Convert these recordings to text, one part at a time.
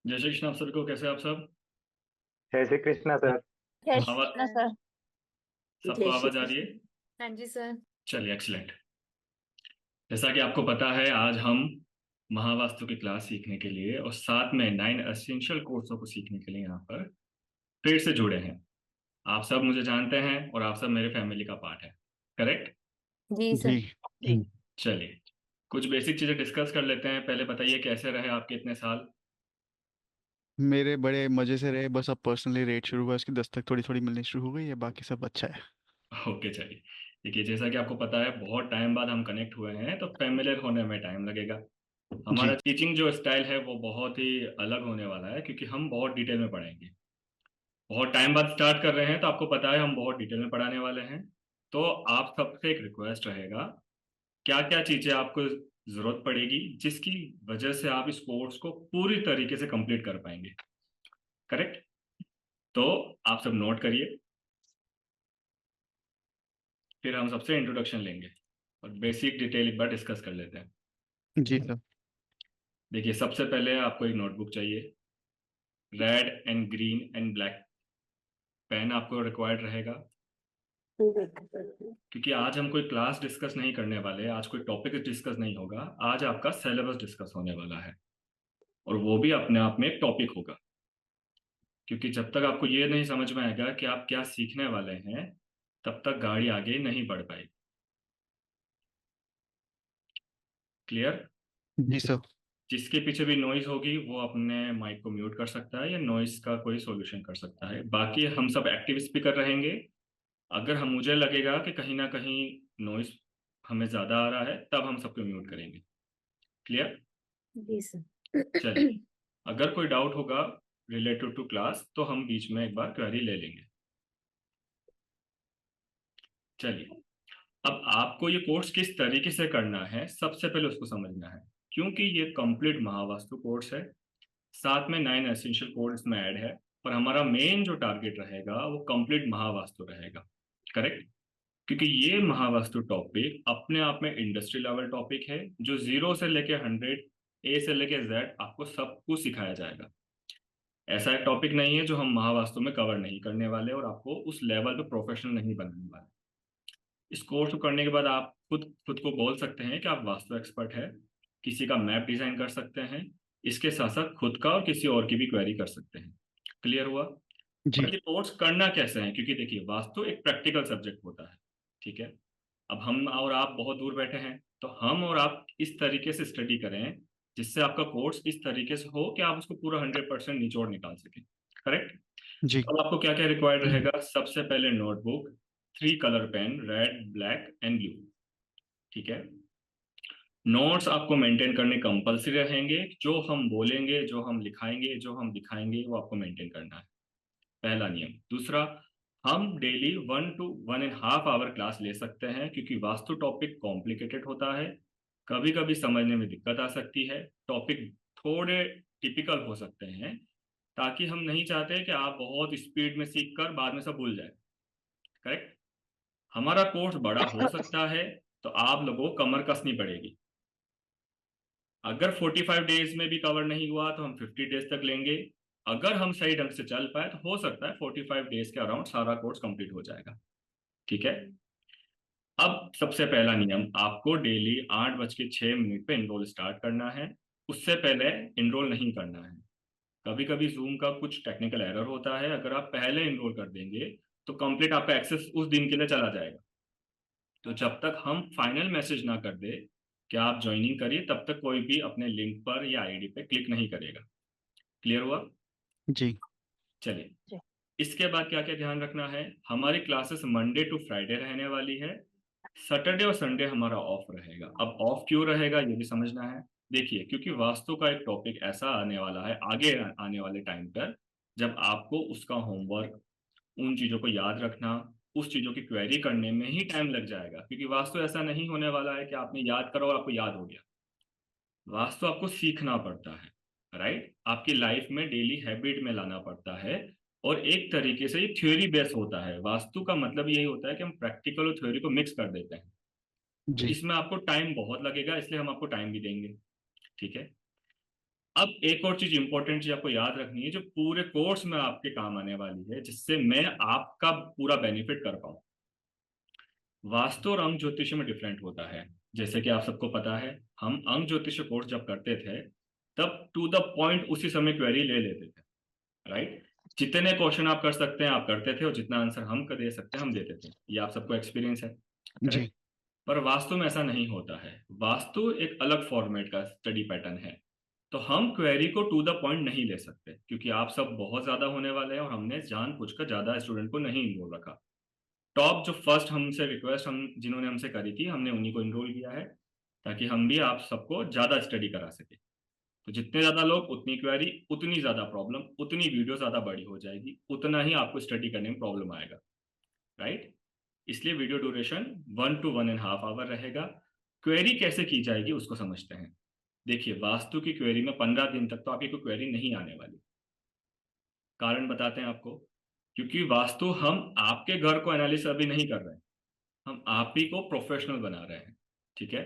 जय श्री कृष्ण आप सभी को। कैसे हैं आप सब? जय श्री कृष्णा सर। जय श्री आवाज कृष्ण सर। सबको जय श्री आवाज आ रही है? कृष्ण। हाँ जी सर। चलिए, एक्सीलेंट। जैसा कि आपको पता है, आज हम महावास्तु की क्लास सीखने के लिए और साथ में 9 एसेंशियल कोर्सों को सीखने के लिए यहाँ पर फिर से जुड़े हैं। आप सब मुझे जानते हैं और आप सब मेरे फैमिली का पार्ट है। करेक्ट? जी जी। सर। जी। चलिए, कुछ बेसिक चीजें डिस्कस कर लेते हैं। पहले बताइए, कैसे रहे आपके इतने साल? मेरे बड़े मजे से रहे, बस अब पर्सनली रेट शुरू हुआ, उसकी दस्तक थोड़ी थोड़ी मिलनी शुरू हो गई है, बाकी सब अच्छा है। ओके, चलिए। देखिए, जैसा कि आपको पता है, बहुत टाइम बाद हम कनेक्ट हुए हैं तो फेमिलियर होने में टाइम लगेगा। हमारा जी। टीचिंग जो स्टाइल है वो बहुत ही अलग होने वाला है, क्योंकि हम बहुत डिटेल में पढ़ाएंगे। बहुत टाइम बाद स्टार्ट कर रहे हैं तो आपको पता है हम बहुत डिटेल में पढ़ाने वाले हैं। तो आप सबसे एक रिक्वेस्ट रहेगा, क्या क्या चीजें आपको जरूरत पड़ेगी जिसकी वजह से आप इस कोर्स को पूरी तरीके से कंप्लीट कर पाएंगे। करेक्ट? तो आप सब नोट करिए, फिर हम सबसे इंट्रोडक्शन लेंगे और बेसिक डिटेल एक बार डिस्कस कर लेते हैं। जी सर। देखिए, सबसे पहले आपको एक नोटबुक चाहिए। Red and green and black pen आपको रिक्वायर्ड रहेगा, क्योंकि आज हम कोई क्लास डिस्कस नहीं करने वाले, आज कोई टॉपिक डिस्कस नहीं होगा। आज आपका सिलेबस डिस्कस होने वाला है, और वो भी अपने आप में एक टॉपिक होगा। क्योंकि जब तक आपको ये नहीं समझ में आएगा कि आप क्या सीखने वाले हैं, तब तक गाड़ी आगे नहीं बढ़ पाएगी। क्लियर? जी सर। जिसके पीछे भी नॉइज होगी वो अपने माइक को म्यूट कर सकता है या नॉइज का कोई सॉल्यूशन कर सकता है। बाकी हम सब एक्टिव स्पीकर रहेंगे। अगर हम मुझे लगेगा कि कहीं ना कहीं नॉइज हमें ज्यादा आ रहा है, तब हम सबको म्यूट करेंगे। क्लियर? जी सर। चलिए, अगर कोई डाउट होगा रिलेटेड टू क्लास तो हम बीच में एक बार क्वेरी ले लेंगे। चलिए, अब आपको ये कोर्स किस तरीके से करना है, सबसे पहले उसको समझना है। क्योंकि ये कंप्लीट महावास्तु कोर्स है, साथ में 9 एसेंशियल कोर्स में ऐड है, पर हमारा मेन जो टारगेट रहेगा वो कंप्लीट महावास्तु रहेगा। करेक्ट? क्योंकि ये महावास्तु टॉपिक अपने आप में इंडस्ट्री लेवल टॉपिक है, जो 0 से लेके 100, ए से लेके जेड आपको सब कुछ सिखाया जाएगा। ऐसा एक टॉपिक नहीं है जो हम महावास्तु में कवर नहीं करने वाले और आपको उस लेवल पे प्रोफेशनल नहीं बनाने वाले। इस कोर्स को करने के बाद आप खुद खुद को बोल सकते हैं कि आप वास्तु एक्सपर्ट है। किसी का मैप डिजाइन कर सकते हैं, इसके साथ साथ खुद का और किसी और की भी क्वेरी कर सकते हैं। क्लियर हुआ? जी। और ये कोर्स करना कैसे है, क्योंकि देखिए, वास्तु एक प्रैक्टिकल सब्जेक्ट होता है। ठीक है? अब हम और आप बहुत दूर बैठे हैं, तो हम और आप इस तरीके से स्टडी करें जिससे आपका कोर्स इस तरीके से हो कि आप उसको पूरा 100% निचोड़ निकाल सकें। करेक्ट? जी। अब आपको क्या क्या रिक्वायर्ड रहेगा? सबसे पहले notebook, 3 colour pen, red, black and blue. ठीक है? नोट्स आपको मेंटेन करने कंपलसरी रहेंगे। जो हम बोलेंगे, जो हम लिखाएंगे, जो हम दिखाएंगे, वो आपको मेंटेन करना है। पहला नियम। दूसरा, हम डेली 1 to 1.5 आवर क्लास ले सकते हैं, क्योंकि वास्तु टॉपिक कॉम्प्लिकेटेड होता है। कभी कभी समझने में दिक्कत आ सकती है। टॉपिक थोड़े टिपिकल हो सकते हैं, ताकि हम नहीं चाहते कि आप बहुत स्पीड में सीख कर बाद में सब भूल जाए। करेक्ट? हमारा कोर्स बड़ा हो सकता है, तो आप लोगों को कमर कसनी पड़ेगी। अगर 45 डेज में भी कवर नहीं हुआ तो हम 50 डेज तक लेंगे। अगर हम सही ढंग से चल पाए तो हो सकता है 45 डेज के अराउंड सारा कोर्स कंप्लीट हो जाएगा। ठीक है? अब सबसे पहला नियम, आपको डेली 8:06 पे इनरोल स्टार्ट करना है। उससे पहले इनरोल नहीं करना है। कभी कभी जूम का कुछ टेक्निकल एरर होता है, अगर आप पहले इनरोल कर देंगे तो कंप्लीट आपका एक्सेस उस दिन के लिए चला जाएगा। तो जब तक हम फाइनल मैसेज ना कर दे कि आप ज्वाइनिंग करिए, तब तक कोई भी अपने लिंक पर या आईडी पे क्लिक नहीं करेगा। क्लियर हुआ? जी। चलिए, जी। इसके बाद क्या क्या ध्यान रखना है। हमारी क्लासेस मंडे टू फ्राइडे रहने वाली है। सैटरडे और संडे हमारा ऑफ रहेगा। अब ऑफ क्यों रहेगा ये भी समझना है। देखिए, क्योंकि वास्तु का एक टॉपिक ऐसा आने वाला है आगे आने वाले टाइम पर, जब आपको उसका होमवर्क, उन चीजों को याद रखना, उस चीजों की क्वेरी करने में ही टाइम लग जाएगा। क्योंकि वास्तु ऐसा नहीं होने वाला है कि आपने याद करा और आपको याद हो गया। वास्तु आपको सीखना पड़ता है। राइट? आपकी लाइफ में डेली हैबिट में लाना पड़ता है। और एक तरीके से ये थ्योरी बेस होता है। वास्तु का मतलब यही होता है कि हम प्रैक्टिकल और थ्योरी को मिक्स कर देते हैं। तो जी। इसमें आपको टाइम बहुत लगेगा, इसलिए हम आपको टाइम भी देंगे। ठीक है? अब एक और चीज इंपॉर्टेंट चीज आपको याद रखनी है जो पूरे कोर्स में आपके काम आने वाली है, जिससे मैं आपका पूरा बेनिफिट कर पाऊँ। वास्तु और अंक ज्योतिष में डिफरेंट होता है। जैसे कि आप सबको पता है, हम अंक ज्योतिष कोर्स जब करते थे तब टू द पॉइंट उसी समय क्वेरी ले लेते थे, राइट। जितने क्वेश्चन आप कर सकते हैं आप करते थे, और जितना आंसर हम कर दे सकते हैं हम देते थे। ये आप सबको एक्सपीरियंस है, जी। करेक्ट। पर वास्तु में ऐसा नहीं होता है। वास्तु एक अलग फॉर्मेट का स्टडी पैटर्न है। तो हम क्वेरी को टू द पॉइंट नहीं ले सकते, क्योंकि आप सब बहुत ज्यादा होने वाले हैं और हमने जानबूझकर ज्यादा स्टूडेंट को नहीं इनरोल रखा। टॉप जो फर्स्ट हमसे रिक्वेस्ट हम जिन्होंने हमसे करी थी, हमने उन्हीं को इनरोल किया है, ताकि हम भी आप सबको ज्यादा स्टडी करा सके। तो जितने ज्यादा लोग उतनी क्वेरी, उतनी ज्यादा प्रॉब्लम, उतनी वीडियो ज्यादा बड़ी हो जाएगी, उतना ही आपको स्टडी करने में प्रॉब्लम आएगा, राइट। इसलिए वीडियो ड्यूरेशन 1 to 1.5 आवर रहेगा। क्वेरी कैसे की जाएगी उसको समझते हैं। देखिए, वास्तु की क्वेरी में 15 दिन तक तो आपकी कोई क्वेरी नहीं आने वाली। कारण बताते हैं आपको। क्योंकि वास्तु हम आपके घर को एनालिसिस अभी नहीं कर रहे हैं, हम आप ही को प्रोफेशनल बना रहे हैं, ठीक है।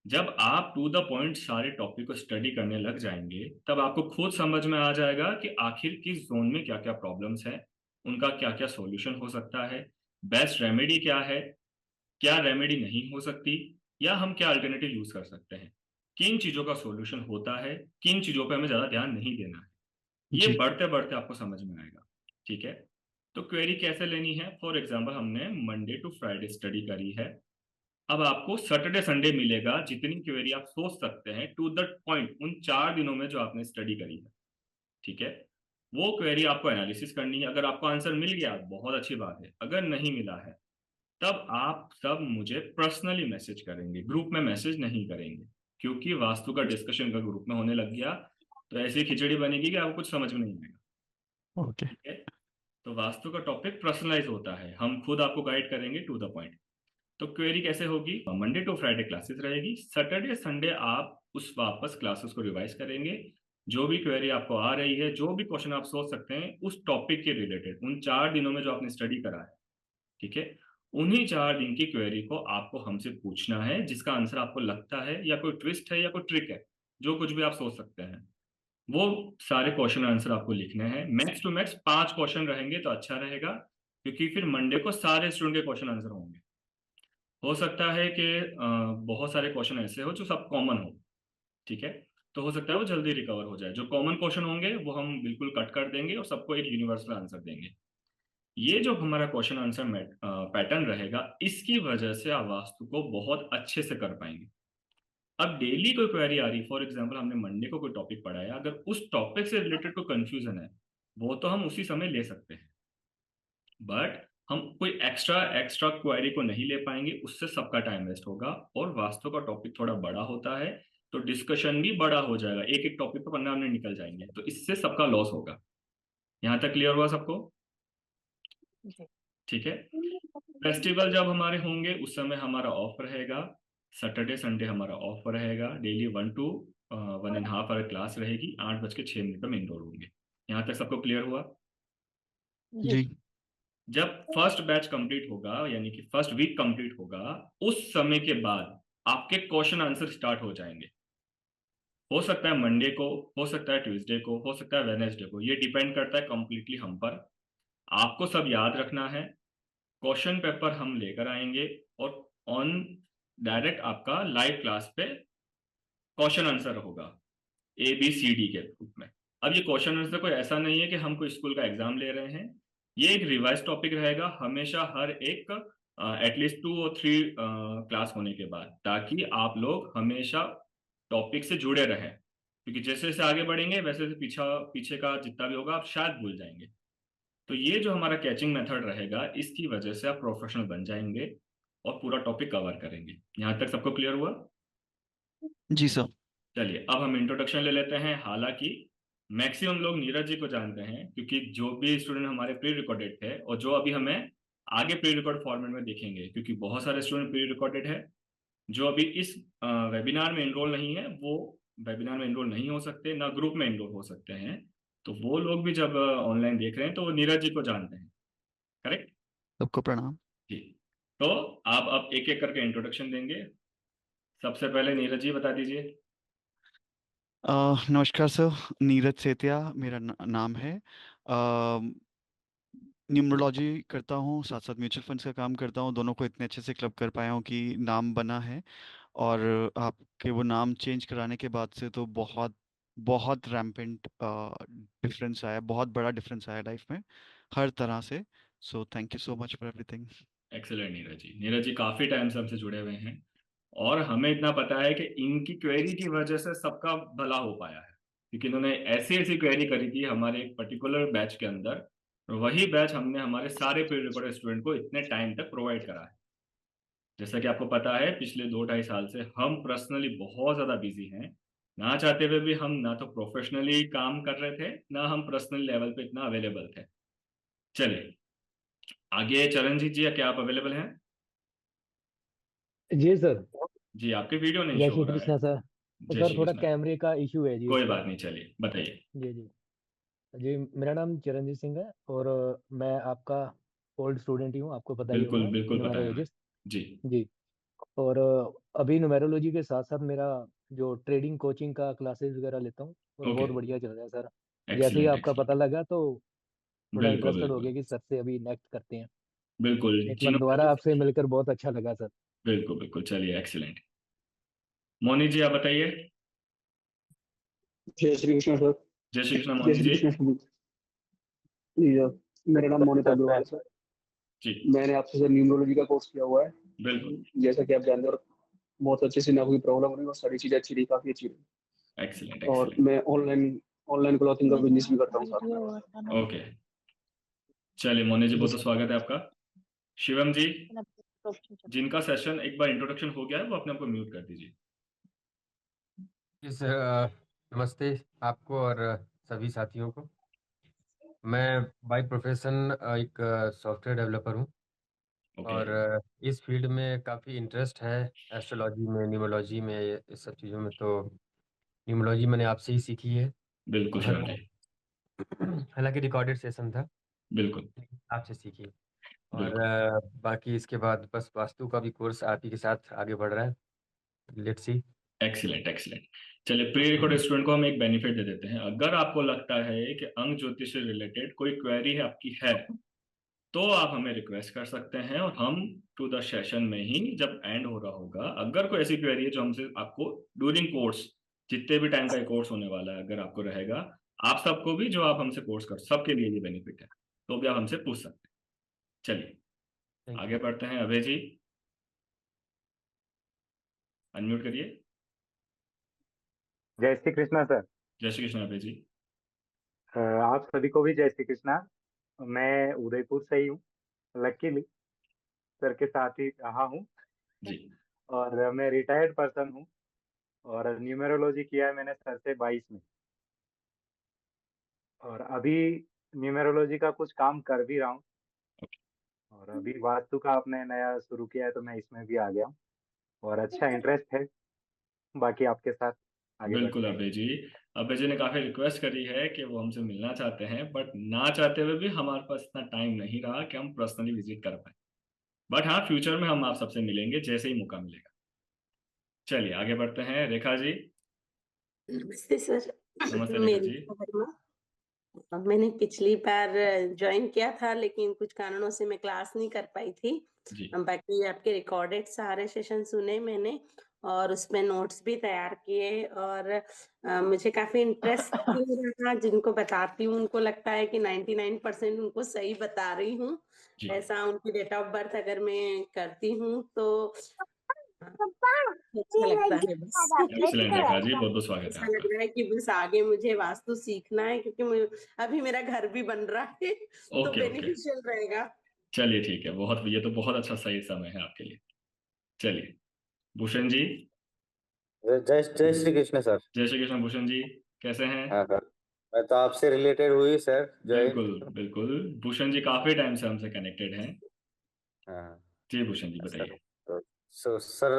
जब आप टू द पॉइंट सारे टॉपिक को स्टडी करने लग जाएंगे, तब आपको खुद समझ में आ जाएगा कि आखिर किस जोन में क्या क्या प्रॉब्लम्स हैं, उनका क्या क्या सॉल्यूशन हो सकता है, बेस्ट रेमेडी क्या है, क्या रेमेडी नहीं हो सकती, या हम क्या अल्टरनेटिव यूज कर सकते हैं, किन चीजों का सॉल्यूशन होता है, किन चीजों पे हमें ज्यादा ध्यान नहीं देना है। ये जी। बढ़ते बढ़ते आपको समझ में आएगा, ठीक है। तो क्वेरी कैसे लेनी है, फॉर एग्जाम्पल हमने मंडे टू फ्राइडे स्टडी करी है। अब आपको सैटरडे संडे मिलेगा जितनी क्वेरी आप सोच सकते हैं टू द पॉइंट उन 4 दिनों में जो आपने स्टडी करी है, ठीक है। वो क्वेरी आपको एनालिसिस करनी है। अगर आपको आंसर मिल गया बहुत अच्छी बात है, अगर नहीं मिला है तब आप सब मुझे पर्सनली मैसेज करेंगे, ग्रुप में मैसेज नहीं करेंगे। क्योंकि वास्तु का डिस्कशन का ग्रुप में होने लग गया तो ऐसी खिचड़ी बनेगी कि आपको कुछ समझ में नहीं आएगा, ओके। ठीक है। तो वास्तु का टॉपिक पर्सनलाइज होता है, हम खुद आपको गाइड करेंगे टू द पॉइंट। तो क्वेरी कैसे होगी, मंडे टू फ्राइडे क्लासेस रहेगी, सैटरडे संडे आप उस वापस क्लासेस को रिवाइज करेंगे। जो भी क्वेरी आपको आ रही है, जो भी क्वेश्चन आप सोच सकते हैं उस टॉपिक के रिलेटेड, उन 4 दिनों में जो आपने स्टडी करा है, ठीक है, उन्हीं 4 दिन की क्वेरी को आपको हमसे पूछना है, जिसका आंसर आपको लगता है, या कोई ट्विस्ट है या कोई ट्रिक है, जो कुछ भी आप सोच सकते हैं, वो सारे क्वेश्चन आंसर आपको लिखने हैं। मैक्स टू मैक्स 5 क्वेश्चन रहेंगे तो अच्छा रहेगा, क्योंकि फिर मंडे को सारे स्टूडेंट के क्वेश्चन आंसर होंगे। हो सकता है कि बहुत सारे क्वेश्चन ऐसे हो जो सब कॉमन हो, ठीक है। तो हो सकता है वो जल्दी रिकवर हो जाए। जो कॉमन क्वेश्चन होंगे वो हम बिल्कुल कट कर देंगे और सबको एक यूनिवर्सल आंसर देंगे। ये जो हमारा क्वेश्चन आंसर पैटर्न रहेगा, इसकी वजह से आप वास्तु को बहुत अच्छे से कर पाएंगे। अब डेली कोई क्वेरी आ रही, फॉर एग्जांपल हमने मंडे को कोई टॉपिक पढ़ाया, अगर उस टॉपिक से रिलेटेड कोई कंफ्यूजन है, वो तो हम उसी समय ले सकते हैं। बट हम कोई एक्स्ट्रा एक्स्ट्रा क्वेरी को नहीं ले पाएंगे, उससे सबका टाइम वेस्ट होगा। और वास्तु का टॉपिक थोड़ा बड़ा होता है, तो डिस्कशन भी बड़ा हो जाएगा, एक एक टॉपिक पर 15 मिनट निकल जाएंगे, तो इससे सबका लॉस होगा। यहाँ तक क्लियर हुआ सबको, जी। ठीक है। फेस्टिवल जब हमारे होंगे उस समय हमारा ऑफ रहेगा। सैटरडे संडे हमारा ऑफ रहेगा। डेली 1 to 1.5 आवर क्लास रहेगी। 8:06 पर इनरोल होंगे। यहाँ तक सबको क्लियर हुआ। जी। जी। जब फर्स्ट बैच कंप्लीट होगा, यानी कि फर्स्ट वीक कंप्लीट होगा, उस समय के बाद आपके क्वेश्चन आंसर स्टार्ट हो जाएंगे। हो सकता है मंडे को, हो सकता है ट्यूसडे को, हो सकता है वेनेसडे को, ये डिपेंड करता है कंप्लीटली हम पर। आपको सब याद रखना है। क्वेश्चन पेपर हम लेकर आएंगे और ऑन डायरेक्ट आपका लाइव क्लास पे क्वेश्चन आंसर होगा, ABCD के रूप में। अब ये क्वेश्चन आंसर कोई ऐसा नहीं है कि हम कोई स्कूल का एग्जाम ले रहे हैं। ये एक रिवाइज टॉपिक रहेगा हमेशा, हर एक एटलीस्ट 2 और 3 क्लास होने के बाद, ताकि आप लोग हमेशा टॉपिक से जुड़े रहें। क्योंकि जैसे जैसे आगे बढ़ेंगे वैसे वैसे पीछे का जितना भी होगा आप शायद भूल जाएंगे। तो ये जो हमारा कैचिंग मेथड रहेगा, इसकी वजह से आप प्रोफेशनल बन जाएंगे और पूरा टॉपिक कवर करेंगे। यहाँ तक सबको क्लियर हुआ। जी सर। चलिए अब हम इंट्रोडक्शन ले लेते हैं। हालांकि मैक्सिमम लोग नीरज जी को जानते हैं, क्योंकि जो भी स्टूडेंट हमारे प्री रिकॉर्डेड थे और जो अभी हमें आगे प्री रिकॉर्ड फॉर्मेट में दिखेंगे, क्योंकि बहुत सारे स्टूडेंट प्री रिकॉर्डेड है जो अभी इस वेबिनार में इनरोल नहीं है, वो वेबिनार में इनरोल नहीं हो सकते, ना ग्रुप में इनरोल हो सकते हैं। तो वो लोग भी जब ऑनलाइन देख रहे हैं तो वो नीरज जी को जानते हैं, करेक्ट सबको प्रणाम। जी। तो आप अब एक एक करके इंट्रोडक्शन देंगे। सबसे पहले नीरज जी बता दीजिए। नमस्कार सर, नीरज सेतिया मेरा नाम है। न्यूमरोलॉजी करता हूँ, साथ साथ म्यूचुअल फंड्स का काम करता हूँ। दोनों को इतने अच्छे से क्लब कर पाया हूँ कि नाम बना है। और आपके वो नाम चेंज कराने के बाद से तो बहुत बहुत रैम्पेंट डिफरेंस आया, बहुत बड़ा डिफरेंस आया लाइफ में हर तरह से। So thank you so much for everything. Excellent Neeraj ji काफी टाइम से हमसे जुड़े हुए हैं और हमें इतना पता है कि इनकी क्वेरी की वजह से सबका भला हो पाया है, क्योंकि इन्होंने ऐसी ऐसी क्वेरी करी थी हमारे एक पर्टिकुलर बैच के अंदर। और वही बैच हमने हमारे सारे प्री रिकॉर्डेड स्टूडेंट को इतने टाइम तक प्रोवाइड करा है। जैसा कि आपको पता है, पिछले 2-2.5 साल से हम पर्सनली बहुत ज्यादा बिजी हैं। ना चाहते हुए भी हम ना तो प्रोफेशनली काम कर रहे थे, ना हम पर्सनल लेवल पे इतना अवेलेबल थे। चलिए आगे, चरणजीत जी क्या आप अवेलेबल हैं? जी सर। जी, आपके वीडियो नहीं जय शो हो श्री रहा है। कृष्णा सर। तो जय सर श्री थोड़ा कृष्ण। कैमरे का इशू है जी कोई इसका। बात नहीं, चलिए बताइए। जी जी। जी मेरा नाम चिरंजीत सिंह है और मैं आपका ओल्ड स्टूडेंट ही हूँ, आपको पता ही बिल्कुल होगा बिल्कुल पता है हमें। न्यूमेरोलॉजिस्ट। जी। जी। और अभी न्यूमेरोलॉजी के साथ साथ मेरा जो ट्रेडिंग कोचिंग का क्लासेस वगैरह लेता हूँ और ओके। बहुत बढ़िया चल रहा है सर। जैसे ही एक्सीलेंट आपका पता एक्सीलेंट। लगा तो थोड़ा बिल्कुल इंटरेस्टेड हो बिल्कुल। गया कि सर से अभी नेक्स्ट करते हैं। बिल्कुल एक बार जिन्होंने, दोबारा आपसे मिलकर बहुत अच्छा लगा सर। बिल्कुल बिल्कुल, चलिए एक्सीलेंट। मोनी जी आप बताइए। जय श्री कृष्ण सर। जय श्री कृष्ण जय मोनी श्री जी। कृष्ण सर। जी सर, मेरा नाम मोनित सर मैं अग्रवाल है सर। जी। मैंने आपसे सर न्यूमरोलॉजी का कोर्स किया हुआ है। बिल्कुल। जैसा कि आप जानते हो, और बहुत अच्छे से, ना कोई प्रॉब्लम रही और सारी चीजें अच्छी रही, काफी अच्छी रही। एक्सीलेंट और एक्सीलेंट। मैं ऑनलाइन ऑनलाइन क्लॉथिंग का बिजनेस भी करता हूँ साथ में। ओके, चलिए मोनी जी जी बहुत बहुत सर। स्वागत है आपका। शिवम जी, ऑप्शन चलो। जिनका सेशन एक बार इंट्रोडक्शन हो गया है वो अपने आप को म्यूट कर दीजिए। इस नमस्ते आपको और सभी साथियों को। मैं बाय प्रोफेशन एक सॉफ्टवेयर डेवलपर हूं ओके। और इस फील्ड में काफ़ी इंटरेस्ट है, एस्ट्रोलॉजी में, न्यूमरोलॉजी में, इस सब चीज़ों में। तो न्यूमरोलॉजी मैंने आपसे ही सीखी है बिल्कुल और शिवम जी। हालांकि रिकॉर्डेड सेशन था, बिल्कुल आपसे सीखी। और बिल्कुल। बाकी इसके बाद बस वास्तु का भी कोर्स आप ही के साथ आगे बढ़ रहा है। Let's see. Excellent excellent. चलिए प्री रिकॉर्ड स्टूडेंट को हम एक बेनिफिट दे देते हैं। अगर आपको लगता है कि अंक ज्योतिष से रिलेटेड कोई क्वेरी है आपकी है, तो आप हमें रिक्वेस्ट कर सकते हैं और हम टू द सेशन में ही जब एंड हो रहा होगा, अगर कोई ऐसी क्वेरी है जो हमसे आपको ड्यूरिंग कोर्स, जितने भी टाइम का ये कोर्स होने वाला है, अगर आपको रहेगा, आप सबको भी जो आप हमसे कोर्स कर, सबके लिए ये बेनिफिट है, तो भी आप हमसे पूछ सकते हैं। चलिए थैंक आगे बढ़ते हैं। अभय जी अनम्यूट करिए। जय श्री कृष्णा सर। जय श्री कृष्ण अभय जी। आप सभी को भी जय श्री कृष्णा। मैं उदयपुर से ही हूँ, लकीली सर के साथ ही रहा हूँ। जी। और मैं रिटायर्ड पर्सन हूँ और न्यूमेरोलॉजी किया है मैंने सर से 22 में। और अभी न्यूमेरोलॉजी का कुछ काम कर भी रहा हूँ। और अभी वास्तु का आपने नया शुरू किया है तो मैं इसमें भी आ गया हूँ और अच्छा इंटरेस्ट है। बाकी आपके साथ आगे बिल्कुल बढ़ते हैं। अभय जी। अभय जी ने काफी रिक्वेस्ट करी है कि वो हमसे मिलना चाहते हैं, बट ना चाहते हुए भी हमारे पास इतना टाइम नहीं रहा कि हम पर्सनली विजिट कर पाए। बट हाँ, फ्यूचर में हम आप सबसे मिलेंगे जैसे ही मौका मिलेगा। चलिए आगे बढ़ते हैं। रेखा जी। नमस्ते सर। नमस्ते रेखा मेरी जी। वर्मा। मैंने पिछली बार ज्वाइन किया था लेकिन कुछ कारणों से मैं क्लास नहीं कर पाई थी। जी। बाकी आपके रिकॉर्डेड सारे सेशन सुने मैंने और उसमें नोट्स भी तैयार किए और मुझे काफी इंटरेस्ट रहा। जिनको बताती हूँ उनको लगता है कि 99% उनको सही बता रही हूँ। जी। ऐसा उनकी डेट ऑफ बर्थ अगर मैं करती हूँ तो अच्छा लगता है बस। एक्सीलेंट रेखा जी, बहुत बहुत स्वागत है ऐसा लग आपका। रहा है कि बस आगे मुझे वास्तु सीखना है क्योंकि अभी मेरा घर भी बन रहा है तो ओके ओके। बेनिफिशियल रहेगा। चलिए ठीक है, बहुत, ये तो बहुत अच्छा सही समय है आपके लिए। चलिए भूषण जी। जय जय श्री कृष्ण सर। जय श्री कृष्ण भूषण जी, कैसे हैं? हाँ सर, मैं तो आपसे रिलेटेड हुई सर, जय बिल्कुल बिल्कुल। भूषण जी काफी टाइम से हमसे कनेक्टेड हैं। हाँ जी भूषण जी सर। बताइए। तो सर,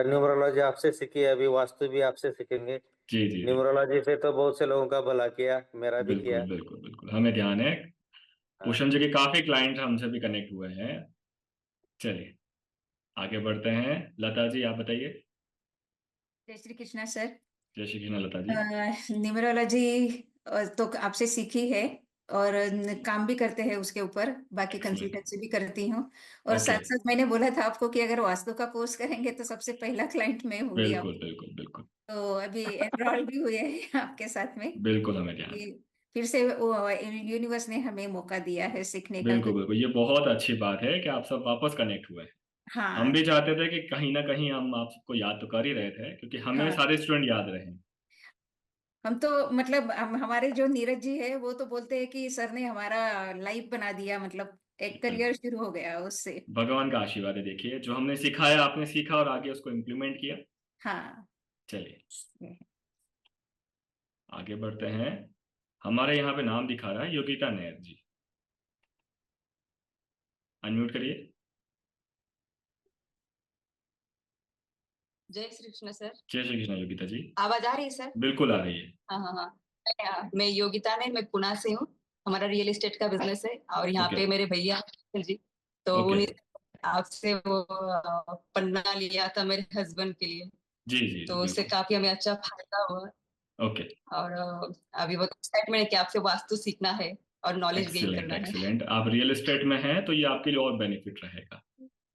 न्यूमरोलॉजी आपसे सीखी, अभी वास्तु भी आपसे सीखेंगे। जी जी जी। न्यूमरोलॉजी से तो बहुत से लोगों का भला किया, मेरा भी बिल्कुल किया। बिल्कुल बिल्कुल, हमें ध्यान है। हाँ भूषण जी के काफी क्लाइंट हमसे भी कनेक्ट हुए हैं। चलिए आगे बढ़ते हैं। लता जी आप बताइए। जय श्री कृष्णा सर। जय श्री कृष्ण लता जी। न्यूमरोलॉजी तो आपसे सीखी है और काम भी करते हैं उसके ऊपर, बाकी Excellent. कंसल्टेंसी भी करती हूँ। और Okay. साथ साथ मैंने बोला था आपको कि अगर वास्तु का कोर्स करेंगे तो सबसे पहला क्लाइंट मैं होंगी बिल्कुल आप। बिल्कुल बिल्कुल तो अभी एनरोल भी हुए हैं आपके साथ में बिल्कुल, हमें ध्यान है। कि फिर से वो यूनिवर्स ने हमें मौका दिया है सीखने का। बिल्कुल बिल्कुल, ये बहुत अच्छी बात है कि आप सब वापस कनेक्ट हुए हैं। हम हाँ भी चाहते थे कि कहीं ना कहीं हम आपको याद तो कर ही रहे थे, क्योंकि हमें हाँ, सारे स्टूडेंट याद रहे। हम तो मतलब हमारे जो नीरज जी है वो तो बोलते हैं कि सर ने हमारा लाइफ बना दिया, मतलब एक करियर शुरू हो गया उससे। भगवान का आशीर्वाद है। देखिए, जो हमने सिखाया आपने सीखा और आगे उसको इम्प्लीमेंट किया। हाँ चलिए आगे बढ़ते हैं। हमारे यहाँ पे नाम दिखा रहा है योगिता नायर जी। अनम्यूट करिए। जय श्री कृष्ण सर। जय श्री कृष्ण योगिता जी। आवाज आ रही है सर? बिल्कुल आ रही है। हाँ हाँ हाँ, मैं योगिता ने, मैं पुणे से हूँ। हमारा रियल एस्टेट का बिजनेस है और यहाँ Okay. पे मेरे भैया हैं जी, तो Okay. उन्हीं आपसे वो पन्ना लिया था मेरे हस्बैंड के लिए, जी जी तो उससे बिल्कुल। काफी हमें अच्छा फायदा हुआ। ओके, और अभी वो एक्साइटमेंट है कि आपसे वास्तु सीखना है और नॉलेज गेन एक्सीलेंट करना है। एक्सीलेंट। आप रियल एस्टेट में हैं तो ये आपके लिए और बेनिफिट रहेगा।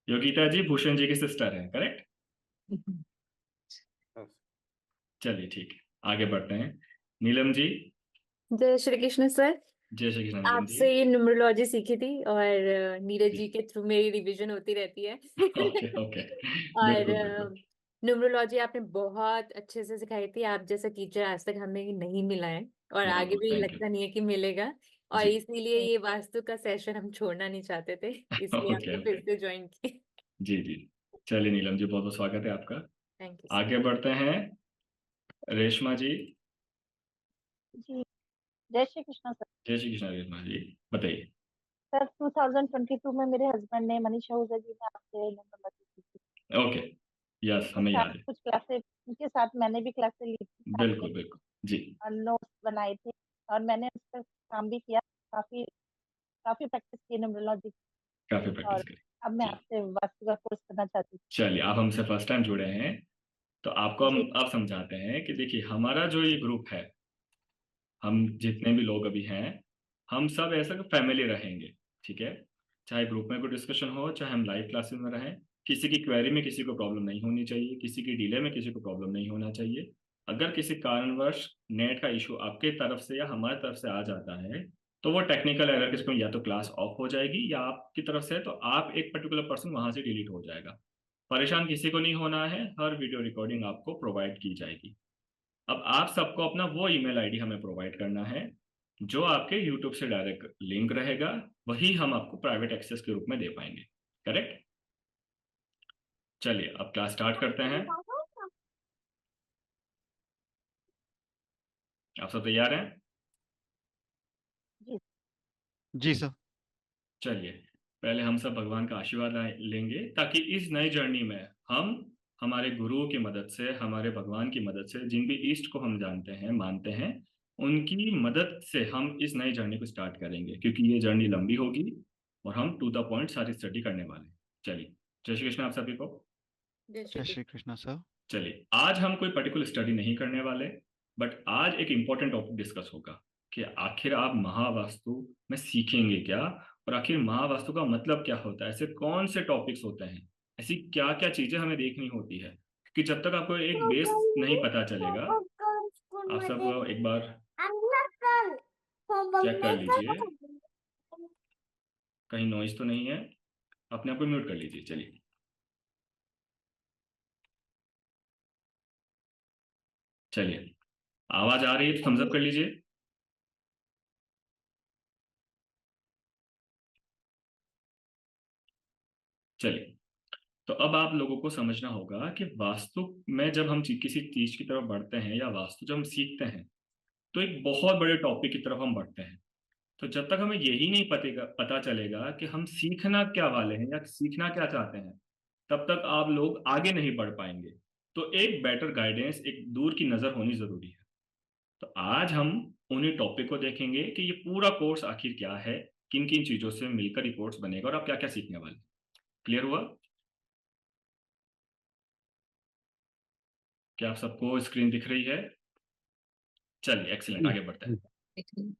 योगिता जी भूषण जी की सिस्टर हैं, करेक्ट? चलिए ठीक है, आगे बढ़ते हैं। नीलम जी। जय श्री कृष्ण सर। जय श्री कृष्ण नीलम आपसे जी। न्यूमरोलॉजी सीखी थी और नीरज जी। जी के थ्रू मेरी रिवीजन होती रहती है। ओके ओके, और बिल्कुल बिल्कुल। न्यूमरोलॉजी आपने बहुत अच्छे से सिखाई थी। आप जैसा टीचर आज तक हमें नहीं मिला है और बहुत आगे बहुत भी थैंक यू। लगता नहीं है कि मिलेगा। और जी। इसीलिए ये वास्तु का सेशन हम छोड़ना नहीं चाहते थे, इसलिए ओके हमने ओके, फिर से ज्वाइन की। जी जी। चलिए नीलम जी, बहुत बहुत स्वागत है आपका। थैंक यू आगे बढ़ते हैं। रेशमा जी। जी, जय श्री कृष्ण सर। जय श्री कृष्ण रेशमा जी, बताइए। सर 2022 में मेरे हस्बैंड ने मनीषा ओझा जी ने आपसे न्यूमरोलॉजी सीखी। ओके, यस उनके हमें साथ याद है। कुछ क्लासेस, उनके साथ मैंने भी क्लासेस ली थी साथ में, बिल्कुल बिल्कुल जी। और नोट्स बनाए थे और मैंने उस पर काम भी किया। काफी काफी प्रैक्टिस की न्यूमरोलॉजी। काफी और प्रैक्टिस करी। अब मैं जी, आपसे वास्तु का कोर्स करना चाहती हूँ। चलिए आप हमसे फर्स्ट टाइम जुड़े हैं तो आपको हम जी अब समझाते हैं कि देखिए हमारा जो ये ग्रुप है, हम जितने भी लोग अभी हैं, हम सब ऐसा फैमिली रहेंगे। ठीक है, चाहे ग्रुप में कोई डिस्कशन हो, चाहे हम लाइव क्लासेस में रहें, किसी की क्वेरी में किसी को प्रॉब्लम नहीं होनी चाहिए, किसी की डिले में किसी को प्रॉब्लम नहीं होना चाहिए। अगर किसी कारणवश नेट का इशू आपके तरफ से या हमारी तरफ से आ जाता है तो वो टेक्निकल एरर किसमें या तो क्लास ऑफ हो जाएगी या आपकी तरफ से तो आप एक पर्टिकुलर पर्सन वहां से डिलीट हो जाएगा। परेशान किसी को नहीं होना है, हर वीडियो रिकॉर्डिंग आपको प्रोवाइड की जाएगी। अब आप सबको अपना वो ईमेल आईडी हमें प्रोवाइड करना है जो आपके यूट्यूब से डायरेक्ट लिंक रहेगा, वही हम आपको प्राइवेट एक्सेस के रूप में दे पाएंगे। करेक्ट? चलिए अब क्लास स्टार्ट करते हैं। आप सब तैयार हैं? जी जी सर। चलिए पहले हम सब भगवान का आशीर्वाद लेंगे ताकि इस नई जर्नी में हम हमारे गुरुओं की मदद से, हमारे भगवान की मदद से, जिन भी ईष्ट को हम जानते हैं मानते हैं, उनकी मदद से हम इस नई जर्नी को स्टार्ट करेंगे, क्योंकि ये जर्नी लंबी होगी और हम टू द पॉइंट सारी स्टडी करने वाले हैं। चलिए, जय श्री कृष्ण आप सभी को। जय जय श्री श्री कृष्णा सर। चलिए, आज हम कोई पर्टिकुलर स्टडी नहीं करने वाले, बट आज एक इंपॉर्टेंट टॉपिक डिस्कस होगा कि आखिर आप महावास्तु में सीखेंगे क्या, और आखिर महावास्तु का मतलब क्या होता है, ऐसे कौन से टॉपिक्स होते हैं, ऐसी क्या क्या चीजें हमें देखनी होती है। कि जब तक आपको एक बेस नहीं पता चलेगा, आप सब एक बार चेक कर लीजिए कहीं नॉइज तो नहीं है, अपने आप को म्यूट कर लीजिए। चलिए, चलिए आवाज आ रही है तो थम्स अप कर लीजिए। चलिए, तो अब आप लोगों को समझना होगा कि वास्तु में जब हम किसी चीज की तरफ बढ़ते हैं या वास्तु जब हम सीखते हैं तो एक बहुत बड़े टॉपिक की तरफ हम बढ़ते हैं। तो जब तक हमें यही नहीं पता चलेगा कि हम सीखना क्या वाले हैं या सीखना क्या चाहते हैं, तब तक आप लोग आगे नहीं बढ़ पाएंगे। तो एक बेटर गाइडेंस, एक दूर की नजर होनी जरूरी है। तो आज हम उन्हीं टॉपिक को देखेंगे कि ये पूरा कोर्स आखिर क्या है, किन किन चीजों से मिलकर ये कोर्स बनेगा और आप क्या क्या सीखने वाले। क्लियर हुआ? क्या आप सबको स्क्रीन दिख रही है? चलिए एक्सीलेंट, आगे बढ़ते हैं।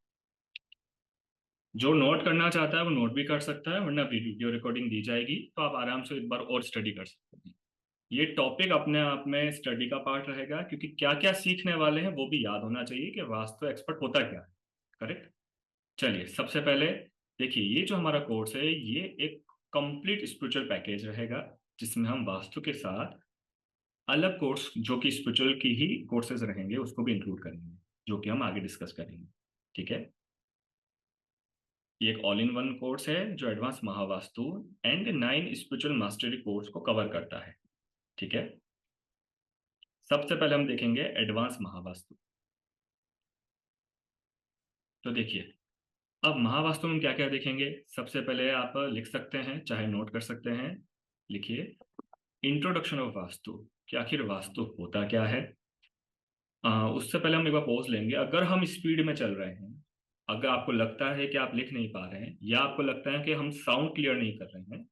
जो नोट करना चाहता है वो नोट भी कर सकता है, वरना वीडियो रिकॉर्डिंग दी जाएगी तो आप आराम से एक बार और स्टडी कर सकते हैं। ये टॉपिक अपने आप में स्टडी का पार्ट रहेगा, क्योंकि क्या क्या सीखने वाले हैं वो भी याद होना चाहिए कि वास्तु एक्सपर्ट होता क्या है। करेक्ट। चलिए सबसे पहले देखिए, ये जो हमारा कोर्स है ये एक कंप्लीट स्पिरिचुअल पैकेज रहेगा, जिसमें हम वास्तु के साथ अलग कोर्स जो कि स्पिरिचुअल की ही कोर्सेज रहेंगे उसको भी इंक्लूड करेंगे, जो कि हम आगे डिस्कस करेंगे। ठीक है। ये एक ऑल इन वन कोर्स है जो advance Mahavastu and 9 spiritual mastery course को कवर करता है। ठीक है। सबसे पहले हम देखेंगे एडवांस महावास्तु। तो देखिए, अब महावास्तु में क्या क्या देखेंगे। सबसे पहले आप लिख सकते हैं, चाहे नोट कर सकते हैं। लिखिए इंट्रोडक्शन ऑफ वास्तु, कि आखिर वास्तु होता क्या है। उससे पहले हम एक बार पॉज लेंगे। अगर हम स्पीड में चल रहे हैं, अगर आपको लगता है कि आप लिख नहीं पा रहे हैं, या आपको लगता है कि हम साउंड क्लियर नहीं कर रहे हैं,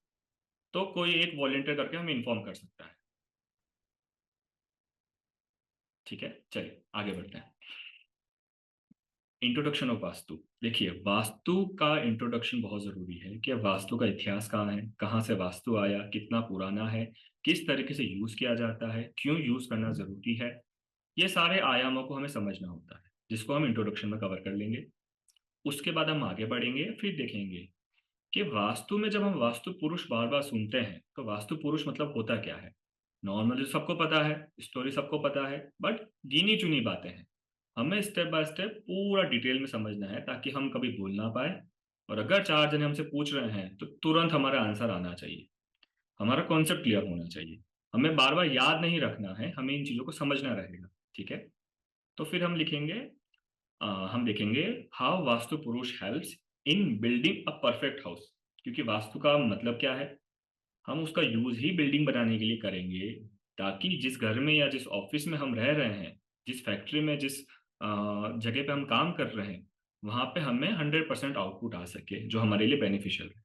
तो कोई एक वॉलंटियर करके हमें इन्फॉर्म कर सकता है। ठीक है, चलिए आगे बढ़ते हैं। Introduction of vastu. देखिए, वास्तु का इंट्रोडक्शन बहुत जरूरी है कि वास्तु का इतिहास कहाँ है, कहाँ से वास्तु आया, कितना पुराना है, किस तरीके से यूज किया जाता है, क्यों यूज करना जरूरी है। ये सारे आयामों को हमें समझना होता है, जिसको हम इंट्रोडक्शन में कवर कर लेंगे। उसके बाद हम आगे बढ़ेंगे, फिर देखेंगे कि वास्तु में जब हम वास्तु पुरुष बार बार सुनते हैं तो वास्तु पुरुष मतलब होता क्या है। नॉर्मली सबको पता है, स्टोरी सबको पता है, बट गिनी चुनी बातें हैं। हमें स्टेप बाय स्टेप पूरा डिटेल में समझना है, ताकि हम कभी भूल ना पाए। और अगर 4 जने हमसे पूछ रहे हैं तो तुरंत हमारा आंसर आना चाहिए, हमारा कॉन्सेप्ट क्लियर होना चाहिए। हमें बार बार याद नहीं रखना है, हमें इन चीजों को समझना रहेगा। ठीक है। तो फिर हम लिखेंगे, हम देखेंगे हाउ वास्तु पुरुष helps in building a perfect house. क्योंकि वास्तु का मतलब क्या है, हम उसका यूज ही बिल्डिंग बनाने के लिए करेंगे, ताकि जिस घर में या जिस ऑफिस में हम रह रहे हैं, जिस फैक्ट्री में, जिस जगह पे हम काम कर रहे हैं, वहां पे हमें 100% आउटपुट आ सके, जो हमारे लिए बेनिफिशियल है।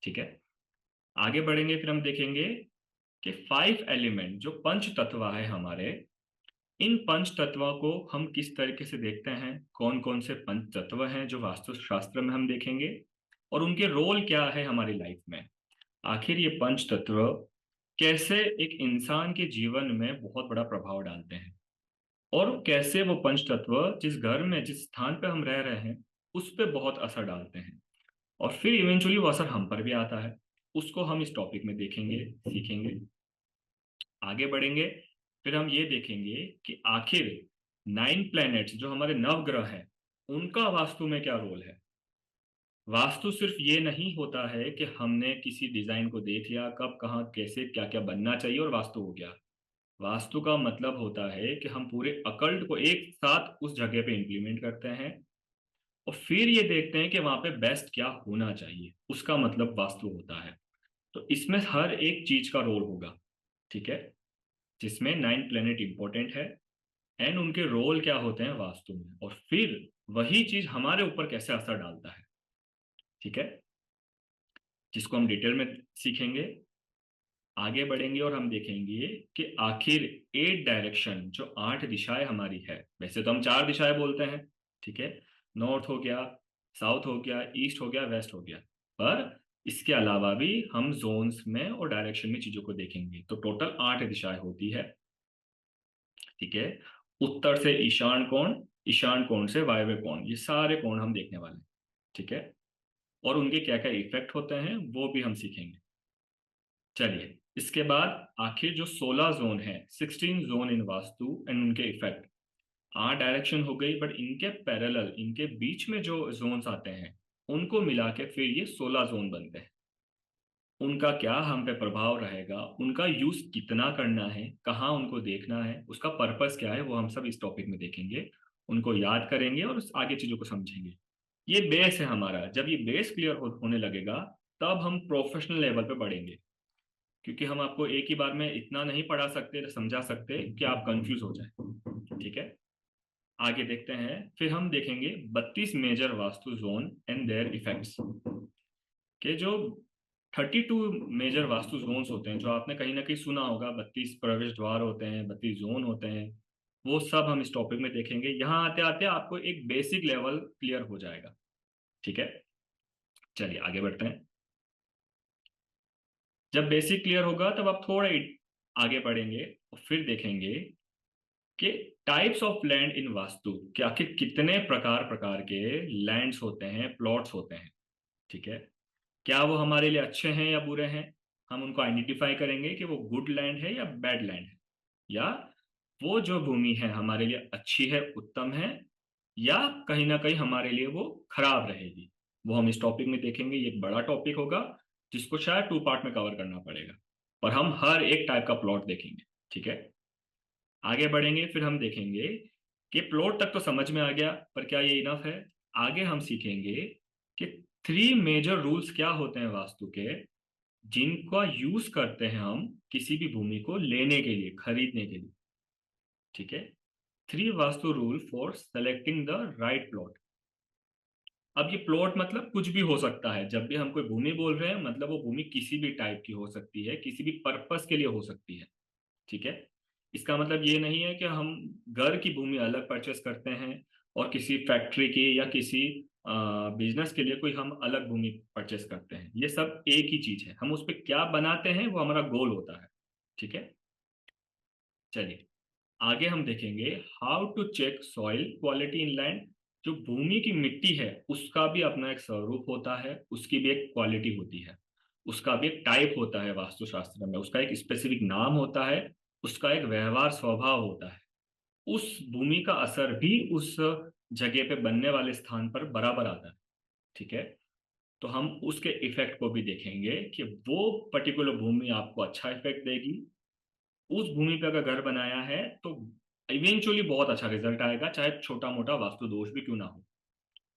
ठीक है। आगे बढ़ेंगे, फिर हम देखेंगे कि 5 एलिमेंट जो पंच तत्व है हमारे, इन पंच तत्वों को हम किस तरीके से देखते हैं, कौन कौन से पंच तत्व हैं जो वास्तु शास्त्र में हम देखेंगे, और उनके रोल क्या है हमारी लाइफ में। आखिर ये पंच तत्व कैसे एक इंसान के जीवन में बहुत बड़ा प्रभाव डालते हैं, और कैसे वो पंच तत्व जिस घर में, जिस स्थान पे हम रह रहे हैं, उस पर बहुत असर डालते हैं, और फिर इवेंचुअली वो असर हम पर भी आता है। उसको हम इस टॉपिक में देखेंगे, सीखेंगे। आगे बढ़ेंगे, फिर हम ये देखेंगे कि आखिर 9 प्लैनेट्स जो हमारे नवग्रह हैं, उनका वास्तु में क्या रोल है। वास्तु सिर्फ ये नहीं होता है कि हमने किसी डिजाइन को देख लिया, कब कहाँ कैसे क्या क्या बनना चाहिए और वास्तु हो गया। वास्तु का मतलब होता है कि हम पूरे अकल्ट को एक साथ उस जगह पे इंप्लीमेंट करते हैं, और फिर ये देखते हैं कि वहां पे बेस्ट क्या होना चाहिए। उसका मतलब वास्तु होता है। तो इसमें हर एक चीज का रोल होगा। ठीक है। जिसमें 9 प्लेनेट इंपॉर्टेंट है, एंड उनके रोल क्या होते हैं वास्तु में, और फिर वही चीज हमारे ऊपर कैसे असर डालता है। ठीक है। जिसको हम डिटेल में सीखेंगे। आगे बढ़ेंगे और हम देखेंगे कि आखिर 8 डायरेक्शन, जो 8 दिशाएं हमारी है, वैसे तो हम 4 दिशाएं बोलते हैं। ठीक है। नॉर्थ हो गया, साउथ हो गया, ईस्ट हो गया, वेस्ट हो गया, पर इसके अलावा भी हम जोन्स में और डायरेक्शन में चीजों को देखेंगे। तो टोटल 8 दिशाएं होती है। ठीक है। उत्तर से ईशान कोण, ईशान कोण से वायव्य कोण, ये सारे कोण हम देखने वाले हैं। ठीक है। और उनके क्या क्या इफेक्ट होते हैं वो भी हम सीखेंगे। चलिए, इसके बाद आखिर जो 16 जोन है, 16 जोन इन वास्तु एंड उनके इफेक्ट। 8 डायरेक्शन हो गई, बट इनके पैरेलल, इनके बीच में जो जोन्स आते हैं, उनको मिला के फिर ये 16 जोन बनते हैं। उनका क्या हम पे प्रभाव रहेगा, उनका यूज कितना करना है, कहाँ उनको देखना है, उसका पर्पस क्या है, वो हम सब इस टॉपिक में देखेंगे। उनको याद करेंगे और आगे चीजों को समझेंगे। ये बेस है हमारा। जब ये बेस क्लियर होने लगेगा, तब हम प्रोफेशनल लेवल पे बढ़ेंगे, क्योंकि हम आपको एक ही बार में इतना नहीं पढ़ा सकते, समझा सकते कि आप कंफ्यूज हो जाए। ठीक है। आगे देखते हैं, फिर हम देखेंगे 32 major vastu zone and their effects, के जो 32 मेजर वास्तु जोन्स होते हैं, जो आपने कहीं ना कहीं सुना होगा। 32 प्रवेश द्वार होते हैं, 32 जोन होते हैं, वो सब हम इस टॉपिक में देखेंगे। यहाँ आते आते आपको एक बेसिक लेवल क्लियर हो जाएगा। ठीक है, चलिए आगे बढ़ते हैं। जब बेसिक क्लियर होगा तब आप थोड़ा आगे बढ़ेंगे और फिर देखेंगे कि types of land in vastu, कि आखिर कितने प्रकार के लैंड्स होते हैं, प्लॉट्स होते हैं। ठीक है, क्या वो हमारे लिए अच्छे हैं या बुरे हैं, हम उनको आइडेंटिफाई करेंगे कि वो गुड लैंड है या बैड लैंड है, या वो जो भूमि है हमारे लिए अच्छी है, उत्तम है, या कहीं ना कहीं हमारे लिए वो खराब रहेगी। वो हम इस टॉपिक में देखेंगे। ये एक बड़ा टॉपिक होगा जिसको शायद 2 पार्ट में कवर करना पड़ेगा, पर हम हर एक टाइप का प्लॉट देखेंगे। ठीक है, आगे बढ़ेंगे, फिर हम देखेंगे कि प्लॉट तक तो समझ में आ गया, पर क्या ये इनफ है। आगे हम सीखेंगे कि 3 मेजर रूल्स क्या होते हैं वास्तु के, जिनका यूज करते हैं हम किसी भी भूमि को लेने के लिए, खरीदने के लिए। ठीक है, 3 vastu rule for selecting the right plot. अब ये प्लॉट मतलब कुछ भी हो सकता है। जब भी हम कोई भूमि बोल रहे हैं, मतलब वो भूमि किसी भी टाइप की हो सकती है, किसी भी पर्पस के लिए हो सकती है। ठीक है, इसका मतलब ये नहीं है कि हम घर की भूमि अलग परचेस करते हैं और किसी फैक्ट्री की या किसी बिजनेस के लिए कोई हम अलग भूमि परचेस करते हैं। ये सब एक ही चीज है। हम उस पर क्या बनाते हैं वो हमारा गोल होता है। ठीक है, चलिए आगे हम देखेंगे how to check soil quality in land. जो भूमि की मिट्टी है उसका भी अपना एक स्वरूप होता है, उसकी भी एक क्वालिटी होती है, उसका भी एक टाइप होता है वास्तुशास्त्र में, उसका एक स्पेसिफिक नाम होता है, उसका एक व्यवहार स्वभाव होता है। उस भूमि का असर भी उस जगह पे बनने वाले स्थान पर बराबर आता है। ठीक है, तो हम उसके इफेक्ट को भी देखेंगे कि वो पर्टिकुलर भूमि आपको अच्छा इफेक्ट देगी। उस भूमि पे अगर घर बनाया है तो इवेंचुअली बहुत अच्छा रिजल्ट आएगा, चाहे छोटा मोटा वास्तु दोष भी क्यों ना हो।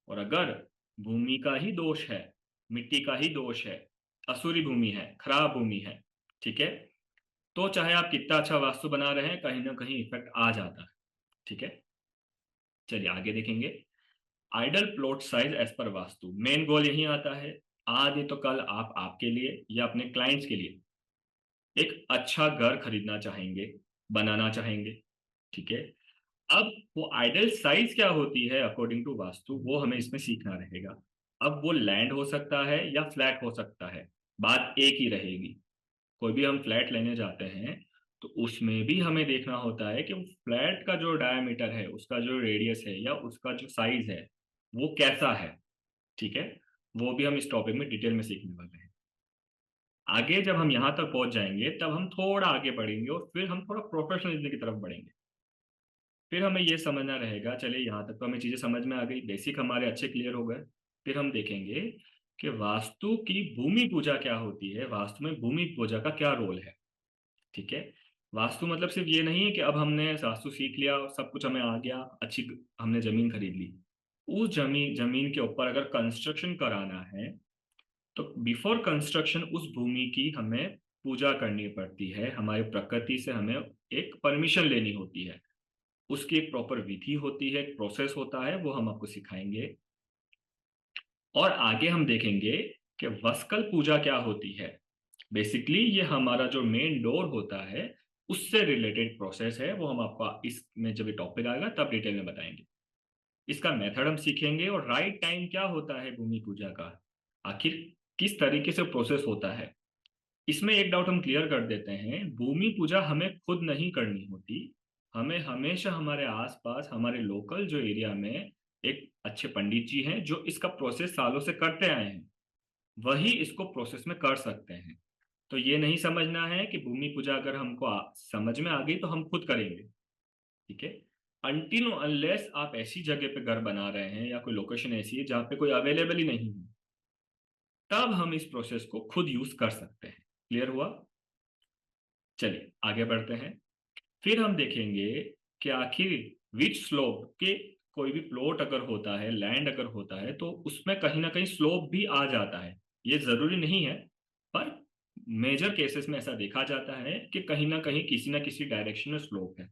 और अगर भूमि का ही दोष है, मिट्टी का ही दोष है, असुरी भूमि है, खराब भूमि है, ठीक है, तो चाहे आप कितना अच्छा वास्तु बना रहे हैं, कहीं ना कहीं इफेक्ट आ जाता है। ठीक है, चलिए आगे देखेंगे। Idol plot size as per vastu. Main goal यही आता है, आज नहीं तो कल आप आपके लिए या अपने क्लाइंट्स के लिए एक अच्छा घर खरीदना चाहेंगे, बनाना चाहेंगे। ठीक है, अब वो आइडल साइज क्या होती है अकॉर्डिंग टू वास्तु, वो हमें इसमें सीखना रहेगा। अब वो लैंड हो सकता है या फ्लैट हो सकता है, बात एक ही रहेगी। कोई भी हम फ्लैट लेने जाते हैं तो उसमें भी हमें देखना होता है कि वो फ्लैट का जो डायमीटर है, उसका जो रेडियस है या उसका जो साइज है वो कैसा है। ठीक है, वो भी हम इस टॉपिक में डिटेल में सीखने वाले हैं। आगे जब हम यहाँ तक पहुंच जाएंगे तब हम थोड़ा आगे बढ़ेंगे और फिर हम थोड़ा प्रोफेशनलिज्म की तरफ बढ़ेंगे। फिर हमें ये समझना रहेगा, चलिए यहाँ तक तो हमें चीजें समझ में आ गई, बेसिक हमारे अच्छे क्लियर हो गए। फिर हम देखेंगे कि वास्तु की भूमि पूजा क्या होती है, वास्तु में भूमि पूजा का क्या रोल है। ठीक है, वास्तु मतलब सिर्फ ये नहीं है कि अब हमने वास्तु सीख लिया, सब कुछ हमें आ गया, अच्छी हमने जमीन खरीद ली। उस जमीन के ऊपर अगर कंस्ट्रक्शन कराना है तो बिफोर कंस्ट्रक्शन उस भूमि की हमें पूजा करनी पड़ती है, हमारी प्रकृति से हमें एक परमिशन लेनी होती है, उसकी एक प्रॉपर विधि होती है, एक प्रोसेस होता है, वो हम आपको सिखाएंगे। और आगे हम देखेंगे कि वस्कल पूजा क्या होती है। बेसिकली ये हमारा जो मेन डोर होता है उससे रिलेटेड प्रोसेस है, वो हम आपको इसमें जब ये टॉपिक आएगा तब डिटेल में बताएंगे। इसका मेथड हम सीखेंगे और राइट टाइम क्या होता है भूमि पूजा का, आखिर किस तरीके से प्रोसेस होता है। इसमें एक डाउट हम क्लियर कर देते हैं, भूमि पूजा हमें खुद नहीं करनी होती, हमें हमेशा हमारे आसपास हमारे लोकल जो एरिया में एक अच्छे पंडित जी हैं जो इसका प्रोसेस सालों से करते आए हैं, वही इसको प्रोसेस में कर सकते हैं। तो ये नहीं समझना है कि भूमि पूजा अगर हमको समझ में आ गई तो हम खुद करेंगे। ठीक है, अनटिल अनलेस आप ऐसी जगह पे घर बना रहे हैं या कोई लोकेशन ऐसी है जहाँ पे कोई अवेलेबल ही नहीं है, तब हम इस प्रोसेस को खुद यूज कर सकते हैं। क्लियर हुआ? चलिए आगे बढ़ते हैं। फिर हम देखेंगे कि आखिर विच स्लोप के कोई भी प्लॉट अगर होता है, लैंड अगर होता है, तो उसमें कहीं ना कहीं स्लोप भी आ जाता है। ये जरूरी नहीं है, पर मेजर केसेस में ऐसा देखा जाता है कि कहीं ना किसी डायरेक्शन में स्लोप है।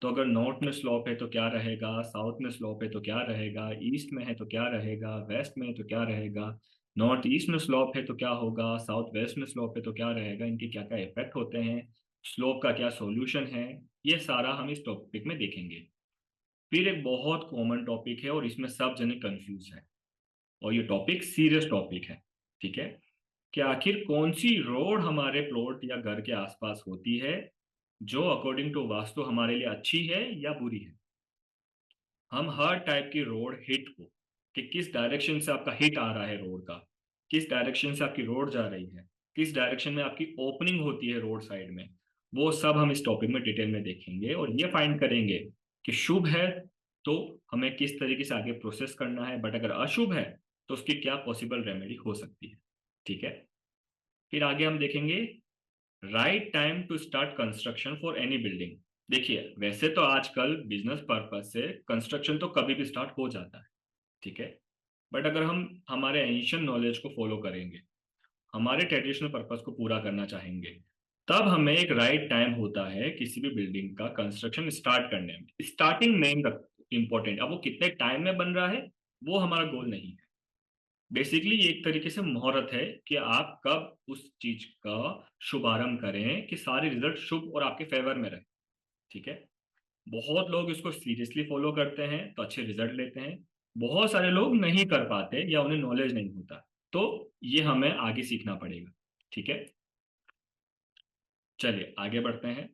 तो अगर नॉर्थ में स्लोप है तो क्या रहेगा, साउथ में स्लोप है तो क्या रहेगा, ईस्ट में है तो क्या रहेगा, वेस्ट में है तो क्या रहेगा, नॉर्थ ईस्ट में स्लोप है तो क्या होगा, साउथ वेस्ट में स्लोप है तो क्या रहेगा, इनके क्या क्या इफेक्ट होते हैं, स्लोप का क्या सॉल्यूशन है, ये सारा हम इस टॉपिक में देखेंगे। फिर एक बहुत कॉमन टॉपिक है और इसमें सब जने कंफ्यूज है, और ये टॉपिक सीरियस टॉपिक है, ठीक है, कि आखिर कौन सी रोड हमारे प्लॉट या घर के आसपास होती है जो अकॉर्डिंग टू वास्तु हमारे लिए अच्छी है या बुरी है। हम हर टाइप की रोड हिट को, कि किस डायरेक्शन से आपका हिट आ रहा है रोड का, किस डायरेक्शन से आपकी रोड जा रही है, किस डायरेक्शन में आपकी ओपनिंग होती है रोड साइड में, वो सब हम इस टॉपिक में डिटेल में देखेंगे और ये फाइंड करेंगे कि शुभ है तो हमें किस तरीके से आगे प्रोसेस करना है, बट अगर अशुभ है तो उसकी क्या पॉसिबल रेमेडी हो सकती है, ठीक है। फिर आगे हम देखेंगे right time to start construction for any building. देखिए वैसे तो आजकल बिजनेस पर्पज से कंस्ट्रक्शन तो कभी भी स्टार्ट हो जाता है, ठीक है, बट अगर हम हमारे एंशियंट नॉलेज को फॉलो करेंगे, हमारे ट्रेडिशनल पर्पज को पूरा करना चाहेंगे, तब हमें एक राइट टाइम होता है किसी भी बिल्डिंग का कंस्ट्रक्शन स्टार्ट करने में। स्टार्टिंग मेन इंपॉर्टेंट, अब वो कितने टाइम में बन रहा है वो हमारा गोल नहीं है। बेसिकली ये एक तरीके से मुहूर्त है कि आप कब उस चीज का शुभारंभ करें कि सारे रिजल्ट शुभ और आपके फेवर में रहे, ठीक है। बहुत लोग इसको सीरियसली फॉलो करते हैं तो अच्छे रिजल्ट लेते हैं, बहुत सारे लोग नहीं कर पाते या उन्हें नॉलेज नहीं होता, तो ये हमें आगे सीखना पड़ेगा, ठीक है। चलिए आगे बढ़ते हैं।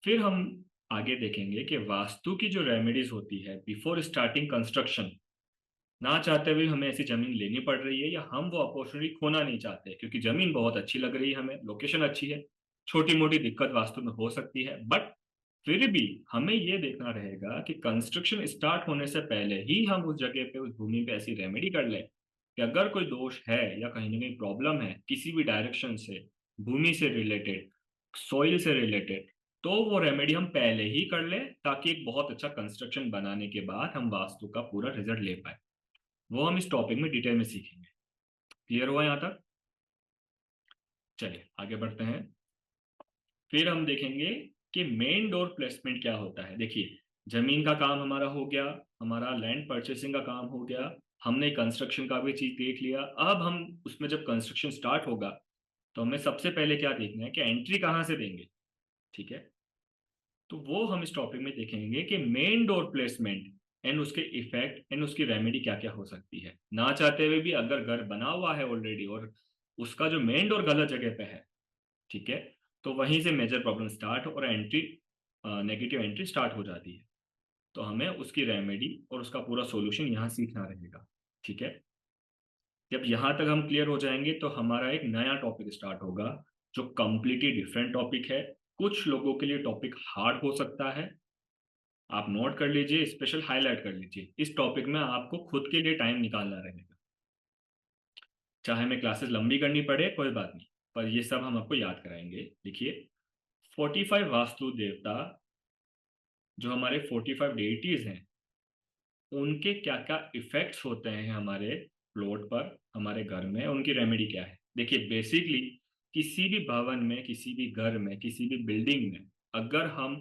फिर हम आगे देखेंगे कि वास्तु की जो रेमेडीज होती है बिफोर स्टार्टिंग कंस्ट्रक्शन, ना चाहते हुए हमें ऐसी जमीन लेनी पड़ रही है या हम वो अपॉर्चुनिटी खोना नहीं चाहते क्योंकि जमीन बहुत अच्छी लग रही है, हमें लोकेशन अच्छी है, छोटी मोटी दिक्कत वास्तु में हो सकती है, बट फिर भी हमें ये देखना रहेगा कि कंस्ट्रक्शन स्टार्ट होने से पहले ही हम उस जगह पे, उस भूमि पे ऐसी रेमेडी कर लें कि अगर कोई दोष है या कहीं ना कहीं प्रॉब्लम है किसी भी डायरेक्शन से, भूमि से रिलेटेड, सॉइल से रिलेटेड, तो वो रेमेडी हम पहले ही कर लें ताकि एक बहुत अच्छा कंस्ट्रक्शन बनाने के बाद हम वास्तु का पूरा रिजल्ट ले पाए। वो हम इस टॉपिक में डिटेल में सीखेंगे। क्लियर हुआ यहाँ तक? चलिए आगे बढ़ते हैं। फिर हम देखेंगे कि मेन डोर प्लेसमेंट क्या होता है। देखिए जमीन का काम हमारा हो गया, हमारा लैंड परचेसिंग का काम हो गया, हमने कंस्ट्रक्शन का भी चीज देख लिया। अब हम उसमें जब कंस्ट्रक्शन स्टार्ट होगा तो हमें सबसे पहले क्या देखना है कि एंट्री कहाँ से देंगे, ठीक है। तो वो हम इस टॉपिक में देखेंगे कि मेन डोर प्लेसमेंट एंड उसके इफेक्ट एंड उसकी रेमेडी क्या क्या हो सकती है। ना चाहते हुए भी अगर घर बना हुआ है ऑलरेडी और उसका जो मेन डोर गलत जगह पे है, ठीक है, तो वहीं से मेजर प्रॉब्लम स्टार्ट और एंट्री, नेगेटिव एंट्री स्टार्ट हो जाती है। तो हमें उसकी रेमेडी और उसका पूरा सॉल्यूशन यहाँ सीखना रहेगा, ठीक है। जब यहाँ तक हम क्लियर हो जाएंगे तो हमारा एक नया टॉपिक स्टार्ट होगा जो कंप्लीटली डिफरेंट टॉपिक है। कुछ लोगों के लिए टॉपिक हार्ड हो सकता है, आप नोट कर लीजिए, स्पेशल हाईलाइट कर लीजिए। इस टॉपिक में आपको खुद के लिए टाइम निकालना रहेगा, चाहे हमें क्लासेस लंबी करनी पड़े कोई बात नहीं, पर ये सब हम आपको याद कराएंगे। देखिए 45 वास्तु देवता, जो हमारे 45 डेइटीज हैं, उनके क्या क्या इफेक्ट्स होते हैं हमारे प्लॉट पर, हमारे घर में, उनकी रेमेडी क्या है। देखिए बेसिकली किसी भी भवन में, किसी भी घर में, किसी भी बिल्डिंग में अगर हम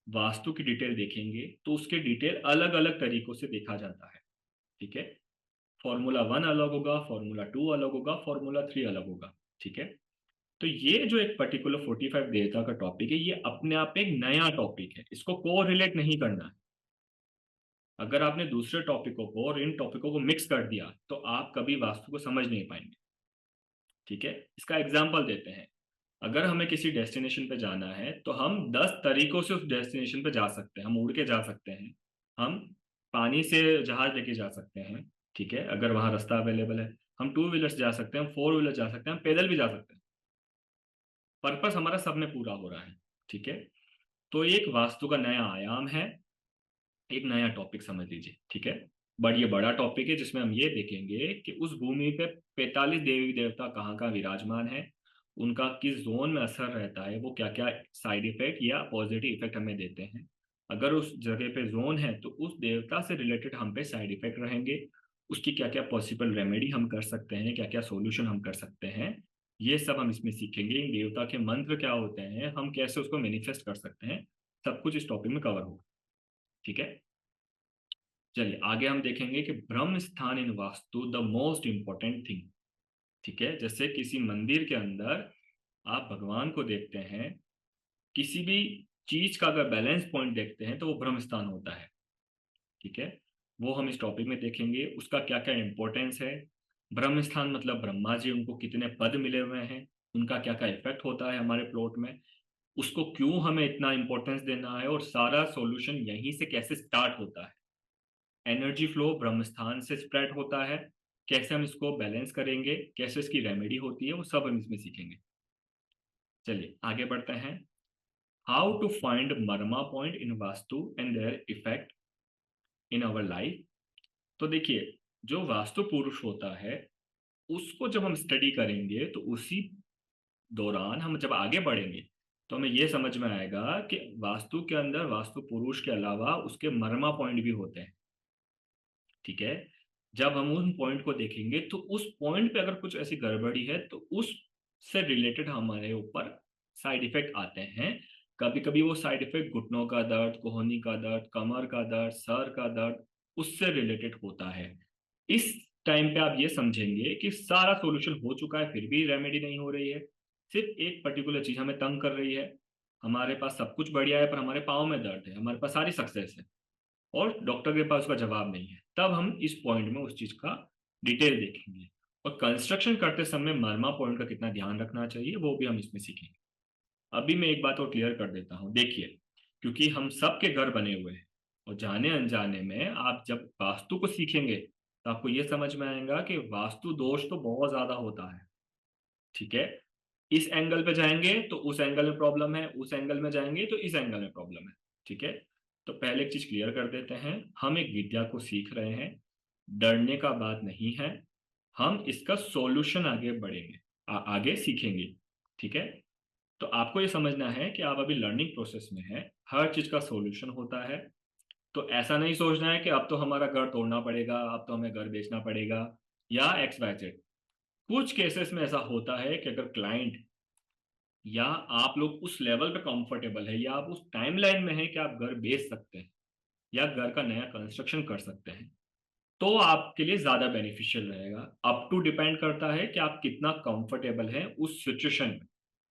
वास्तु की डिटेल देखेंगे तो उसके डिटेल अलग अलग तरीकों से देखा जाता है, ठीक है। फॉर्मूला 1 अलग होगा, फॉर्मूला 2 अलग होगा, फॉर्मूला 3 अलग होगा, ठीक है। तो ये जो एक पर्टिकुलर 45 देवता का टॉपिक है, ये अपने आप एक नया टॉपिक है, इसको को रिलेट नहीं करना है। अगर आपने दूसरे टॉपिकों को और इन टॉपिकों को मिक्स कर दिया तो आप कभी वास्तु को समझ नहीं पाएंगे, ठीक है। इसका एग्जाम्पल देते हैं। अगर हमें किसी डेस्टिनेशन पे जाना है तो हम 10 तरीकों से उस डेस्टिनेशन पे जा सकते हैं। हम उड़ के जा सकते हैं, हम पानी से जहाज लेके जा सकते हैं, ठीक है, अगर वहां रास्ता अवेलेबल है। हम 2 व्हीलर जा सकते हैं, हम 4 व्हीलर जा सकते हैं, हम पैदल भी जा सकते हैं। पर्पस हमारा सब में पूरा हो रहा है, ठीक है। तो एक वास्तु का नया आयाम है, एक नया टॉपिक समझ लीजिए, ठीक है। बट ये बड़ा टॉपिक है जिसमें हम ये देखेंगे कि उस भूमि पे 45 देवी देवता कहाँ कहाँ विराजमान है, उनका किस जोन में असर रहता है, वो क्या क्या साइड इफेक्ट या पॉजिटिव इफेक्ट हमें देते हैं। अगर उस जगह पे जोन है तो उस देवता से रिलेटेड हम पे साइड इफेक्ट रहेंगे, उसकी क्या क्या पॉसिबल रेमेडी हम कर सकते हैं, क्या क्या सोल्यूशन हम कर सकते हैं, ये सब हम इसमें सीखेंगे। इन देवता के मंत्र क्या होते हैं, हम कैसे उसको मैनिफेस्ट कर सकते हैं, सब कुछ इस टॉपिक में कवर होगा, ठीक है। चलिए आगे हम देखेंगे कि Brahmasthan in Vastu the most important thing. ठीक है, जैसे किसी मंदिर के अंदर आप भगवान को देखते हैं, किसी भी चीज का अगर बैलेंस पॉइंट देखते हैं तो वो ब्रह्म स्थान होता है। ठीक है, वो हम इस टॉपिक में देखेंगे, उसका क्या क्या इंपॉर्टेंस है। ब्रह्म स्थान मतलब ब्रह्मा जी, उनको कितने पद मिले हुए हैं, उनका क्या क्या इफेक्ट होता है हमारे प्लॉट में, उसको क्यों हमें इतना इंपॉर्टेंस देना है, और सारा सॉल्यूशन यहीं से कैसे स्टार्ट होता है। एनर्जी फ्लो ब्रह्म स्थान से स्प्रेड होता है, कैसे हम इसको बैलेंस करेंगे, कैसे इसकी रेमेडी होती है, वो सब हम इसमें सीखेंगे। चलिए आगे बढ़ते हैं। How to find marma point in vastu and their effect in our life. तो देखिए, जो वास्तु पुरुष होता है उसको जब हम स्टडी करेंगे तो उसी दौरान हम जब आगे बढ़ेंगे तो हमें यह समझ में आएगा कि वास्तु के अंदर वास्तु पुरुष के अलावा उसके मर्मा पॉइंट भी होते हैं। ठीक है, जब हम उन पॉइंट को देखेंगे तो उस पॉइंट पे अगर कुछ ऐसी गड़बड़ी है तो उससे रिलेटेड हमारे ऊपर साइड इफेक्ट आते हैं। कभी कभी वो साइड इफेक्ट घुटनों का दर्द, कोहनी का दर्द, कमर का दर्द, सर का दर्द, उससे रिलेटेड होता है। इस टाइम पे आप ये समझेंगे कि सारा सॉल्यूशन हो चुका है फिर भी रेमेडी नहीं हो रही है, सिर्फ एक पर्टिकुलर चीज हमें तंग कर रही है। हमारे पास सब कुछ बढ़िया है पर हमारे पाँव में दर्द है, हमारे पास सारी सक्सेस है और डॉक्टर के पास उसका जवाब नहीं है। तब हम इस पॉइंट में उस चीज का डिटेल देखेंगे, और कंस्ट्रक्शन करते समय मर्मा पॉइंट का कितना ध्यान रखना चाहिए वो भी हम इसमें सीखेंगे। अभी मैं एक बात और क्लियर कर देता हूँ। देखिए, क्योंकि हम सबके घर बने हुए हैं और जाने अनजाने में आप जब वास्तु को सीखेंगे तो आपको ये समझ में आएगा कि वास्तु दोष तो बहुत ज्यादा होता है। ठीक है, इस एंगल पे जाएंगे तो उस एंगल में प्रॉब्लम है, उस एंगल में जाएंगे तो इस एंगल में प्रॉब्लम है। ठीक है, तो पहले एक चीज क्लियर कर देते हैं, हम एक विद्या को सीख रहे हैं, डरने का बात नहीं है, हम इसका सॉल्यूशन आगे बढ़ेंगे, आगे सीखेंगे। ठीक है, तो आपको ये समझना है कि आप अभी लर्निंग प्रोसेस में है, हर चीज का सॉल्यूशन होता है। तो ऐसा नहीं सोचना है कि अब तो हमारा घर तोड़ना पड़ेगा, अब तो हमें घर बेचना पड़ेगा या एक्स वाई जेड। कुछ केसेस में ऐसा होता है कि अगर क्लाइंट या आप लोग उस लेवल पे कंफर्टेबल है या आप उस टाइमलाइन में है कि आप घर बेच सकते हैं या घर का नया कंस्ट्रक्शन कर सकते हैं, तो आपके लिए ज्यादा बेनिफिशियल रहेगा। अप टू डिपेंड करता है कि आप कितना कंफर्टेबल हैं उस सिचुएशन में।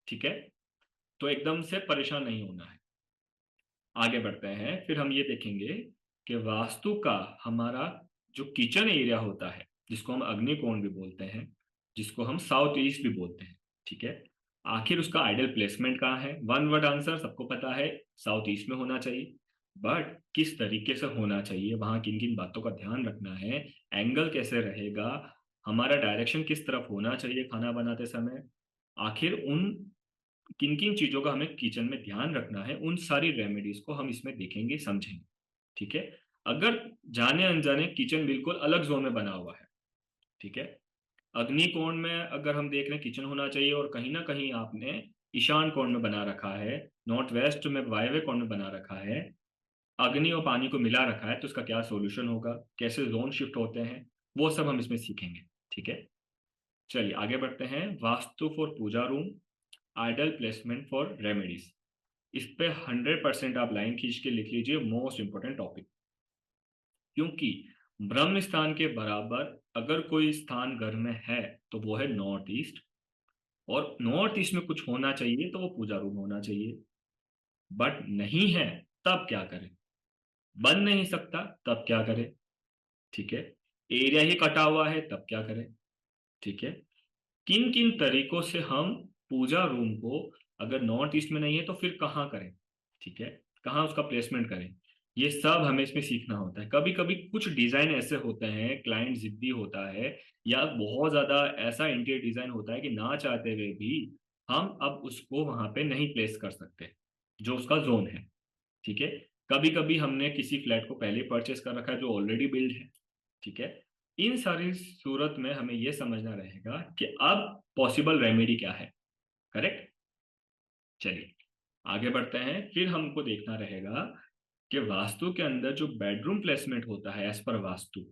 ठीक है, तो एकदम से परेशान नहीं होना है। आगे बढ़ते हैं, फिर हम ये देखेंगे कि वास्तु का हमारा जो किचन एरिया होता है, जिसको हम अग्निकोण भी बोलते हैं, जिसको हम साउथ ईस्ट भी बोलते हैं। ठीक है, आखिर उसका आइडियल प्लेसमेंट कहाँ है? वन वर्ड आंसर सबको पता है, साउथ ईस्ट में होना चाहिए। बट किस तरीके से होना चाहिए, वहां किन किन बातों का ध्यान रखना है, एंगल कैसे रहेगा, हमारा डायरेक्शन किस तरफ होना चाहिए खाना बनाते समय, आखिर उन किन किन चीजों का हमें किचन में ध्यान रखना है, उन सारी रेमेडीज को हम इसमें देखेंगे, समझेंगे। ठीक है, अगर जाने अनजाने किचन बिल्कुल अलग जोन में बना हुआ है, ठीक है, अग्निकोण में अगर हम देख रहे हैं किचन होना चाहिए और कहीं ना कहीं आपने ईशान कोण में बना रखा है, नॉर्थ वेस्ट में वायव्य कोण में बना रखा है, अग्नि और पानी को मिला रखा है, तो इसका क्या सॉल्यूशन होगा, कैसे जोन शिफ्ट होते हैं, वो सब हम इसमें सीखेंगे। ठीक है, चलिए आगे बढ़ते हैं। Vastu for puja room, idol placement for remedies. इस पे 100% आप लाइन खींच के लिख लीजिए, मोस्ट इंपोर्टेंट टॉपिक। क्योंकि ब्रह्म स्थान के बराबर अगर कोई स्थान घर में है तो वो है नॉर्थ ईस्ट, और नॉर्थ ईस्ट में कुछ होना चाहिए तो वो पूजा रूम होना चाहिए। बट नहीं है तब क्या करें, बन नहीं सकता तब क्या करें। ठीक है, एरिया ही कटा हुआ है तब क्या करें। ठीक है, किन किन तरीकों से हम पूजा रूम को, अगर नॉर्थ ईस्ट में नहीं है तो फिर कहाँ करें, ठीक है, कहाँ उसका प्लेसमेंट करें, ये सब हमें इसमें सीखना होता है। कभी कभी कुछ डिजाइन ऐसे होते हैं, क्लाइंट जिद्दी होता है या बहुत ज्यादा ऐसा इंटीरियर डिजाइन होता है कि ना चाहते हुए भी हम अब उसको वहां पे नहीं प्लेस कर सकते जो उसका जोन है। ठीक है, कभी कभी हमने किसी फ्लैट को पहले परचेस कर रखा है जो ऑलरेडी बिल्ड है। ठीक है, इन सारी सूरत में हमें यह समझना रहेगा कि अब पॉसिबल रेमेडी क्या है। करेक्ट, चलिए आगे बढ़ते हैं। फिर हमको देखना रहेगा कि वास्तु के अंदर जो बेडरूम प्लेसमेंट होता है एज पर वास्तु,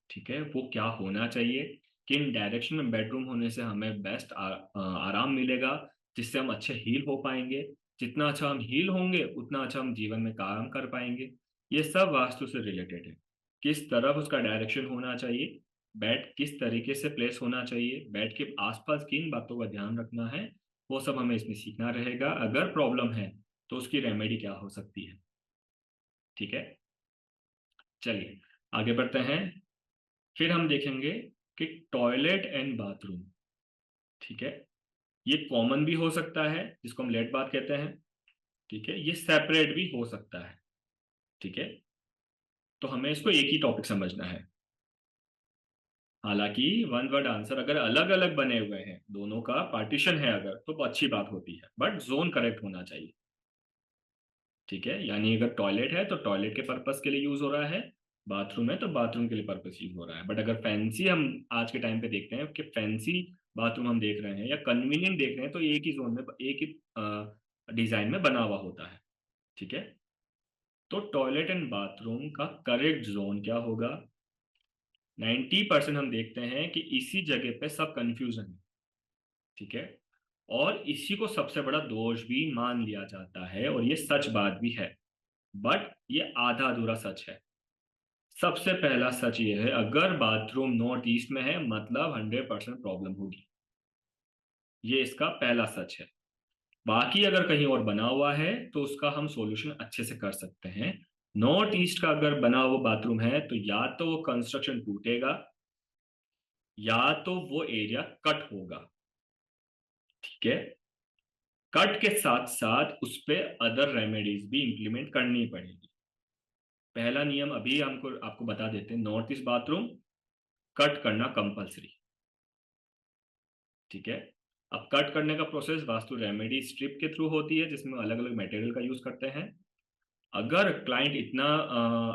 ठीक है, वो क्या होना चाहिए, किन डायरेक्शन में बेडरूम होने से हमें बेस्ट आराम मिलेगा, जिससे हम अच्छे हील हो पाएंगे। जितना अच्छा हम हील होंगे उतना अच्छा हम जीवन में काम कर पाएंगे। ये सब वास्तु से रिलेटेड है। किस तरफ उसका डायरेक्शन होना चाहिए, बेड किस तरीके से प्लेस होना चाहिए, बेड के आसपास किन बातों का ध्यान रखना है, वो सब हमें इसमें सीखना रहेगा। अगर प्रॉब्लम है तो उसकी रेमेडी क्या हो सकती है। ठीक है, चलिए आगे बढ़ते हैं। फिर हम देखेंगे कि टॉयलेट एंड बाथरूम, ठीक है, ये कॉमन भी हो सकता है जिसको हम लेट बाथ कहते हैं, ठीक है, ये सेपरेट भी हो सकता है। ठीक है, तो हमें इसको एक ही टॉपिक समझना है। हालांकि वन वर्ड आंसर अगर अलग अलग बने हुए हैं, दोनों का पार्टीशन है अगर, तो अच्छी बात होती है, बट जोन करेक्ट होना चाहिए। ठीक है, यानी अगर टॉयलेट है तो टॉयलेट के पर्पस के लिए यूज हो रहा है, बाथरूम है तो बाथरूम के लिए पर्पस यूज हो रहा है। बट अगर फैंसी हम आज के टाइम पे देखते हैं कि फैंसी बाथरूम हम देख रहे हैं या कन्वीनियंट देख रहे हैं, तो एक ही जोन में, एक ही डिजाइन में बना हुआ होता है। ठीक है, तो टॉयलेट एंड बाथरूम का करेक्ट जोन क्या होगा। 90% हम देखते हैं कि इसी जगह पे सब कंफ्यूजन है। ठीक है, और इसी को सबसे बड़ा दोष भी मान लिया जाता है, और ये सच बात भी है, बट ये आधा अधूरा सच है। सबसे पहला सच ये है, अगर बाथरूम नॉर्थ ईस्ट में है मतलब 100% प्रॉब्लम होगी, ये इसका पहला सच है। बाकी अगर कहीं और बना हुआ है तो उसका हम सॉल्यूशन अच्छे से कर सकते हैं। नॉर्थ ईस्ट का अगर बना हुआ बाथरूम है तो या तो वो कंस्ट्रक्शन टूटेगा या तो वो एरिया कट होगा। ठीक है, कट के साथ साथ उस पर अदर रेमेडीज भी इंप्लीमेंट करनी पड़ेगी। पहला नियम अभी हमको आपको बता देते हैं, नॉर्थ ईस्ट बाथरूम कट करना कंपलसरी। ठीक है, अब कट करने का प्रोसेस वास्तु रेमेडी स्ट्रिप के थ्रू होती है, जिसमें अलग अलग मटेरियल का यूज करते हैं। अगर क्लाइंट इतना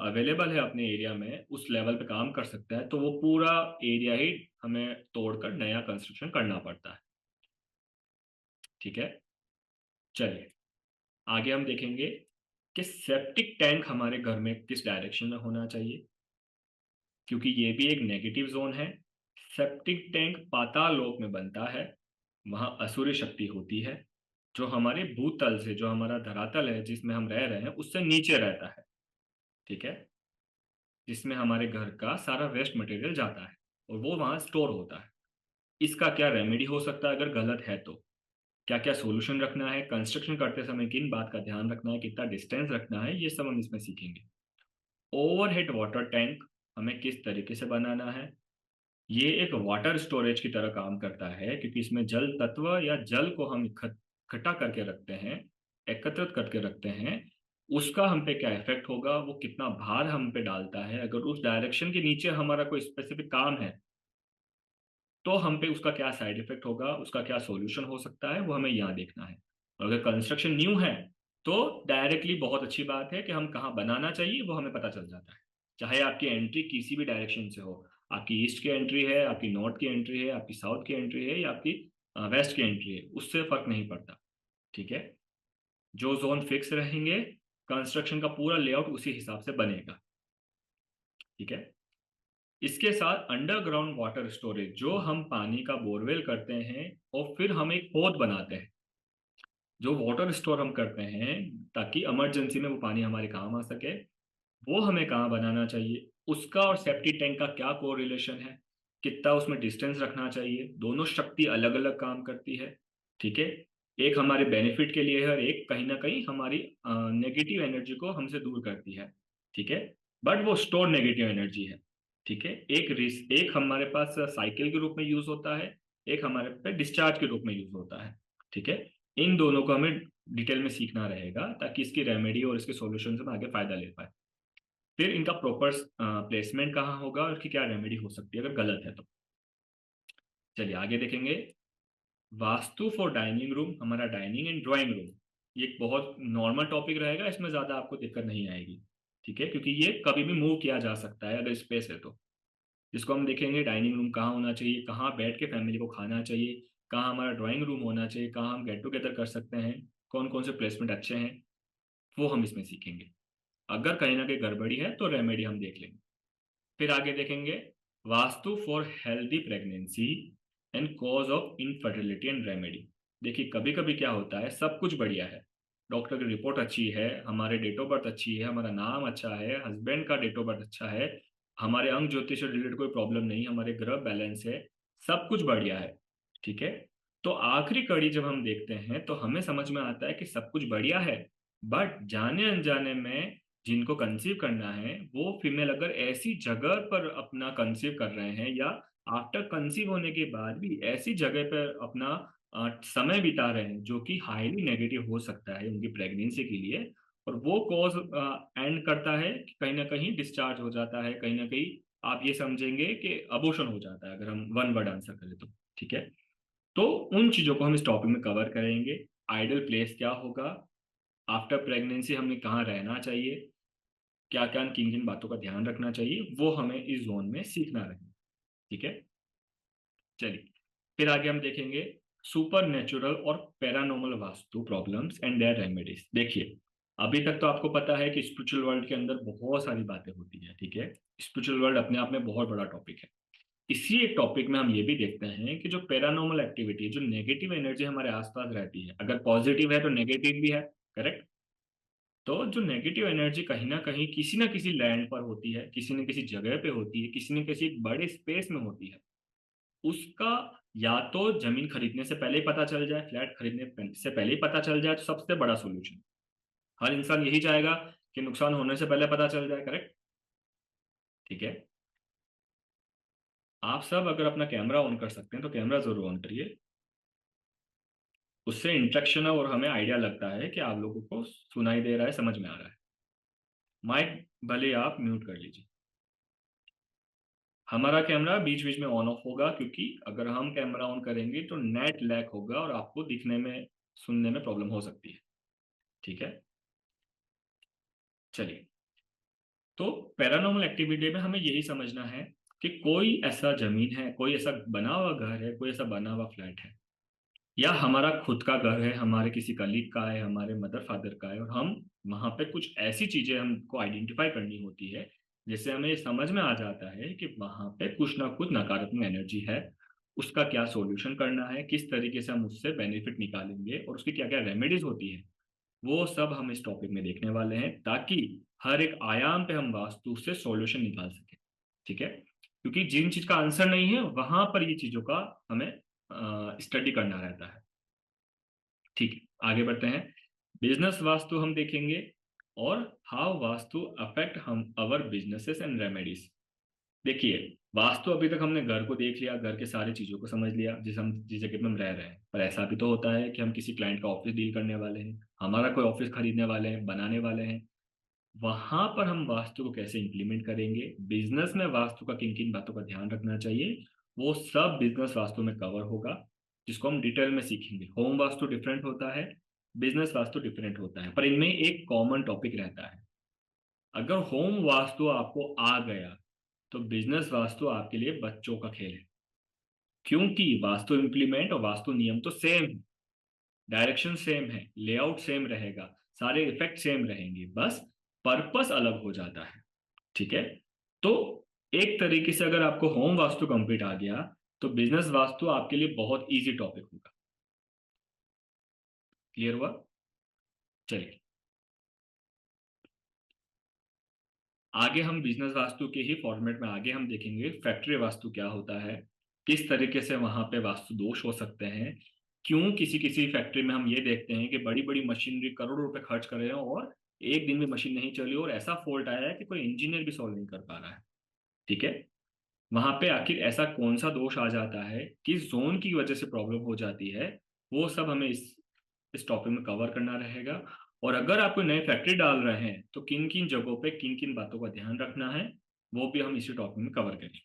अवेलेबल है अपने एरिया में, उस लेवल पे काम कर सकता है, तो वो पूरा एरिया ही हमें तोड़कर नया कंस्ट्रक्शन करना पड़ता है। ठीक है, चलिए आगे हम देखेंगे कि सेप्टिक टैंक हमारे घर में किस डायरेक्शन में होना चाहिए, क्योंकि ये भी एक नेगेटिव जोन है। सेप्टिक टैंक पाताल लोक में बनता है, वहां असुरी शक्ति होती है, जो हमारे भूतल से, जो हमारा धरातल है जिसमें हम रह रहे हैं, उससे नीचे रहता है। ठीक है, जिसमें हमारे घर का सारा वेस्ट मटेरियल जाता है और वो वहां स्टोर होता है। इसका क्या रेमेडी हो सकता है अगर गलत है तो, क्या क्या सॉल्यूशन रखना है, कंस्ट्रक्शन करते समय किन बात का ध्यान रखना है, कितना डिस्टेंस रखना है, ये सब हम इसमें सीखेंगे। ओवरहेड वाटर टैंक हमें किस तरीके से बनाना है। ये एक वाटर स्टोरेज की तरह काम करता है, क्योंकि इसमें जल तत्व या जल को हम इकट्ठा करके रखते हैं, एकत्रित करके रखते हैं। उसका हम पे क्या इफेक्ट होगा, वो कितना भार हम पे डालता है, अगर उस डायरेक्शन के नीचे हमारा कोई स्पेसिफिक काम है तो हम पे उसका क्या साइड इफेक्ट होगा, उसका क्या सॉल्यूशन हो सकता है, वो हमें यहाँ देखना है। और अगर कंस्ट्रक्शन न्यू है तो डायरेक्टली बहुत अच्छी बात है कि हम कहाँ बनाना चाहिए वो हमें पता चल जाता है। चाहे आपकी एंट्री किसी भी डायरेक्शन से हो, आपकी ईस्ट की एंट्री है, आपकी नॉर्थ की एंट्री है, आपकी साउथ की एंट्री है, या आपकी वेस्ट की एंट्री है, उससे फर्क नहीं पड़ता। ठीक है, जो जोन फिक्स रहेंगे, कंस्ट्रक्शन का पूरा लेआउट उसी हिसाब से बनेगा। ठीक है, इसके साथ अंडरग्राउंड वाटर स्टोरेज, जो हम पानी का बोरवेल करते हैं और फिर हम एक पोत बनाते हैं, जो वाटर स्टोर हम करते हैं ताकि इमरजेंसी में वो पानी हमारे काम आ सके, वो हमें कहाँ बनाना चाहिए, उसका और सेप्टी टैंक का क्या कोरिलेशन है, कितना उसमें डिस्टेंस रखना चाहिए। दोनों शक्ति अलग अलग काम करती है। ठीक है, एक हमारे बेनिफिट के लिए है और एक कहीं ना कहीं हमारी नेगेटिव एनर्जी को हमसे दूर करती है। ठीक है, बट वो स्टोर नेगेटिव एनर्जी है। ठीक है, एक हमारे पास साइकिल के रूप में यूज होता है, एक हमारे पे डिस्चार्ज के रूप में यूज होता है। ठीक है, इन दोनों को हमें डिटेल में सीखना रहेगा ताकि इसकी रेमेडी और इसके सॉल्यूशन से हम आगे फायदा ले पाए। फिर इनका प्रॉपर प्लेसमेंट कहाँ होगा और इसकी क्या रेमेडी हो सकती है अगर गलत है तो। चलिए आगे देखेंगे, वास्तु फॉर डाइनिंग रूम, हमारा डाइनिंग एंड ड्राइंग रूम, ये एक बहुत नॉर्मल टॉपिक रहेगा, इसमें ज़्यादा आपको दिक्कत नहीं आएगी। ठीक है, क्योंकि ये कभी भी मूव किया जा सकता है अगर स्पेस है तो। जिसको हम देखेंगे डाइनिंग रूम कहाँ होना चाहिए, कहाँ बैठ के फैमिली को खाना चाहिए, कहाँ हमारा ड्राइंग रूम होना चाहिए, कहाँ हम गेट टुगेदर कर सकते हैं, कौन कौन से प्लेसमेंट अच्छे हैं, वो हम इसमें सीखेंगे। अगर कहीं ना कहीं गड़बड़ी है तो रेमेडी हम देख लेंगे। फिर आगे देखेंगे vastu for healthy pregnancy and cause of infertility and remedy. देखिए कभी कभी क्या होता है, सब कुछ बढ़िया है, डॉक्टर की रिपोर्ट अच्छी है, हमारे डेट ऑफ बर्थ अच्छी है, हमारा नाम अच्छा है, हस्बैंड का डेट ऑफ बर्थ अच्छा है, हमारे अंक ज्योतिष से रिलेटेड कोई प्रॉब्लम नहीं, हमारे ग्रह बैलेंस है, सब कुछ बढ़िया है। ठीक है, तो आखिरी कड़ी जब हम देखते हैं तो हमें समझ में आता है कि सब कुछ बढ़िया है, बट जाने अनजाने में जिनको कंसीव करना है वो फीमेल अगर ऐसी जगह पर अपना कंसीव कर रहे हैं या आफ्टर कंसीव होने के बाद भी ऐसी जगह पर अपना समय बिता रहे हैं जो कि हाईली नेगेटिव हो सकता है उनकी प्रेगनेंसी के लिए, और वो कॉज एंड करता है कि कहीं ना कहीं डिस्चार्ज हो जाता है, कहीं ना कहीं आप ये समझेंगे कि अबॉर्शन हो जाता है, अगर हम वन वर्ड आंसर करें तो। ठीक है, तो उन चीजों को हम इस टॉपिक में कवर करेंगे। आइडल प्लेस क्या होगा, आफ्टर प्रेगनेंसी हमें कहाँ रहना चाहिए, क्या क्या किन किन बातों का ध्यान रखना चाहिए, वो हमें इस जोन में सीखना रहेगा। ठीक है, चलिए फिर आगे हम देखेंगे सुपर नेचुरल और paranormal vastu problems and their remedies. देखिए अभी तक तो आपको पता है कि स्पिरिचुअल वर्ल्ड के अंदर बहुत सारी बातें होती है। ठीक है, स्पिरिचुअल वर्ल्ड अपने आप में बहुत बड़ा टॉपिक है। इसी एक टॉपिक में हम ये भी देखते हैं कि जो पैरानॉर्मल एक्टिविटी, जो नेगेटिव एनर्जी हमारे आसपास रहती है, अगर पॉजिटिव है तो नेगेटिव भी है, करेक्ट। तो जो नेगेटिव एनर्जी कहीं ना किसी लैंड पर होती है, किसी न किसी जगह पे होती है, किसी न किसी एक बड़े स्पेस में होती है, उसका या तो जमीन खरीदने से पहले ही पता चल जाए, फ्लैट खरीदने से पहले ही पता चल जाए, तो सबसे बड़ा सोल्यूशन। हर इंसान यही चाहेगा कि नुकसान होने से पहले पता चल जाए, करेक्ट। ठीक है, आप सब अगर अपना कैमरा ऑन कर सकते हैं तो कैमरा जरूर ऑन करिए, उससे इंट्रैक्शन है और हमें आइडिया लगता है कि आप लोगों को सुनाई दे रहा है, समझ में आ रहा है। माइक भले आप म्यूट कर लीजिए। हमारा कैमरा बीच बीच में ऑन ऑफ होगा, क्योंकि अगर हम कैमरा ऑन करेंगे तो नेट लैग होगा और आपको दिखने में सुनने में प्रॉब्लम हो सकती है। ठीक है, चलिए, तो पैरानॉर्मल एक्टिविटी में हमें यही समझना है कि कोई ऐसा जमीन है, कोई ऐसा बना हुआ घर है, कोई ऐसा बना हुआ फ्लैट है, या हमारा खुद का घर है, हमारे किसी कलीग का है, हमारे मदर फादर का है, और हम वहां पे कुछ ऐसी चीजें हमको आइडेंटिफाई करनी होती है जिससे हमें ये समझ में आ जाता है कि वहां पे कुछ ना कुछ नकारात्मक एनर्जी है, उसका क्या सॉल्यूशन करना है, किस तरीके से हम उससे बेनिफिट निकालेंगे और उसकी क्या क्या रेमेडीज होती है, वो सब हम इस टॉपिक में देखने वाले हैं, ताकि हर एक आयाम पे हम वास्तु से सॉल्यूशन निकाल सके। ठीक है, क्योंकि जिन चीज का आंसर नहीं है वहां पर ये चीजों का हमें स्टडी करना रहता है। ठीक है, आगे बढ़ते हैं। बिजनेस वास्तु हम देखेंगे और हाउ वास्तु अफेक्ट हम अवर बिजनेसेस एंड रेमेडीज। देखिए वास्तु अभी तक हमने घर को देख लिया, घर के सारी चीजों को समझ लिया जिस जगह पे हम रह रहे हैं, पर ऐसा भी तो होता है कि हम किसी क्लाइंट का ऑफिस डील करने वाले हैं, हमारा कोई ऑफिस खरीदने वाले हैं, बनाने वाले हैं, वहां पर हम वास्तु को कैसे इंप्लीमेंट करेंगे, बिजनेस में वास्तु का किन किन बातों का ध्यान रखना चाहिए, वो सब बिजनेस वास्तु में कवर होगा, जिसको हम डिटेल में सीखेंगे। होम वास्तु डिफरेंट होता है, बिजनेस वास्तु डिफरेंट होता है, पर इनमें एक कॉमन टॉपिक रहता है। अगर होम वास्तु आपको आ गया तो बिजनेस वास्तु आपके लिए बच्चों का खेल है, क्योंकि वास्तु इंप्लीमेंट और वास्तु नियम तो सेम है, डायरेक्शन सेम है, लेआउट सेम रहेगा, सारे इफेक्ट सेम रहेंगे, बस पर्पस अलग हो जाता है। ठीक है, तो एक तरीके से अगर आपको होम वास्तु कंप्लीट आ गया तो बिजनेस वास्तु आपके लिए बहुत इजी टॉपिक होगा। क्लियर हुआ? चलिए आगे हम बिजनेस वास्तु के ही फॉर्मेट में आगे हम देखेंगे फैक्ट्री वास्तु क्या होता है, किस तरीके से वहां पे वास्तु दोष हो सकते हैं, क्यों किसी किसी फैक्ट्री में हम ये देखते हैं कि बड़ी बड़ी मशीनरी करोड़ों रुपए खर्च कर रहे हैं और एक दिन में मशीन नहीं चली और ऐसा फॉल्ट आया है कि कोई इंजीनियर भी सॉल्व नहीं कर पा रहा है। ठीक है, वहां पे आखिर ऐसा कौन सा दोष आ जाता है, किस जोन की वजह से प्रॉब्लम हो जाती है, वो सब हमें इस टॉपिक में कवर करना रहेगा। और अगर आप कोई नई फैक्ट्री डाल रहे हैं तो किन किन जगहों पे किन किन बातों का ध्यान रखना है, वो भी हम इसी टॉपिक में कवर करेंगे।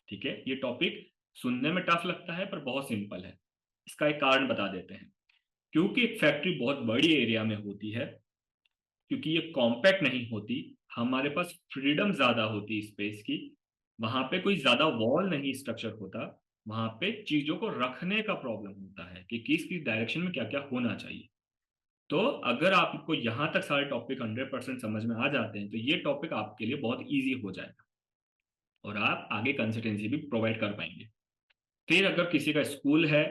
ठीक है, ये टॉपिक सुनने में टफ लगता है पर बहुत सिंपल है। इसका एक कारण बता देते हैं, क्योंकि एक फैक्ट्री बहुत बड़ी एरिया में होती है, क्योंकि ये कॉम्पैक्ट नहीं होती, हमारे पास फ्रीडम ज्यादा होती है स्पेस की, वहां पे कोई ज्यादा वॉल नहीं स्ट्रक्चर होता, वहां पे चीजों को रखने का प्रॉब्लम होता है कि किस किस डायरेक्शन में क्या क्या होना चाहिए। तो अगर आपको यहां तक सारे टॉपिक 100% समझ में आ जाते हैं तो ये टॉपिक आपके लिए बहुत ईजी हो जाएगा और आप आगे कंसल्टेंसी भी प्रोवाइड कर पाएंगे। फिर अगर किसी का स्कूल है,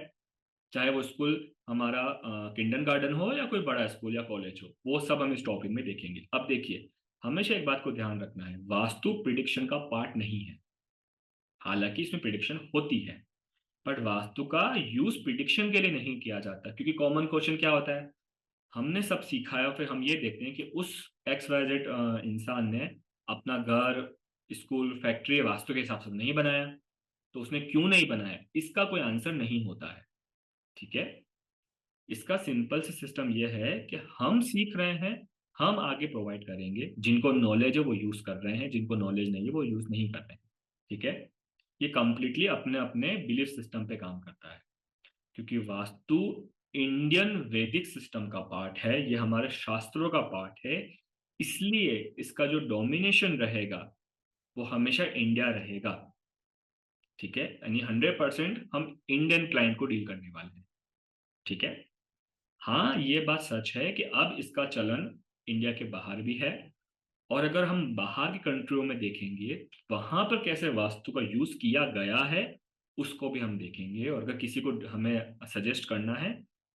चाहे वो स्कूल हमारा किंडरगार्टन हो या कोई बड़ा स्कूल या कॉलेज हो, वो सब हम इस टॉपिक में देखेंगे। अब देखिए हमेशा एक बात को ध्यान रखना है, वास्तु प्रिडिक्शन का पार्ट नहीं है। हालांकि इसमें प्रिडिक्शन होती है, बट वास्तु का यूज प्रिडिक्शन के लिए नहीं किया जाता। क्योंकि कॉमन क्वेश्चन क्या होता है, हमने सब सीखा है और फिर हम ये देखते हैं कि उस XYZ इंसान ने अपना घर, स्कूल, फैक्ट्री वास्तु के हिसाब से नहीं बनाया, तो उसने क्यों नहीं बनाया, इसका कोई आंसर नहीं होता है। ठीक है, इसका सिंपल सा सिस्टम यह है कि हम सीख रहे हैं, हम आगे प्रोवाइड करेंगे, जिनको नॉलेज है वो यूज कर रहे हैं, जिनको नॉलेज नहीं है वो यूज नहीं कर रहे हैं। ठीक है, ये कंप्लीटली अपने अपने बिलीफ सिस्टम पे काम करता है। क्योंकि वास्तु इंडियन वैदिक सिस्टम का पार्ट है, ये हमारे शास्त्रों का पार्ट है, इसलिए इसका जो डोमिनेशन रहेगा वो हमेशा इंडिया रहेगा। ठीक है, यानी 100% हम इंडियन क्लाइंट को डील करने वाले हैं। ठीक है, हाँ ये बात सच है कि अब इसका चलन इंडिया के बाहर भी है, और अगर हम बाहर की कंट्रियों में देखेंगे वहां पर कैसे वास्तु का यूज किया गया है उसको भी हम देखेंगे, और अगर किसी को हमें सजेस्ट करना है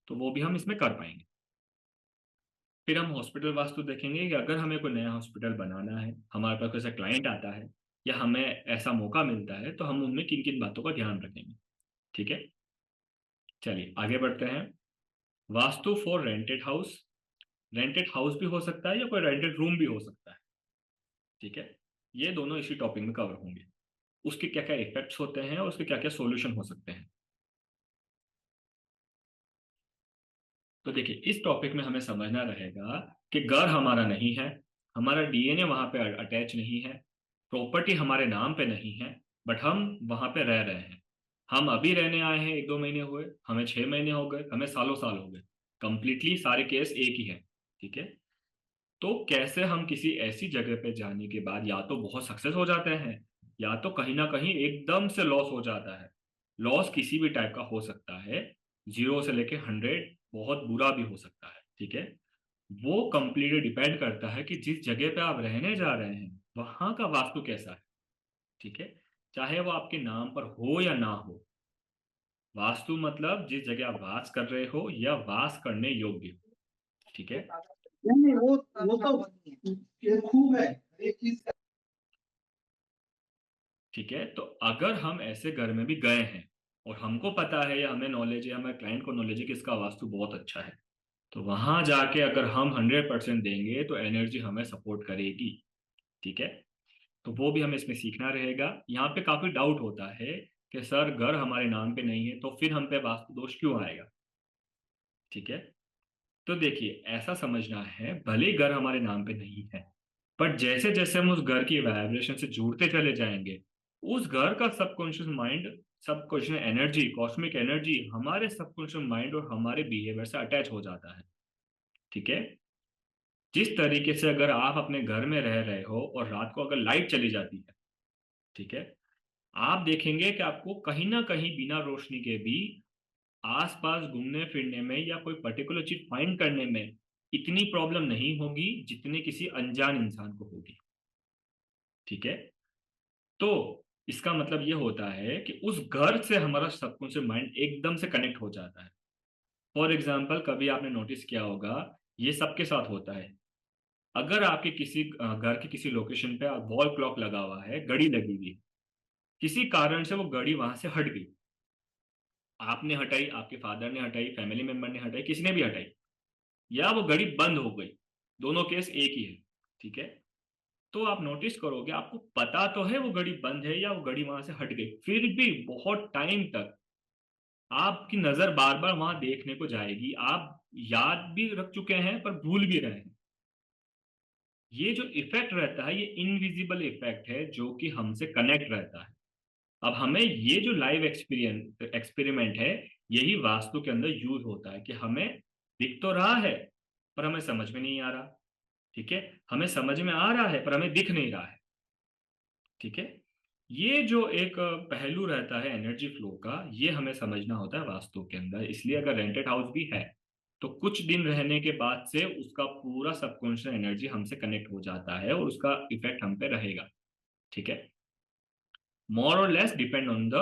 तो वो भी हम इसमें कर पाएंगे। फिर हम हॉस्पिटल वास्तु देखेंगे कि अगर हमें कोई नया हॉस्पिटल बनाना है, हमारे पास कोई ऐसा क्लाइंट आता है या हमें ऐसा मौका मिलता है, तो हम उनमें किन किन बातों का ध्यान रखेंगे। ठीक है, चलिए आगे बढ़ते हैं। Vastu for rented house, rented house भी हो सकता है या कोई रेंटेड रूम भी हो सकता है। ठीक है, ये दोनों इसी टॉपिक में कवर होंगे, उसके क्या क्या इफेक्ट्स होते हैं और उसके क्या क्या सॉल्यूशन हो सकते हैं। तो देखिए, इस टॉपिक में हमें समझना रहेगा कि घर हमारा नहीं है, हमारा DNA वहां पे अटैच नहीं है, प्रॉपर्टी हमारे नाम पे नहीं है, बट हम वहां पे रह रहे हैं। हम अभी रहने आए हैं, 1-2 महीने हुए, हमें 6 महीने हो गए, हमें सालों साल हो गए, कंप्लीटली सारे केस एक ही है। ठीक है, तो कैसे हम किसी ऐसी जगह पे जाने के बाद या तो बहुत सक्सेस हो जाते हैं या तो कहीं ना कहीं एकदम से लॉस हो जाता है। लॉस किसी भी टाइप का हो सकता है, 0 से लेके 100, बहुत बुरा भी हो सकता है। ठीक है, वो कंप्लीटली डिपेंड करता है कि जिस जगह पे आप रहने जा रहे हैं वहां का वास्तु कैसा है। ठीक है, चाहे वो आपके नाम पर हो या ना हो, वास्तु मतलब जिस जगह आप वास कर रहे हो या वास करने योग्य हो। ठीक है, नहीं वो तो ये खूब है एक चीज। ठीक है, तो अगर हम ऐसे घर में भी गए हैं और हमको पता है या हमें नॉलेज है, हमारे क्लाइंट को नॉलेज है कि इसका वास्तु बहुत अच्छा है, तो वहां जाके अगर हम 100% देंगे तो एनर्जी हमें सपोर्ट करेगी। ठीक है, तो वो भी हमें इसमें सीखना रहेगा। यहाँ पे काफी डाउट होता है कि सर घर हमारे नाम पे नहीं है तो फिर हम पे वास्तु दोष क्यों आएगा। ठीक है, तो देखिए ऐसा समझना है, भले ही घर हमारे नाम पे नहीं है, पर जैसे जैसे हम उस घर की वाइब्रेशन से जुड़ते चले जाएंगे, उस घर का subconscious mind, subconscious energy, cosmic energy हमारे सबकॉन्शियस माइंड और हमारे बिहेवियर से अटैच हो जाता है। ठीक है, जिस तरीके से अगर आप अपने घर में रह रहे हो और रात को अगर लाइट चली जाती है, ठीक है, आप देखेंगे कि आपको कहीं ना कहीं बिना रोशनी के भी आसपास घूमने फिरने में या कोई पर्टिकुलर चीज फाइंड करने में इतनी प्रॉब्लम नहीं होगी जितनी किसी अनजान इंसान को होगी। ठीक है, तो इसका मतलब ये होता है कि उस घर से हमारा सबकॉन्शियस माइंड एकदम से कनेक्ट हो जाता है। फॉर एग्जाम्पल, कभी आपने नोटिस किया होगा, ये सबके साथ होता है, अगर आपके किसी घर के किसी लोकेशन पे वॉल क्लॉक लगा हुआ है, घड़ी लगी हुई, किसी कारण से वो घड़ी वहां से हट गई, आपने हटाई, आपके फादर ने हटाई, फैमिली मेंबर ने हटाई, किसी ने भी हटाई, या वो घड़ी बंद हो गई, दोनों केस एक ही है। ठीक है, तो आप नोटिस करोगे, आपको पता तो है वो घड़ी बंद है या वो घड़ी वहां से हट गई, फिर भी बहुत टाइम तक आपकी नजर बार बार वहां देखने को जाएगी, आप याद भी रख चुके हैं पर भूल भी रहे हैं। ये जो इफेक्ट रहता है ये इनविजिबल इफेक्ट है जो कि हमसे कनेक्ट रहता है। अब हमें ये जो लाइव एक्सपेरिमेंट है यही वास्तु के अंदर यूज होता है कि हमें दिख तो रहा है पर हमें समझ में नहीं आ रहा। ठीक है, हमें समझ में आ रहा है पर हमें दिख नहीं रहा है। ठीक है, ये जो एक पहलू रहता है एनर्जी फ्लो का, ये हमें समझना होता है वास्तु के अंदर। इसलिए अगर रेंटेड हाउस भी है तो कुछ दिन रहने के बाद से उसका पूरा सबकॉन्शियस एनर्जी हमसे कनेक्ट हो जाता है और उसका इफेक्ट हम पे रहेगा। ठीक है, मोर और लेस डिपेंड ऑन द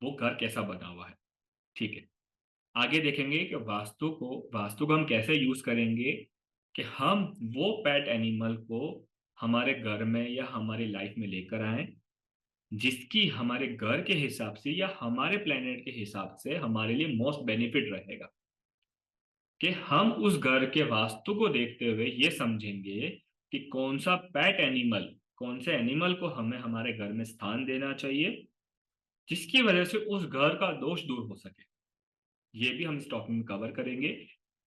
वो घर कैसा बना हुआ है। ठीक है, आगे देखेंगे कि वास्तु को हम कैसे यूज करेंगे कि हम वो पेट एनिमल को हमारे घर में या हमारी लाइफ में लेकर आए, जिसकी हमारे घर के हिसाब से या हमारे प्लेनेट के हिसाब से हमारे लिए मोस्ट बेनिफिट रहेगा। कि हम उस घर के वास्तु को देखते हुए ये समझेंगे कि कौन सा पेट एनिमल, कौन से एनिमल को हमें हमारे घर में स्थान देना चाहिए, जिसकी वजह से उस घर का दोष दूर हो सके। ये भी हम इस टॉपिक में कवर करेंगे,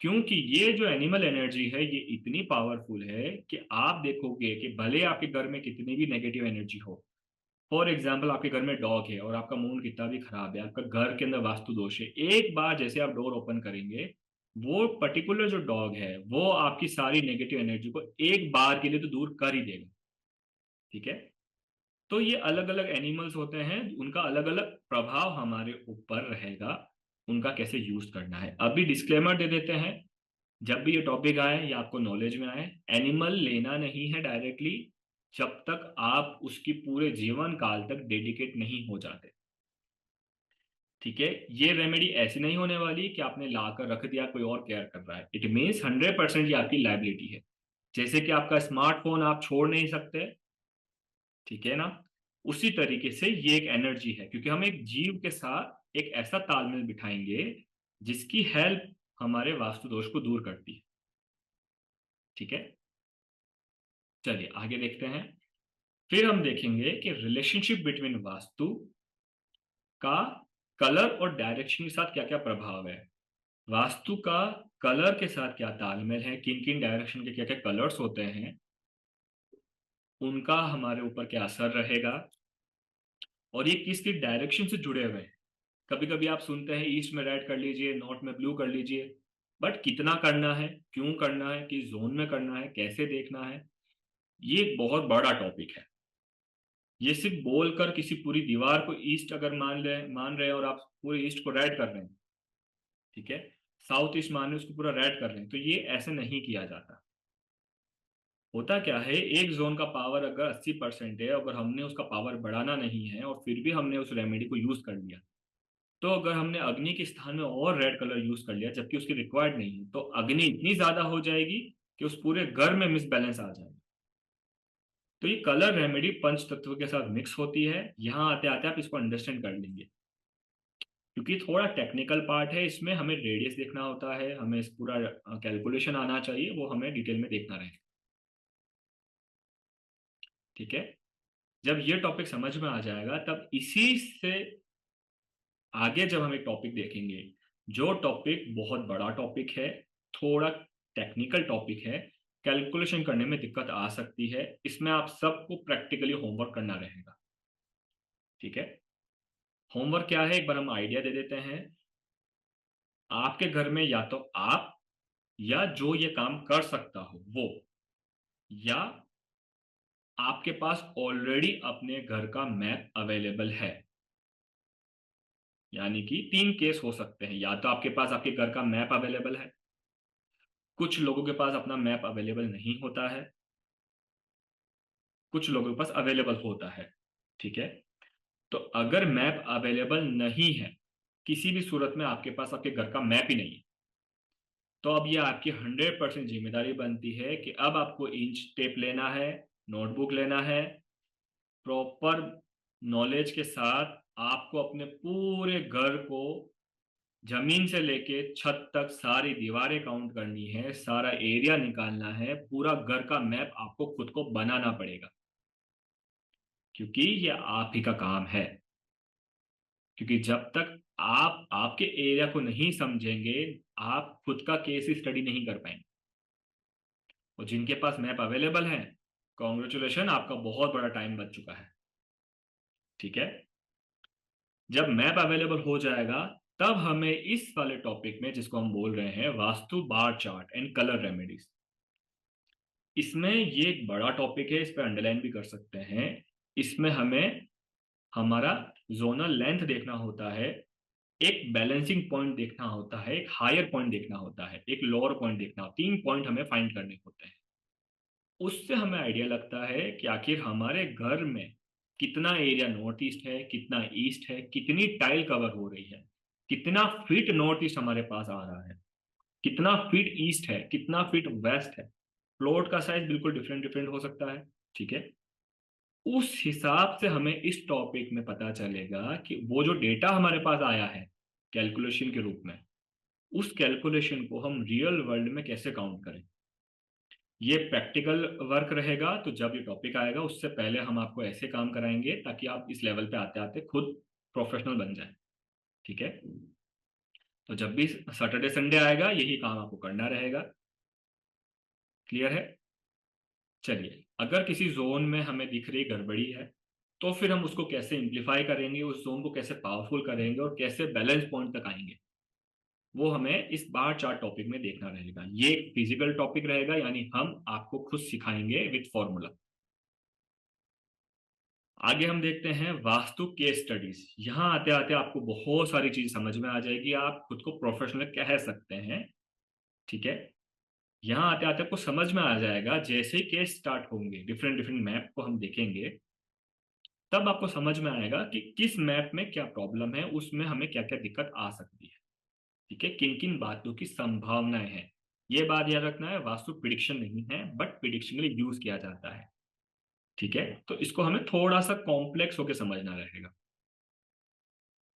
क्योंकि ये जो एनिमल एनर्जी है ये इतनी पावरफुल है कि आप देखोगे कि भले आपके घर में कितनी भी नेगेटिव एनर्जी हो, फॉर एग्जाम्पल आपके घर में डॉग है और आपका मूड कितना भी खराब है, आपका घर के अंदर वास्तु दोष है, एक बार जैसे आप डोर ओपन करेंगे, वो पर्टिकुलर जो डॉग है वो आपकी सारी नेगेटिव एनर्जी को एक बार के लिए तो दूर कर ही देगा। ठीक है, तो ये अलग अलग एनिमल्स होते हैं, उनका अलग अलग प्रभाव हमारे ऊपर रहेगा, उनका कैसे यूज करना है। अभी डिस्क्लेमर दे देते हैं, जब भी ये टॉपिक आए या आपको नॉलेज में आए, एनिमल लेना नहीं है डायरेक्टली जब तक आप उसकी पूरे जीवन काल तक डेडिकेट नहीं हो जाते। ठीक है, ये रेमेडी ऐसी नहीं होने वाली कि आपने लाकर रख दिया कोई और केयर कर रहा है। इट मीन्स 100% ये आपकी लाइबिलिटी है। जैसे कि आपका स्मार्टफोन आप छोड़ नहीं सकते, ठीक है ना, उसी तरीके से ये एक एनर्जी है, क्योंकि हम एक जीव के साथ एक ऐसा तालमेल बिठाएंगे जिसकी हेल्प हमारे वास्तु दोष को दूर करती है। ठीक है, चलिए आगे देखते हैं। फिर हम देखेंगे कि रिलेशनशिप बिटवीन वास्तु का कलर और डायरेक्शन के साथ क्या क्या प्रभाव है, वास्तु का कलर के साथ क्या तालमेल है, किन किन डायरेक्शन के क्या क्या कलर्स होते हैं, उनका हमारे ऊपर क्या असर रहेगा, और ये किस किस डायरेक्शन से जुड़े हुए हैं। कभी कभी आप सुनते हैं ईस्ट में रेड कर लीजिए, नॉर्थ में ब्लू कर लीजिए, बट कितना करना है, क्यों करना है, किस जोन में करना है, कैसे देखना है, ये एक बहुत बड़ा टॉपिक है। ये सिर्फ बोलकर किसी पूरी दीवार को ईस्ट अगर मान रहे हैं और आप पूरे ईस्ट को रेड कर रहे हैं, ठीक है, साउथ ईस्ट मान रहे हैं उसको पूरा रेड कर रहे हैं, तो ये ऐसे नहीं किया जाता। होता क्या है, एक जोन का पावर अगर 80% है, अगर हमने उसका पावर बढ़ाना नहीं है और फिर भी हमने उस रेमेडी को यूज कर लिया, तो अगर हमने अग्नि के स्थान में और रेड कलर यूज कर लिया जबकि उसकी रिक्वायर्ड नहीं है, तो अग्नि इतनी ज्यादा हो जाएगी कि उस पूरे घर में मिसबैलेंस आ जाएगा। तो ये कलर रेमेडी पंच तत्व के साथ मिक्स होती है। यहाँ आते आते आप इसको अंडरस्टैंड कर लेंगे, क्योंकि थोड़ा टेक्निकल पार्ट है, इसमें हमें रेडियस देखना होता है, हमें इस पूरा कैलकुलेशन आना चाहिए, वो हमें डिटेल में देखना रहेगा। ठीक है, जब ये टॉपिक समझ में आ जाएगा तब इसी से आगे जब हम एक टॉपिक देखेंगे, जो टॉपिक बहुत बड़ा टॉपिक है, थोड़ा टेक्निकल टॉपिक है, कैलकुलेशन करने में दिक्कत आ सकती है, इसमें आप सबको प्रैक्टिकली होमवर्क करना रहेगा। ठीक है, होमवर्क क्या है, एक बार हम आइडिया दे देते हैं। आपके घर में या तो आप या जो ये काम कर सकता हो वो, या आपके पास ऑलरेडी अपने घर का मैप अवेलेबल है, यानी कि 3 केस हो सकते हैं। या तो आपके पास आपके घर का मैप अवेलेबल है, कुछ लोगों के पास अपना मैप अवेलेबल नहीं होता है, कुछ लोगों के पास अवेलेबल होता है। ठीक है, तो अगर मैप अवेलेबल नहीं है, किसी भी सूरत में आपके पास आपके घर का मैप ही नहीं है, तो अब ये आपकी 100% जिम्मेदारी बनती है कि अब आपको इंच टेप लेना है, नोटबुक लेना है, प्रॉपर नॉलेज के साथ आपको अपने पूरे घर को जमीन से लेके छत तक सारी दीवारें काउंट करनी है, सारा एरिया निकालना है, पूरा घर का मैप आपको खुद को बनाना पड़ेगा, क्योंकि ये आप ही का काम है। क्योंकि जब तक आप आपके एरिया को नहीं समझेंगे, आप खुद का केस स्टडी नहीं कर पाएंगे। और जिनके पास मैप अवेलेबल है, कॉन्ग्रेचुलेशन, आपका बहुत बड़ा टाइम बच चुका है। ठीक है, जब मैप अवेलेबल हो जाएगा तब हमें इस वाले टॉपिक में, जिसको हम बोल रहे हैं vastu bar chart and colour remedies, इसमें ये एक बड़ा टॉपिक है, इस पर अंडरलाइन भी कर सकते हैं। इसमें हमें हमारा जोनल लेंथ देखना होता है, एक बैलेंसिंग पॉइंट देखना होता है, एक हायर पॉइंट देखना होता है, एक लोअर पॉइंट देखना होता है, 3 पॉइंट हमें फाइंड करने होते हैं। उससे हमें आइडिया लगता है कि आखिर हमारे घर में कितना एरिया नॉर्थ ईस्ट है, कितना ईस्ट है, कितनी टाइल कवर हो रही है, कितना फीट नॉर्थ ईस्ट हमारे पास आ रहा है, कितना फीट ईस्ट है, कितना फीट वेस्ट है। प्लॉट का साइज बिल्कुल डिफरेंट हो सकता है, ठीक है। उस हिसाब से हमें इस टॉपिक में पता चलेगा कि वो जो डेटा हमारे पास आया है कैलकुलेशन के रूप में, उस कैलकुलेशन को हम रियल वर्ल्ड में कैसे काउंट करें। ये प्रैक्टिकल वर्क रहेगा, तो जब ये टॉपिक आएगा उससे पहले हम आपको ऐसे काम कराएंगे ताकि आप इस लेवल पे आते आते खुद प्रोफेशनल बन जाए। ठीक है, तो जब भी सैटरडे संडे आएगा यही काम आपको करना रहेगा। क्लियर है? चलिए, अगर किसी जोन में हमें दिख रही गड़बड़ी है तो फिर हम उसको कैसे इम्प्लीफाई करेंगे, उस जोन को कैसे पावरफुल करेंगे और कैसे बैलेंस पॉइंट तक आएंगे, वो हमें इस बार चार्ट टॉपिक में देखना रहेगा। ये एक फिजिकल टॉपिक रहेगा, यानी हम आपको खुद सिखाएंगे विथ फॉर्मूला। आगे हम देखते हैं वास्तु केस स्टडीज। यहाँ आते आते आपको बहुत सारी चीज समझ में आ जाएगी, आप खुद को प्रोफेशनल कह सकते हैं। ठीक है, यहाँ आते आते आपको समझ में आ जाएगा, जैसे ही केस स्टार्ट होंगे डिफरेंट डिफरेंट मैप को हम देखेंगे तब आपको समझ में आएगा कि किस मैप में क्या प्रॉब्लम है, उसमें हमें क्या क्या दिक्कत आ सकती है। ठीक है, किन किन बातों की संभावनाएं हैं, ये बात याद रखना है। वास्तु प्रिडिक्शन नहीं है, बट प्रिडिक्शन के लिए यूज किया जाता है। ठीक है, तो इसको हमें थोड़ा सा कॉम्प्लेक्स होकर समझना रहेगा।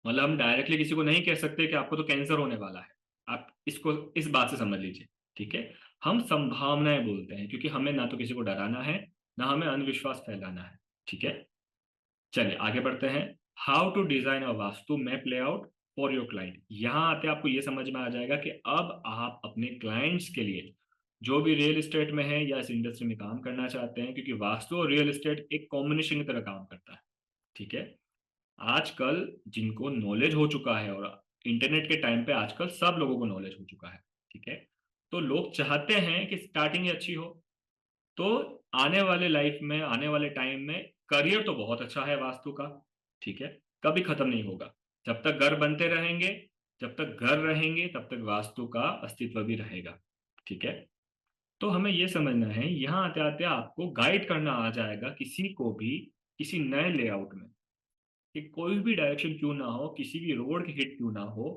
मतलब हम डायरेक्टली किसी को नहीं कह सकते कि आपको तो कैंसर होने वाला है, आप इसको इस बात से समझ लीजिए। ठीक है, हम संभावनाएं बोलते हैं क्योंकि हमें ना तो किसी को डराना है ना हमें अंधविश्वास फैलाना है। ठीक है, चलिए आगे बढ़ते हैं। How to design a vastu map layout for your client. यहाँ आते आपको ये समझ में आ जाएगा कि अब आप अपने क्लाइंट्स के लिए, जो भी रियल एस्टेट में है या इस इंडस्ट्री में काम करना चाहते हैं, क्योंकि वास्तु और रियल एस्टेट एक कॉम्बिनेशन की तरह काम करता है। ठीक है, आजकल जिनको नॉलेज हो चुका है, और इंटरनेट के टाइम पे आजकल सब लोगों को नॉलेज हो चुका है। ठीक है, तो लोग चाहते हैं कि स्टार्टिंग ही अच्छी हो, तो आने वाले लाइफ में, आने वाले टाइम में करियर तो बहुत अच्छा है वास्तु का। ठीक है, कभी खत्म नहीं होगा। जब तक घर बनते रहेंगे, जब तक घर रहेंगे, तब तक वास्तु का अस्तित्व भी रहेगा। ठीक है, तो हमें यह समझना है, यहाँ आते आते आपको गाइड करना आ जाएगा किसी को भी किसी नए लेआउट में, कि कोई भी डायरेक्शन क्यों ना हो, किसी भी रोड की हिट क्यों ना हो,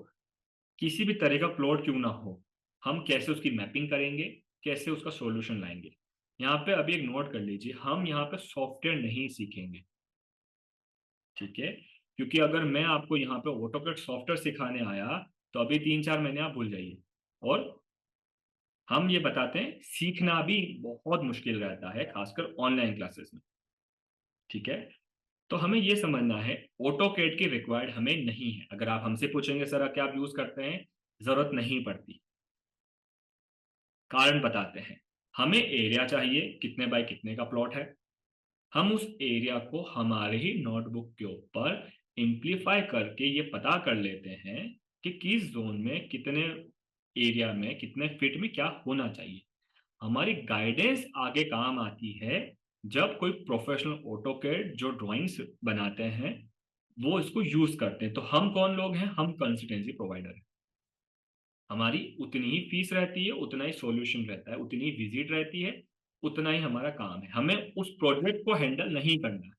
किसी भी तरह का प्लॉट क्यों ना हो, हम कैसे उसकी मैपिंग करेंगे, कैसे उसका सॉल्यूशन लाएंगे। यहाँ पे अभी एक नोट कर लीजिए, हम यहाँ पे सॉफ्टवेयर नहीं सीखेंगे। ठीक है, क्योंकि अगर मैं आपको यहाँ पे ऑटोकैड सॉफ्टवेयर सिखाने आया तो अभी 3-4 महीने आप भूल जाइए। और हम ये बताते हैं, सीखना भी बहुत मुश्किल रहता है, खासकर ऑनलाइन क्लासेस में। ठीक है, तो हमें ये समझना है ऑटोकैड की रिक्वायर्ड हमें नहीं है। अगर आप हमसे पूछेंगे सर क्या आप यूज करते हैं, जरूरत नहीं पड़ती। कारण बताते हैं, हमें एरिया चाहिए, कितने बाय कितने का प्लॉट है, हम उस एरिया को हमारे ही नोटबुक के ऊपर इम्प्लीफाई करके ये पता कर लेते हैं कि किस जोन में, कितने एरिया में, कितने फीट में क्या होना चाहिए। हमारी गाइडेंस आगे काम आती है जब कोई प्रोफेशनल ऑटोकैड जो ड्राइंग्स बनाते हैं वो इसको यूज करते हैं। तो हम कौन लोग हैं, हम कंसल्टेंसी प्रोवाइडर हैं। हमारी उतनी ही फीस रहती है, उतना ही सॉल्यूशन रहता है, उतनी ही विजिट रहती है, उतना ही हमारा काम है। हमें उस प्रोजेक्ट को हैंडल नहीं करना है,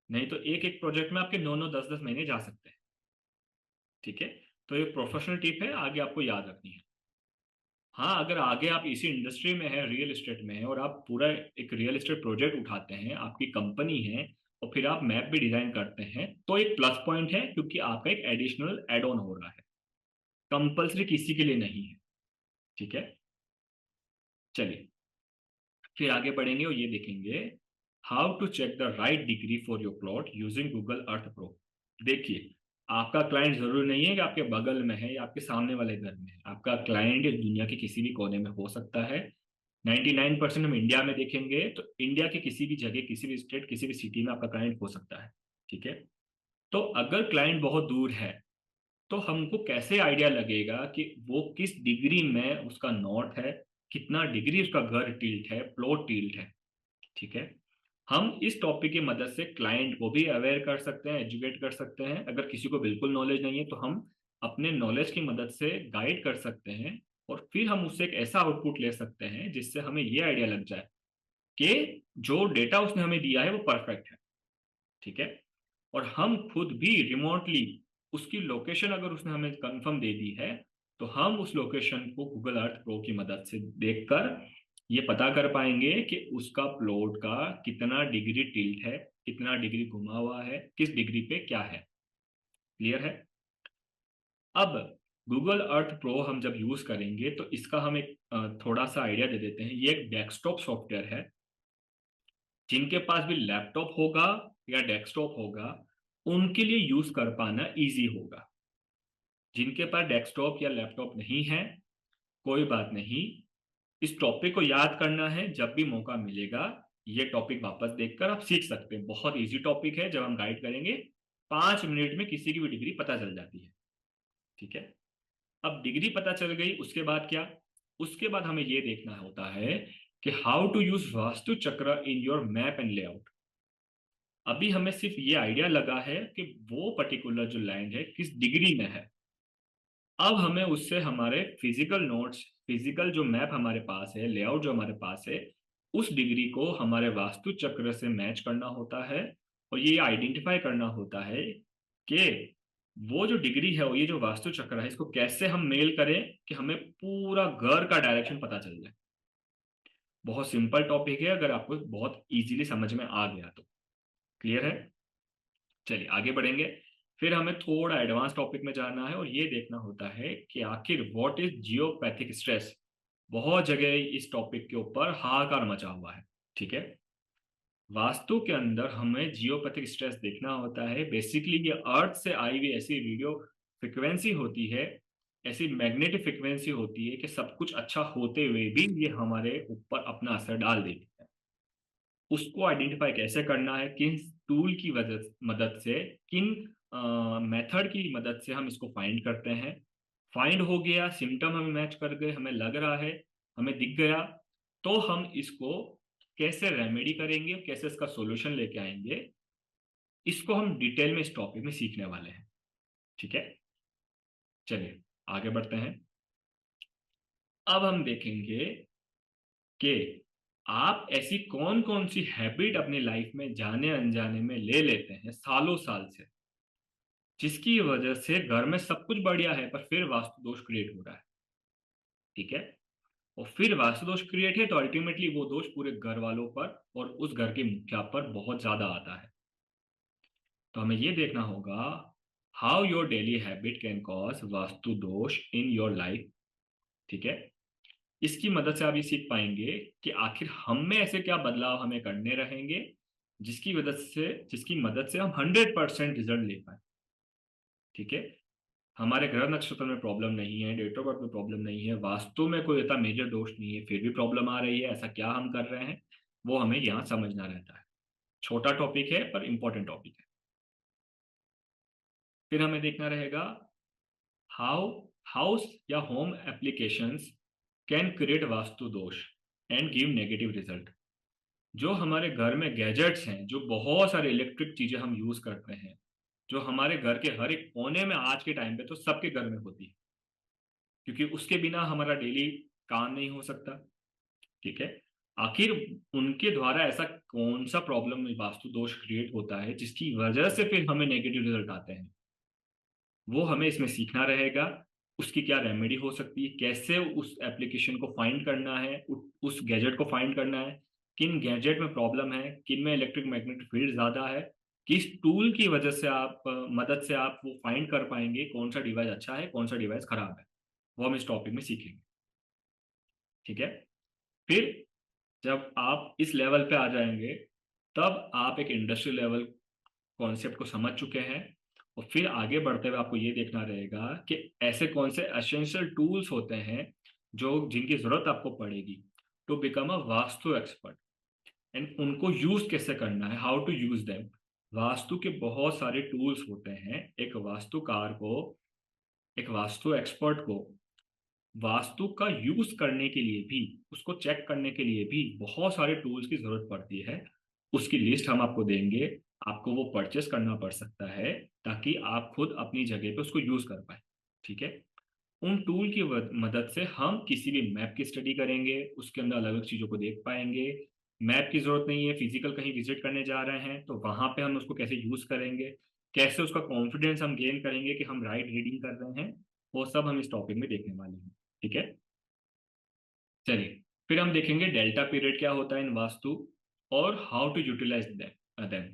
नहीं तो एक एक प्रोजेक्ट में आपके 9-9, 10-10 महीने जा सकते हैं। ठीक है, तो ये प्रोफेशनल टिप है, आगे आपको याद रखनी है। हाँ, अगर आगे आप इसी इंडस्ट्री में है, रियल एस्टेट में है, और आप पूरा एक रियल एस्टेट प्रोजेक्ट उठाते हैं, आपकी कंपनी है, और फिर आप मैप भी डिजाइन करते हैं, तो एक प्लस पॉइंट है, क्योंकि आपका एक एडिशनल एड ऑन हो रहा है, कंपल्सरी किसी के लिए नहीं है। ठीक है, चलिए फिर आगे बढ़ेंगे और ये देखेंगे how to check the right degree for your plot using Google Earth Pro. देखिए, आपका क्लाइंट जरूरी नहीं है कि आपके बगल में है या आपके सामने वाले घर में है। आपका क्लाइंट इस दुनिया के किसी भी कोने में हो सकता है। 99% हम इंडिया में देखेंगे तो इंडिया के किसी भी जगह, किसी भी स्टेट, किसी भी सिटी में आपका क्लाइंट हो सकता है। ठीक है, तो अगर क्लाइंट बहुत दूर है तो हमको कैसे आइडिया लगेगा कि वो किस डिग्री में उसका नॉर्थ है, कितना डिग्री उसका घर टिल्ट है, प्लॉट टिल्ट है। ठीक है, हम इस टॉपिक की मदद से क्लाइंट को भी अवेयर कर सकते हैं, एजुकेट कर सकते हैं। अगर किसी को बिल्कुल नॉलेज नहीं है तो हम अपने नॉलेज की मदद से गाइड कर सकते हैं, और फिर हम उससे एक ऐसा आउटपुट ले सकते हैं जिससे हमें ये आइडिया लग जाए कि जो डेटा उसने हमें दिया है वो परफेक्ट है। ठीक है, और हम खुद भी रिमोटली उसकी लोकेशन अगर उसने हमें कंफर्म दे दी है तो हम उस लोकेशन को गूगल अर्थ प्रो की मदद से देखकर ये पता कर पाएंगे कि उसका प्लॉट का कितना डिग्री टिल्ट है, कितना डिग्री घुमा हुआ है, किस डिग्री पे क्या है। क्लियर है? अब गूगल अर्थ प्रो हम जब यूज करेंगे तो इसका हम एक थोड़ा सा आइडिया दे देते हैं। ये एक डेस्कटॉप सॉफ्टवेयर है। जिनके पास भी लैपटॉप होगा या डेस्कटॉप होगा उनके लिए यूज कर पाना इजी होगा। जिनके पास डेस्कटॉप या लैपटॉप नहीं है, कोई बात नहीं, इस टॉपिक को याद करना है। जब भी मौका मिलेगा ये टॉपिक वापस देखकर आप सीख सकते हैं। बहुत इजी टॉपिक है। जब हम गाइड करेंगे 5 मिनट में किसी की भी डिग्री पता चल जाती है। ठीक है, अब डिग्री पता चल गई, उसके बाद क्या? उसके बाद हमें ये देखना होता है कि हाउ टू यूज वास्तु चक्र in your map and layout. अभी हमें सिर्फ ये आइडिया लगा है कि वो पर्टिकुलर जो लैंड है किस डिग्री में है। अब हमें उससे हमारे फिजिकल नोट्स, फिजिकल जो मैप हमारे पास है, लेआउट जो हमारे पास है, उस डिग्री को हमारे वास्तु चक्र से मैच करना होता है और ये आइडेंटिफाई करना होता है कि वो जो डिग्री है और ये जो वास्तु चक्र है इसको कैसे हम मेल करें कि हमें पूरा घर का डायरेक्शन पता चल जाए। बहुत सिंपल टॉपिक है, अगर आपको बहुत इजीली समझ में आ गया तो। क्लियर है? चलिए आगे बढ़ेंगे। फिर हमें थोड़ा एडवांस टॉपिक में जाना है और ये देखना होता है कि आखिर व्हाट इज जियोपैथिक स्ट्रेस। बहुत जगह इस टॉपिक के ऊपर हाहाकार मचा हुआ है। ठीक है, वास्तु के अंदर हमें जियोपैथिक स्ट्रेस देखना होता है। बेसिकली ये अर्थ से आई हुई ऐसी रेडियो फ्रिक्वेंसी होती है, ऐसी मैग्नेटिक फ्रिक्वेंसी होती है कि सब कुछ अच्छा होते हुए भी ये हमारे ऊपर अपना असर डाल देती है। उसको आइडेंटिफाई कैसे करना है, किन टूल की मदद से, किन मेथड की मदद से हम इसको फाइंड करते हैं। फाइंड हो गया, सिम्टम हमें मैच कर गए, हमें लग रहा है, हमें दिख गया, तो हम इसको कैसे रेमेडी करेंगे, कैसे इसका सॉल्यूशन लेके आएंगे, इसको हम डिटेल में इस टॉपिक में सीखने वाले हैं। ठीक है, चलिए आगे बढ़ते हैं। अब हम देखेंगे कि आप ऐसी कौन कौन सी हैबिट अपनी लाइफ में जाने अनजाने में ले लेते हैं सालों साल से, जिसकी वजह से घर में सब कुछ बढ़िया है पर फिर वास्तु दोष क्रिएट हो रहा है। ठीक है, और फिर वास्तु दोष क्रिएट है तो अल्टीमेटली वो दोष पूरे घर वालों पर और उस घर के मुखिया पर बहुत ज्यादा आता है। तो हमें ये देखना होगा how your daily habit can cause vastu दोष इन योर लाइफ। ठीक है, इसकी मदद से आप ये सीख पाएंगे कि आखिर हम में ऐसे क्या बदलाव हमें करने रहेंगे जिसकी मदद से हम 100% रिजल्ट ले पाए। ठीक है, हमारे ग्रह नक्षत्र में प्रॉब्लम नहीं है, डेट ऑफ बर्थ में प्रॉब्लम नहीं है, वास्तु में कोई ऐसा मेजर दोष नहीं है, फिर भी प्रॉब्लम आ रही है। ऐसा क्या हम कर रहे हैं वो हमें यहाँ समझना रहता है। छोटा टॉपिक है पर इंपॉर्टेंट टॉपिक है। फिर हमें देखना रहेगा हाउ हाउस या home applications can create vastu दोष एंड गिव नेगेटिव रिजल्ट। जो हमारे घर में गैजेट्स हैं, जो बहुत सारे इलेक्ट्रिक चीजें हम यूज करते हैं, जो हमारे घर के हर एक कोने में आज के टाइम पे तो सबके घर में होती है, क्योंकि उसके बिना हमारा डेली काम नहीं हो सकता। ठीक है, आखिर उनके द्वारा ऐसा कौन सा प्रॉब्लम वास्तु दोष क्रिएट होता है जिसकी वजह से फिर हमें नेगेटिव रिजल्ट आते हैं, वो हमें इसमें सीखना रहेगा। उसकी क्या रेमेडी हो सकती है, कैसे उस एप्लीकेशन को फाइंड करना है, उस गैजेट को फाइंड करना है, किन गैजेट में प्रॉब्लम है, किन में इलेक्ट्रिक मैग्नेटिक फील्ड ज्यादा है, किस टूल की वजह से आप मदद से आप वो फाइंड कर पाएंगे कौन सा डिवाइस अच्छा है, कौन सा डिवाइस खराब है। वो हम इस टॉपिक में सीखेंगे। ठीक है, फिर जब आप इस लेवल पे आ जाएंगे तब आप एक इंडस्ट्रियल लेवल कॉन्सेप्ट को समझ चुके हैं। और फिर आगे बढ़ते हुए आपको ये देखना रहेगा कि ऐसे कौन से एसेंशियल टूल्स होते हैं जो जिनकी जरूरत आपको पड़ेगी to become a vastu expert, and उनको यूज कैसे करना है, how to use them. Vastu के बहुत सारे टूल्स होते हैं। एक वास्तुकार को, एक वास्तु एक्सपर्ट को वास्तु का यूज करने के लिए भी, उसको चेक करने के लिए भी बहुत सारे टूल्स की जरूरत पड़ती है। उसकी लिस्ट हम आपको देंगे, आपको वो परचेस करना पड़ सकता है ताकि आप खुद अपनी जगह पे उसको यूज कर पाए। ठीक है, उन टूल की मदद से हम किसी भी मैप की स्टडी करेंगे, उसके अंदर अलग अलग चीजों को देख पाएंगे। मैप की जरूरत नहीं है, फिजिकल कहीं विजिट करने जा रहे हैं तो वहां पे हम उसको कैसे यूज करेंगे, कैसे उसका कॉन्फिडेंस हम गेन करेंगे कि हम राइट रीडिंग कर रहे हैं, वो सब हम इस टॉपिक में देखने वाले हैं। ठीक है, चलिए फिर हम देखेंगे डेल्टा पीरियड क्या होता है इन वास्तु और हाउ टू यूटिलाइज देम।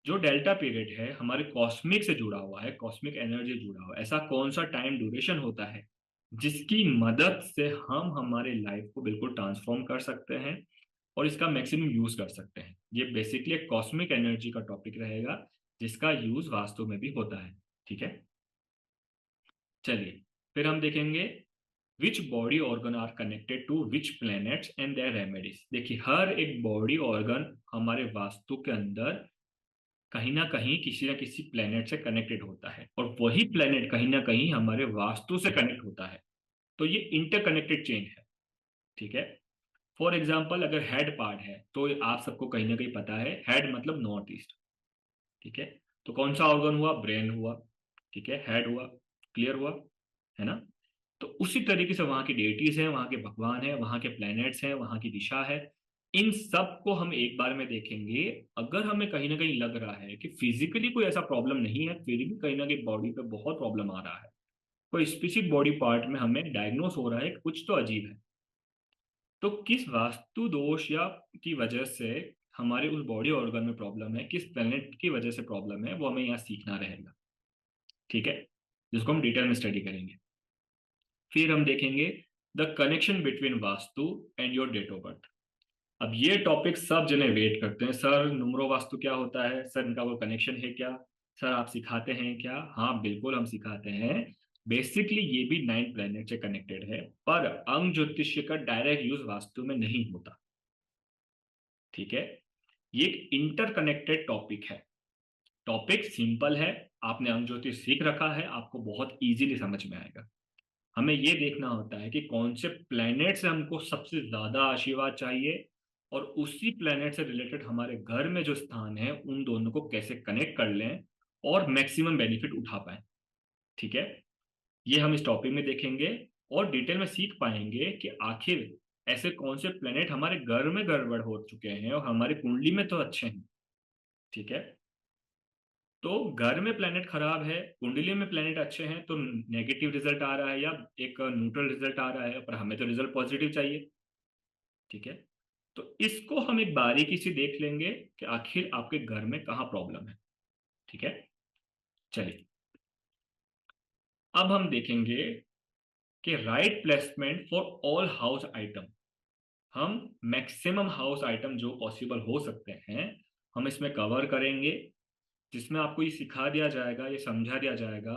जो डेल्टा पीरियड है हमारे कॉस्मिक से जुड़ा हुआ है, कॉस्मिक एनर्जी जुड़ा हुआ है। ऐसा कौन सा टाइम ड्यूरेशन होता है जिसकी मदद से हम हमारे लाइफ को बिल्कुल ट्रांसफॉर्म कर सकते हैं और इसका मैक्सिमम यूज कर सकते हैं। ये बेसिकली एक कॉस्मिक एनर्जी का टॉपिक रहेगा जिसका यूज वास्तु में भी होता है। ठीक है, चलिए फिर हम देखेंगे which body organ are connected to which planets and their remedies. देखिए हर एक बॉडी ऑर्गन हमारे वास्तु के अंदर कहीं ना कहीं किसी ना किसी प्लेनेट से कनेक्टेड होता है और वही प्लेनेट कहीं ना कहीं हमारे वास्तु से कनेक्ट होता है। तो ये इंटरकनेक्टेड चेन है। ठीक है, फॉर एग्जाम्पल अगर हेड पार्ट है तो आप सबको कहीं ना कहीं पता है हेड मतलब नॉर्थ ईस्ट। ठीक है, तो कौन सा ऑर्गन हुआ? ब्रेन हुआ। ठीक है, हेड हुआ, क्लियर हुआ है ना। तो उसी तरीके से वहां की डेटीज हैं, वहां के भगवान हैं, वहां के प्लैनेट्स हैं, वहां की दिशा है। इन सब को हम एक बार में देखेंगे। अगर हमें कहीं ना कहीं लग रहा है कि फिजिकली कोई ऐसा प्रॉब्लम नहीं है, फिर भी कहीं ना कहीं बॉडी पे बहुत प्रॉब्लम आ रहा है, कोई स्पेसिफिक बॉडी पार्ट में हमें डायग्नोस हो रहा है कि कुछ तो अजीब है, तो किस वास्तु दोष या की वजह से हमारे उस बॉडी ऑर्गन में प्रॉब्लम है, किस प्लेनेट की वजह से प्रॉब्लम है, वो हमें यहाँ सीखना रहेगा। ठीक है, जिसको हम डिटेल में स्टडी करेंगे। फिर हम देखेंगे the connection between vastu and your date of birth. अब ये टॉपिक सब जने वेट करते हैं, सर नुमरो वास्तु क्या होता है, सर इनका कोई कनेक्शन है क्या, सर आप सिखाते हैं क्या? हाँ बिल्कुल हम सिखाते हैं। बेसिकली ये भी 9 प्लैनेट से कनेक्टेड है, पर अंग ज्योतिष्य का डायरेक्ट यूज वास्तु में नहीं होता। ठीक है, ये एक इंटरकनेक्टेड टॉपिक है। टॉपिक सिंपल है, आपने अंग ज्योतिष सीख रखा है, आपको बहुत इजीली समझ में आएगा। हमें ये देखना होता है कि कौन से प्लैनेट से हमको सबसे ज्यादा आशीर्वाद चाहिए और उसी प्लैनेट से रिलेटेड हमारे घर में जो स्थान है उन दोनों को कैसे कनेक्ट कर लें और मैक्सिमम बेनिफिट उठा पाए। ठीक है, ये हम इस टॉपिक में देखेंगे और डिटेल में सीख पाएंगे कि आखिर ऐसे कौन से प्लैनेट हमारे घर में गड़बड़ हो चुके हैं और हमारी कुंडली में तो अच्छे हैं। ठीक है, तो घर में प्लेनेट खराब है, कुंडली में प्लेनेट अच्छे हैं, तो नेगेटिव रिजल्ट आ रहा है या एक न्यूट्रल रिजल्ट आ रहा है, पर हमें तो रिजल्ट पॉजिटिव चाहिए। ठीक है, तो इसको हम एक बारीकी से देख लेंगे कि आखिर आपके घर में कहाँ प्रॉब्लम है। ठीक है, चलिए अब हम देखेंगे कि right placement for all house item. हम मैक्सिमम हाउस आइटम जो पॉसिबल हो सकते हैं हम इसमें कवर करेंगे, जिसमें आपको ये सिखा दिया जाएगा, ये समझा दिया जाएगा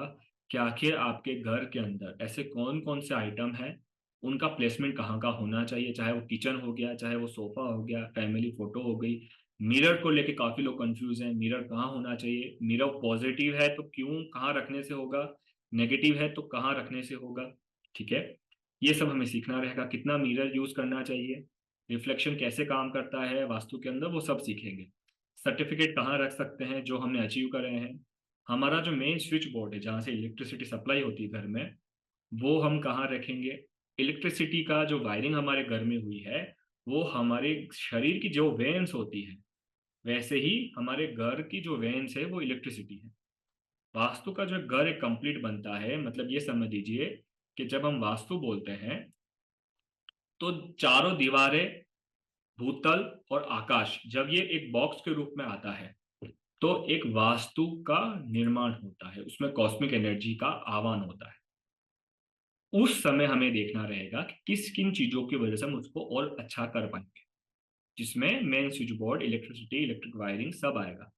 कि आखिर आपके घर के अंदर ऐसे कौन कौन से आइटम हैं, उनका प्लेसमेंट कहाँ का होना चाहिए, चाहे वो किचन हो गया, चाहे वो सोफा हो गया, फैमिली फोटो हो गई। मिरर को लेके काफी लोग कंफ्यूज हैं, मिरर कहाँ होना चाहिए, मिरर पॉजिटिव है तो क्यों कहाँ रखने से होगा, नेगेटिव है तो कहाँ रखने से होगा। ठीक है, ये सब हमें सीखना रहेगा। कितना मिरर यूज करना चाहिए, रिफ्लेक्शन कैसे काम करता है वास्तु के अंदर, वो सब सीखेंगे। सर्टिफिकेट कहाँ रख सकते हैं जो हमने अचीव करे हैं, हमारा जो मेन स्विच बोर्ड है जहाँ से इलेक्ट्रिसिटी सप्लाई होती है घर में, वो हम कहाँ रखेंगे। इलेक्ट्रिसिटी का जो वायरिंग हमारे घर में हुई है वो हमारे शरीर की जो वेन्स होती है, वैसे ही हमारे घर की जो वेन्स है वो इलेक्ट्रिसिटी है। वास्तु का जो घर एक कंप्लीट बनता है, मतलब ये समझ लीजिए कि जब हम वास्तु बोलते हैं तो चारों दीवारें, भूतल और आकाश जब ये एक बॉक्स के रूप में आता है तो एक वास्तु का निर्माण होता है, उसमें कॉस्मिक एनर्जी का आह्वान होता है। उस समय हमें देखना रहेगा कि किस किन चीजों की वजह से हम उसको और अच्छा कर पाएंगे, जिसमें main switch board, electricity, electric wiring सब आएगा।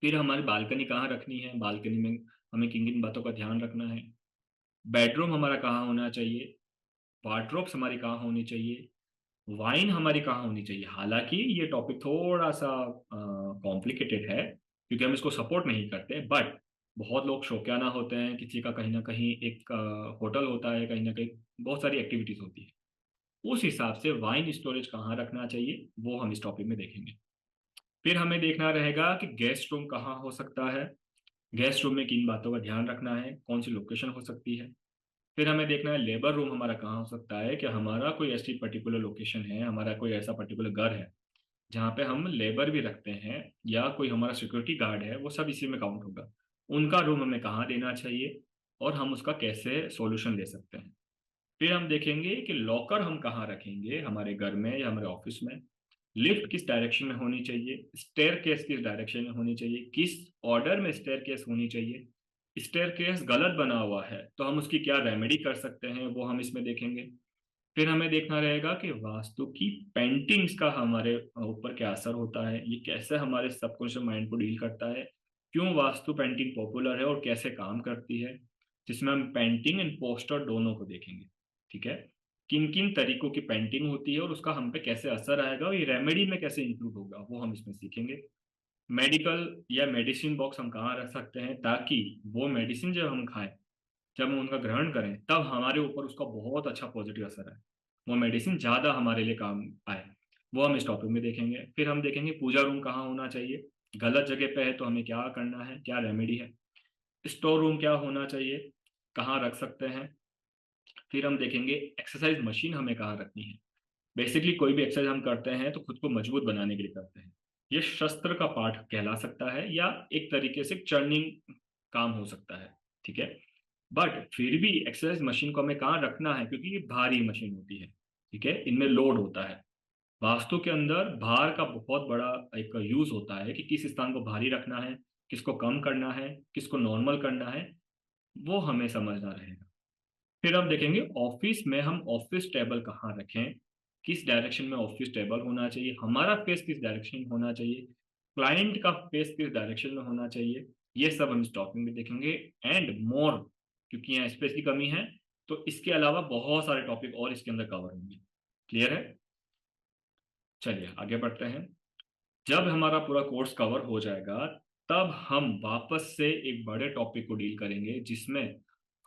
फिर हमारी बालकनी कहाँ रखनी है, बालकनी में हमें किन किन बातों का ध्यान रखना है। बेडरूम हमारा कहाँ होना चाहिए, वार्डरोब्स हमारी कहाँ होनी चाहिए, वाइन हमारी कहाँ होनी चाहिए। हालांकि ये टॉपिक थोड़ा सा कॉम्प्लिकेटेड है क्योंकि हम इसको सपोर्ट नहीं करते, बट बहुत लोग शौकियाना होते हैं, किसी का कहीं ना कहीं एक होटल होता है, कहीं ना कहीं बहुत सारी एक्टिविटीज होती है, उस हिसाब से वाइन स्टोरेज कहाँ रखना चाहिए वो हम इस टॉपिक में देखेंगे। फिर हमें देखना रहेगा कि गेस्ट रूम कहाँ हो सकता है, गेस्ट रूम में किन बातों का ध्यान रखना है, कौन सी लोकेशन हो सकती है। फिर हमें देखना है लेबर रूम हमारा कहाँ हो सकता है, कि हमारा कोई ऐसी पर्टिकुलर लोकेशन है, हमारा कोई ऐसा पर्टिकुलर घर है जहाँ पे हम लेबर भी रखते हैं या कोई हमारा सिक्योरिटी गार्ड है, वो सब इसी में काउंट होगा। उनका रूम हमें कहाँ देना चाहिए और हम उसका कैसे सॉल्यूशन ले सकते हैं। फिर हम देखेंगे कि लॉकर हम कहाँ रखेंगे, हमारे घर में या हमारे ऑफिस में। लिफ्ट किस डायरेक्शन में होनी चाहिए, स्टेयरकेस किस डायरेक्शन में होनी चाहिए, किस ऑर्डर में स्टेयरकेस होनी चाहिए। स्टेयरकेस गलत बना हुआ है तो हम उसकी क्या रेमेडी कर सकते हैं, वो हम इसमें देखेंगे। फिर हमें देखना रहेगा कि वास्तु की पेंटिंग्स का हमारे ऊपर क्या असर होता है, ये कैसे हमारे सबकॉन्शियस माइंड को डील करता है, क्यों वास्तु पेंटिंग पॉपुलर है और कैसे काम करती है, जिसमें हम पेंटिंग एंड पोस्टर दोनों को देखेंगे। ठीक है, किन किन तरीकों की पेंटिंग होती है और उसका हम पे कैसे असर आएगा और ये रेमेडी में कैसे इंक्लूड होगा, वो हम इसमें सीखेंगे। मेडिकल या मेडिसिन बॉक्स हम कहाँ रख सकते हैं, ताकि वो मेडिसिन जब हम खाएं, जब हम उनका ग्रहण करें, तब हमारे ऊपर उसका बहुत अच्छा पॉजिटिव असर है, वो मेडिसिन ज़्यादा हमारे लिए काम आए, वो हम इस टॉपिक में देखेंगे। फिर हम देखेंगे पूजा रूम कहाँ होना चाहिए, गलत जगह पे है तो हमें क्या करना है, क्या रेमेडी है। स्टोर रूम क्या होना चाहिए, कहाँ रख सकते हैं। फिर हम देखेंगे एक्सरसाइज मशीन हमें कहाँ रखनी है। बेसिकली कोई भी एक्सरसाइज हम करते हैं तो खुद को मजबूत बनाने के लिए करते हैं, ये शस्त्र का पाठ कहला सकता है या एक तरीके से चर्निंग काम हो सकता है। ठीक है, बट फिर भी एक्सरसाइज मशीन को हमें कहाँ रखना है, क्योंकि ये भारी मशीन होती है। ठीक है, इनमें लोड होता है। वास्तु के अंदर भार का बहुत बड़ा एक यूज होता है कि किस स्थान को भारी रखना है, किसको कम करना है, किसको नॉर्मल करना है, वो हमें समझना रहेगा। फिर हम देखेंगे ऑफिस में हम ऑफिस टेबल कहाँ रखें, किस डायरेक्शन में ऑफिस टेबल होना चाहिए, हमारा फेस किस डायरेक्शन में होना चाहिए, क्लाइंट का फेस किस डायरेक्शन में होना चाहिए, ये सब हम इस टॉपिक में देखेंगे। एंड मोर, क्योंकि यहाँ स्पेस की कमी है तो इसके अलावा बहुत सारे टॉपिक और इसके अंदर कवर होंगे। क्लियर है, चलिए आगे बढ़ते हैं। जब हमारा पूरा कोर्स कवर हो जाएगा तब हम वापस से एक बड़े टॉपिक को डील करेंगे, जिसमें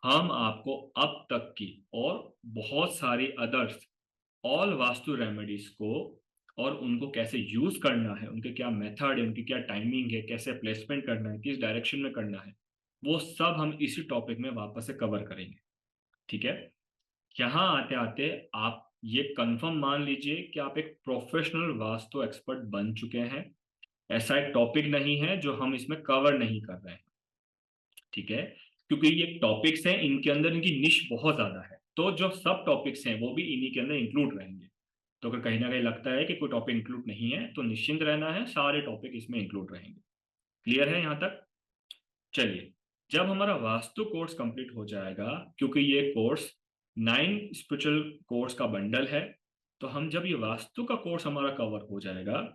हम आपको अब तक की और बहुत सारी अदर्स ऑल वास्तु रेमेडीज को और उनको कैसे यूज करना है, उनके क्या मेथड है, उनकी क्या टाइमिंग है, कैसे प्लेसमेंट करना है, किस डायरेक्शन में करना है, वो सब हम इसी टॉपिक में वापस से कवर करेंगे। ठीक है, यहाँ आते आते आप ये कंफर्म मान लीजिए कि आप एक प्रोफेशनल वास्तु एक्सपर्ट बन चुके हैं। ऐसा एक टॉपिक नहीं है जो हम इसमें कवर नहीं कर रहे हैं। ठीक है, क्योंकि ये टॉपिक्स हैं, इनके अंदर इनकी निश बहुत ज्यादा है, तो जो सब टॉपिक्स हैं वो भी इन्हीं के अंदर इंक्लूड रहेंगे। तो अगर कहीं ना कहीं लगता है कि कोई टॉपिक इंक्लूड नहीं है तो निश्चिंत रहना है, सारे टॉपिक इसमें इंक्लूड रहेंगे। क्लियर है यहाँ तक? चलिए, जब हमारा वास्तु कोर्स कंप्लीट हो जाएगा, क्योंकि ये कोर्स 9 स्पिरिचुअल कोर्स का बंडल है, तो हम जब ये वास्तु का कोर्स हमारा कवर हो जाएगा,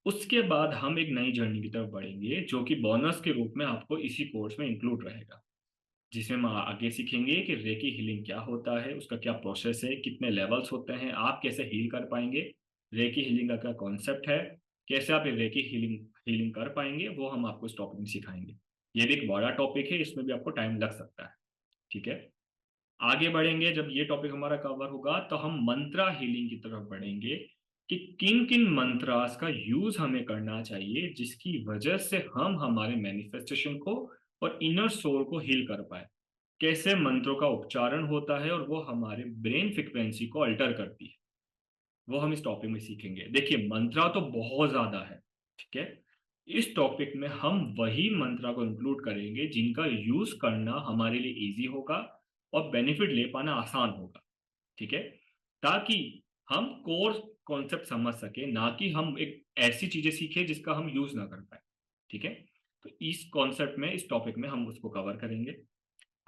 उसके बाद हम एक नई जर्नी की तरफ बढ़ेंगे, जो कि बोनस के रूप में आपको इसी कोर्स में इंक्लूड रहेगा, जिसमें हम आगे सीखेंगे कि रेकी हीलिंग क्या होता है, उसका क्या प्रोसेस है, कितने लेवल्स होते हैं, आप कैसे हील कर पाएंगे, रेकी हीलिंग का क्या कॉन्सेप्ट है, कैसे आप रेकी हीलिंग कर पाएंगे, वो हम आपको इस टॉपिक में सिखाएंगे। ये भी एक बड़ा टॉपिक है, इसमें भी आपको टाइम लग सकता है। ठीक है, आगे बढ़ेंगे, जब ये टॉपिक हमारा कवर होगा तो हम मंत्रा हीलिंग की तरफ बढ़ेंगे कि किन किन मंत्रास का यूज हमें करना चाहिए, जिसकी वजह से हम हमारे मैनिफेस्टेशन को और इनर सोल को हील कर पाए, कैसे मंत्रों का उच्चारण होता है और वो हमारे ब्रेन फ्रिक्वेंसी को अल्टर करती है, वो हम इस टॉपिक में सीखेंगे। देखिए, मंत्रा तो बहुत ज्यादा है। ठीक है, इस टॉपिक में हम वही मंत्रा को इंक्लूड करेंगे जिनका यूज करना हमारे लिए इजी होगा और बेनिफिट ले पाना आसान होगा। ठीक है, ताकि हम कोर कॉन्सेप्ट समझ सके, ना कि हम एक ऐसी चीजें सीखे जिसका हम यूज ना कर पाए। ठीक है, तो इस कॉन्सेप्ट में, इस टॉपिक में हम उसको कवर करेंगे।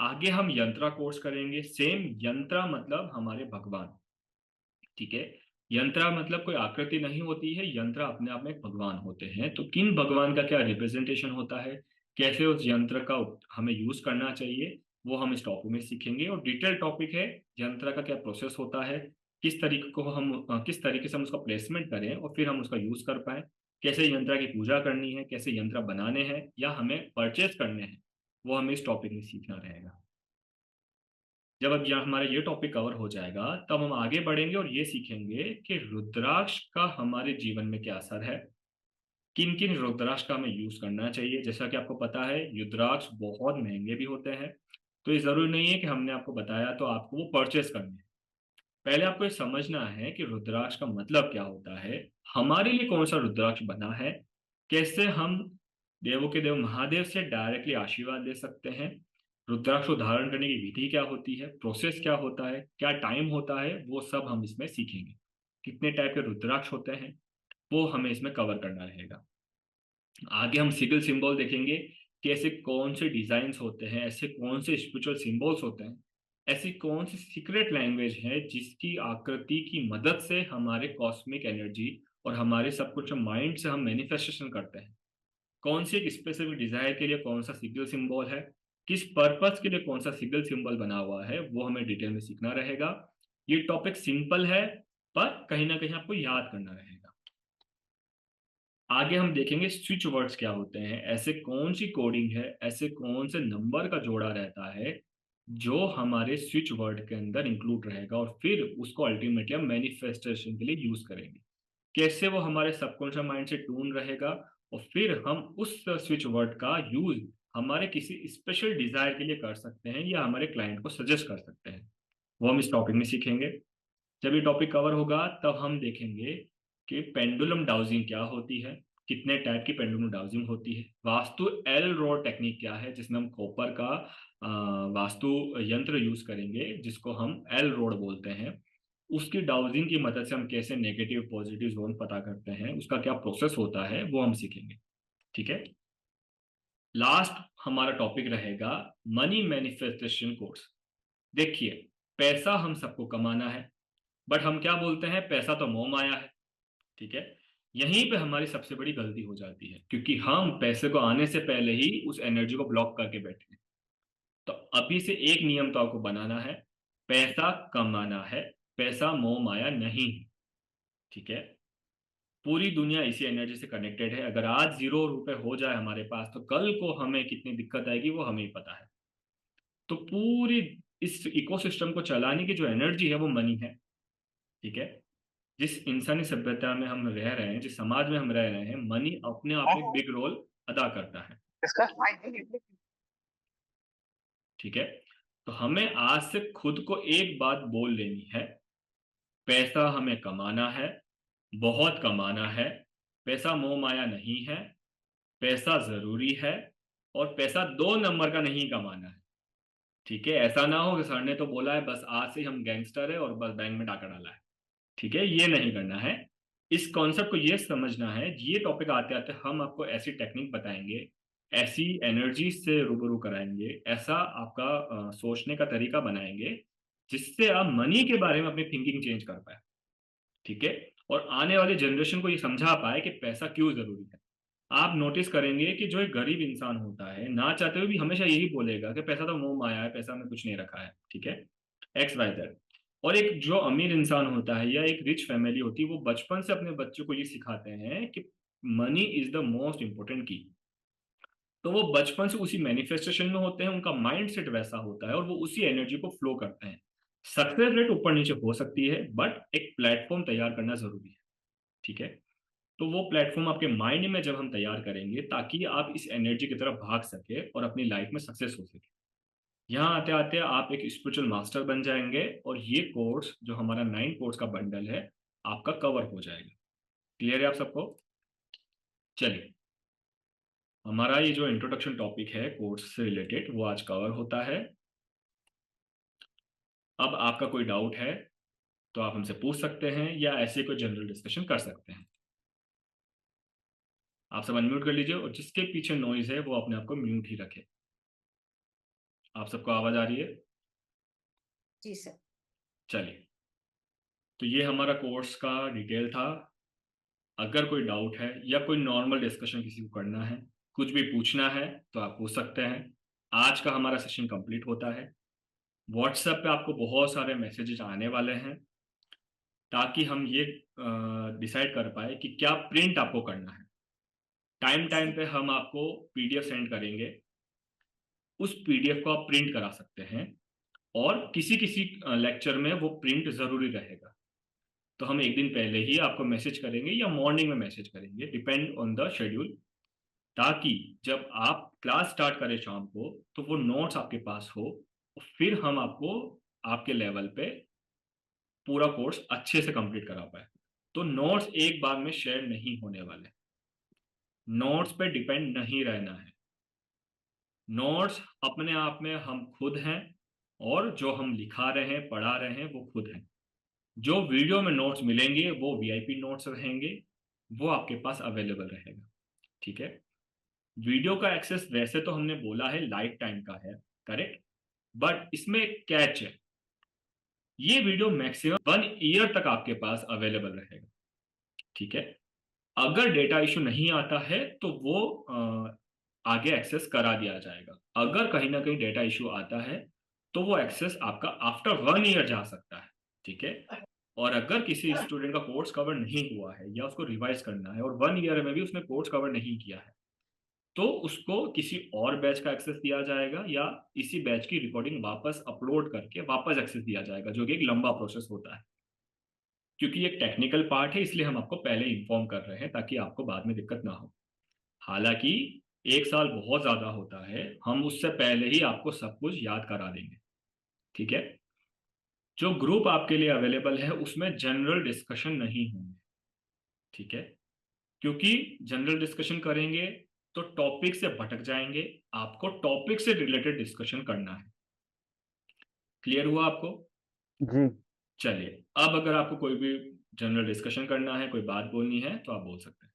आगे हम यंत्रा कोर्स करेंगे। सेम, यंत्रा मतलब हमारे भगवान। ठीक है, यंत्रा मतलब कोई आकृति नहीं होती है, यंत्र अपने आप में एक भगवान होते हैं। तो किन भगवान का क्या रिप्रेजेंटेशन होता है, कैसे उस यंत्र का हमें यूज करना चाहिए, वो हम इस टॉपिक में सीखेंगे। और डिटेल टॉपिक है यंत्र का क्या प्रोसेस होता है, किस तरीके से हम उसका प्लेसमेंट करें और फिर हम उसका यूज कर पाए, कैसे यंत्र की पूजा करनी है, कैसे यंत्र बनाने हैं या हमें परचेज करने हैं, वो हमें इस टॉपिक में सीखना रहेगा। जब अब यहाँ हमारा ये टॉपिक कवर हो जाएगा तब हम आगे बढ़ेंगे और ये सीखेंगे कि रुद्राक्ष का हमारे जीवन में क्या असर है, किन किन रुद्राक्ष का हमें यूज करना चाहिए। जैसा कि आपको पता है, रुद्राक्ष बहुत महंगे भी होते हैं, तो ये जरूरी नहीं है कि हमने आपको बताया तो आपको वो परचेस करने हैं। पहले आपको ये समझना है कि रुद्राक्ष का मतलब क्या होता है, हमारे लिए कौन सा रुद्राक्ष बना है, कैसे हम देवों के देव महादेव से डायरेक्टली आशीर्वाद ले सकते हैं, रुद्राक्ष को धारण करने की विधि क्या होती है, प्रोसेस क्या होता है, क्या टाइम होता है, वो सब हम इसमें सीखेंगे। कितने टाइप के रुद्राक्ष होते हैं वो हमें इसमें कवर करना रहेगा। आगे हम सिग्नल सिंबल देखेंगे कि ऐसे कौन से डिजाइन्स होते हैं, ऐसे कौन से स्पिरिचुअल सिंबल्स होते हैं, ऐसी कौन सी सीक्रेट लैंग्वेज है जिसकी आकृति की मदद से हमारे कॉस्मिक एनर्जी और हमारे सब कुछ माइंड से हम मैनिफेस्टेशन करते हैं। कौन सी एक स्पेसिफिक डिजायर के लिए कौन सा सिग्नल सिंबल है, किस पर्पस के लिए कौन सा सिग्नल सिंबल बना हुआ है, वो हमें डिटेल में सीखना रहेगा। ये टॉपिक सिंपल है पर कहीं ना कहीं आपको याद करना रहेगा। आगे हम देखेंगे स्विच वर्ड्स क्या होते हैं, ऐसे कौन सी कोडिंग है, ऐसे कौन से नंबर का जोड़ा रहता है जो हमारे स्विच वर्ड के अंदर इंक्लूड रहेगा और फिर उसको अल्टीमेटली हम मैनिफेस्टेशन के लिए यूज करेंगे। कैसे वो हमारे सबकॉन्शियस माइंड से टून रहेगा और फिर हम उस स्विच वर्ड का यूज हमारे किसी स्पेशल डिजायर के लिए कर सकते हैं या हमारे क्लाइंट को सजेस्ट कर सकते हैं, वो हम इस टॉपिक में सीखेंगे। जब ये टॉपिक कवर होगा तब हम देखेंगे कि पेंडुलम डाउजिंग क्या होती है, कितने टाइप की पेंडुलम डाउजिंग होती है, वास्तु एल रोड टेक्निक क्या है जिसमें हम कॉपर का वास्तु यंत्र यूज करेंगे जिसको हम एल रोड बोलते हैं, उसकी डाउजिंग की मदद से हम कैसे नेगेटिव पॉजिटिव जोन पता करते हैं, उसका क्या प्रोसेस होता है वो हम सीखेंगे। ठीक है, लास्ट हमारा टॉपिक रहेगा मनी मैनिफेस्टेशन कोर्स। देखिए, पैसा हम सबको कमाना है बट हम क्या बोलते हैं, पैसा तो मोह माया है। ठीक है, यहीं पे हमारी सबसे बड़ी गलती हो जाती है क्योंकि हम पैसे को आने से पहले ही उस एनर्जी को ब्लॉक करके बैठे हैं। तो अभी से एक नियम तो आपको बनाना है, पैसा कमाना है, पैसा मोह माया नहीं है। ठीक है, पूरी दुनिया इसी एनर्जी से कनेक्टेड है। अगर आज 0 रुपए हो जाए हमारे पास तो कल को हमें कितनी दिक्कत आएगी वो हमें ही पता है। तो पूरी इस इकोसिस्टम को चलाने की जो एनर्जी है वो मनी है। ठीक है, जिस इंसानी सभ्यता में हम रह रहे हैं, जिस समाज में हम रह रहे हैं, मनी अपने आप में बिग रोल अदा करता है। ठीक है, तो हमें आज से खुद को एक बात बोल लेनी है, पैसा हमें कमाना है, बहुत कमाना है, पैसा मोह माया नहीं है, पैसा जरूरी है और पैसा 2 नंबर का नहीं कमाना है। ठीक है, ऐसा ना हो कि सर ने तो बोला है बस आज से हम गैंगस्टर है और बस बैंक में डाका डाला है। ठीक है, ये नहीं करना है। इस कॉन्सेप्ट को ये समझना है। ये टॉपिक आते आते हम आपको ऐसी टेक्निक बताएंगे, ऐसी एनर्जी से रूबरू कराएंगे, ऐसा आपका सोचने का तरीका बनाएंगे जिससे आप मनी के बारे में अपनी थिंकिंग चेंज कर पाए। ठीक है, और आने वाली जनरेशन को ये समझा पाए कि पैसा क्यों जरूरी है। आप नोटिस करेंगे कि जो एक गरीब इंसान होता है ना चाहते हुए भी हमेशा यही बोलेगा कि पैसा तो मोह माया है, पैसा में कुछ नहीं रखा है। ठीक है, एक्स वाई जेड। और एक जो अमीर इंसान होता है या एक रिच फैमिली होती है वो बचपन से अपने बच्चों को ये सिखाते हैं कि money is the most important की। तो वो बचपन से उसी मैनिफेस्टेशन में होते हैं, उनका माइंड सेट वैसा होता है और वो उसी एनर्जी को फ्लो करते हैं। सक्सेस रेट ऊपर नीचे हो सकती है बट एक प्लेटफॉर्म तैयार करना जरूरी है। ठीक है, तो वो प्लेटफॉर्म आपके माइंड में जब हम तैयार करेंगे ताकि आप इस एनर्जी की तरफ भाग सके और अपनी लाइफ में सक्सेस हो सके। यहाँ आते आते आप एक स्पिरिचुअल मास्टर बन जाएंगे और ये कोर्स जो हमारा 9 कोर्स का बंडल है आपका कवर हो जाएगा। क्लियर है आप सबको? चलिए, हमारा ये जो इंट्रोडक्शन टॉपिक है कोर्स से रिलेटेड वो आज कवर होता है। अब आपका कोई डाउट है तो आप हमसे पूछ सकते हैं या ऐसे कोई जनरल डिस्कशन कर सकते हैं। आप सब अनम्यूट कर लीजिए और जिसके पीछे नॉइज है वो अपने आप को म्यूट ही रखे। आप सबको आवाज आ रही है? जी सर। चलिए, तो ये हमारा कोर्स का डिटेल था। अगर कोई डाउट है या कोई नॉर्मल डिस्कशन किसी को करना है, कुछ भी पूछना है तो आप पूछ सकते हैं। आज का हमारा सेशन कंप्लीट होता है। व्हाट्सएप पे आपको बहुत सारे मैसेजेस आने वाले हैं ताकि हम ये डिसाइड कर पाए कि क्या प्रिंट आपको करना है। टाइम टाइम पे हम आपको पीडीएफ सेंड करेंगे, उस पीडीएफ को आप प्रिंट करा सकते हैं और किसी किसी लेक्चर में वो प्रिंट जरूरी रहेगा। तो हम एक दिन पहले ही आपको मैसेज करेंगे या मॉर्निंग में मैसेज करेंगे, डिपेंड ऑन द शेड्यूल, ताकि जब आप क्लास स्टार्ट करें शाम को तो वो नोट्स आपके पास हो और फिर हम आपको आपके लेवल पे पूरा कोर्स अच्छे से कंप्लीट करा पाए। तो नोट्स एक बार में शेयर नहीं होने वाले, नोट्स पे डिपेंड नहीं रहना है। नोट्स अपने आप में हम खुद हैं, और जो हम लिखा रहे हैं पढ़ा रहे हैं वो खुद हैं। जो वीडियो में नोट्स मिलेंगे वो वीआईपी नोट्स रहेंगे, वो आपके पास अवेलेबल रहेगा। ठीक है, वीडियो का एक्सेस वैसे तो हमने बोला है लाइफ टाइम का है, करेक्ट, बट इसमें एक कैच है, ये वीडियो मैक्सिमम 1 ईयर तक आपके पास अवेलेबल रहेगा। ठीक है, अगर डेटा इशू नहीं आता है तो वो आगे एक्सेस करा दिया जाएगा। अगर कहीं ना कहीं डेटा इशू आता है तो वो एक्सेस आपका आफ्टर 1 ईयर जा सकता है। ठीक है, और अगर किसी स्टूडेंट का कोर्स कवर नहीं हुआ है या उसको रिवाइज करना है और 1 ईयर में भी उसने कोर्स कवर नहीं किया है, तो उसको किसी और बैच का एक्सेस दिया जाएगा या इसी बैच की रिकॉर्डिंग वापस अपलोड करके वापस एक्सेस दिया जाएगा, जो कि एक लंबा प्रोसेस होता है। क्योंकि एक टेक्निकल पार्ट है, इसलिए हम आपको पहले इन्फॉर्म कर रहे हैं ताकि आपको बाद में दिक्कत ना हो। हालांकि 1 साल बहुत ज्यादा होता है, हम उससे पहले ही आपको सब कुछ याद करा देंगे। ठीक है, जो ग्रुप आपके लिए अवेलेबल है उसमें जनरल डिस्कशन नहीं होंगे। ठीक है, क्योंकि जनरल डिस्कशन करेंगे तो टॉपिक से भटक जाएंगे, आपको टॉपिक से रिलेटेड डिस्कशन करना है। क्लियर हुआ आपको? जी। चलिए, अब अगर आपको कोई भी जनरल डिस्कशन करना है, कोई बात बोलनी है तो आप बोल सकते हैं।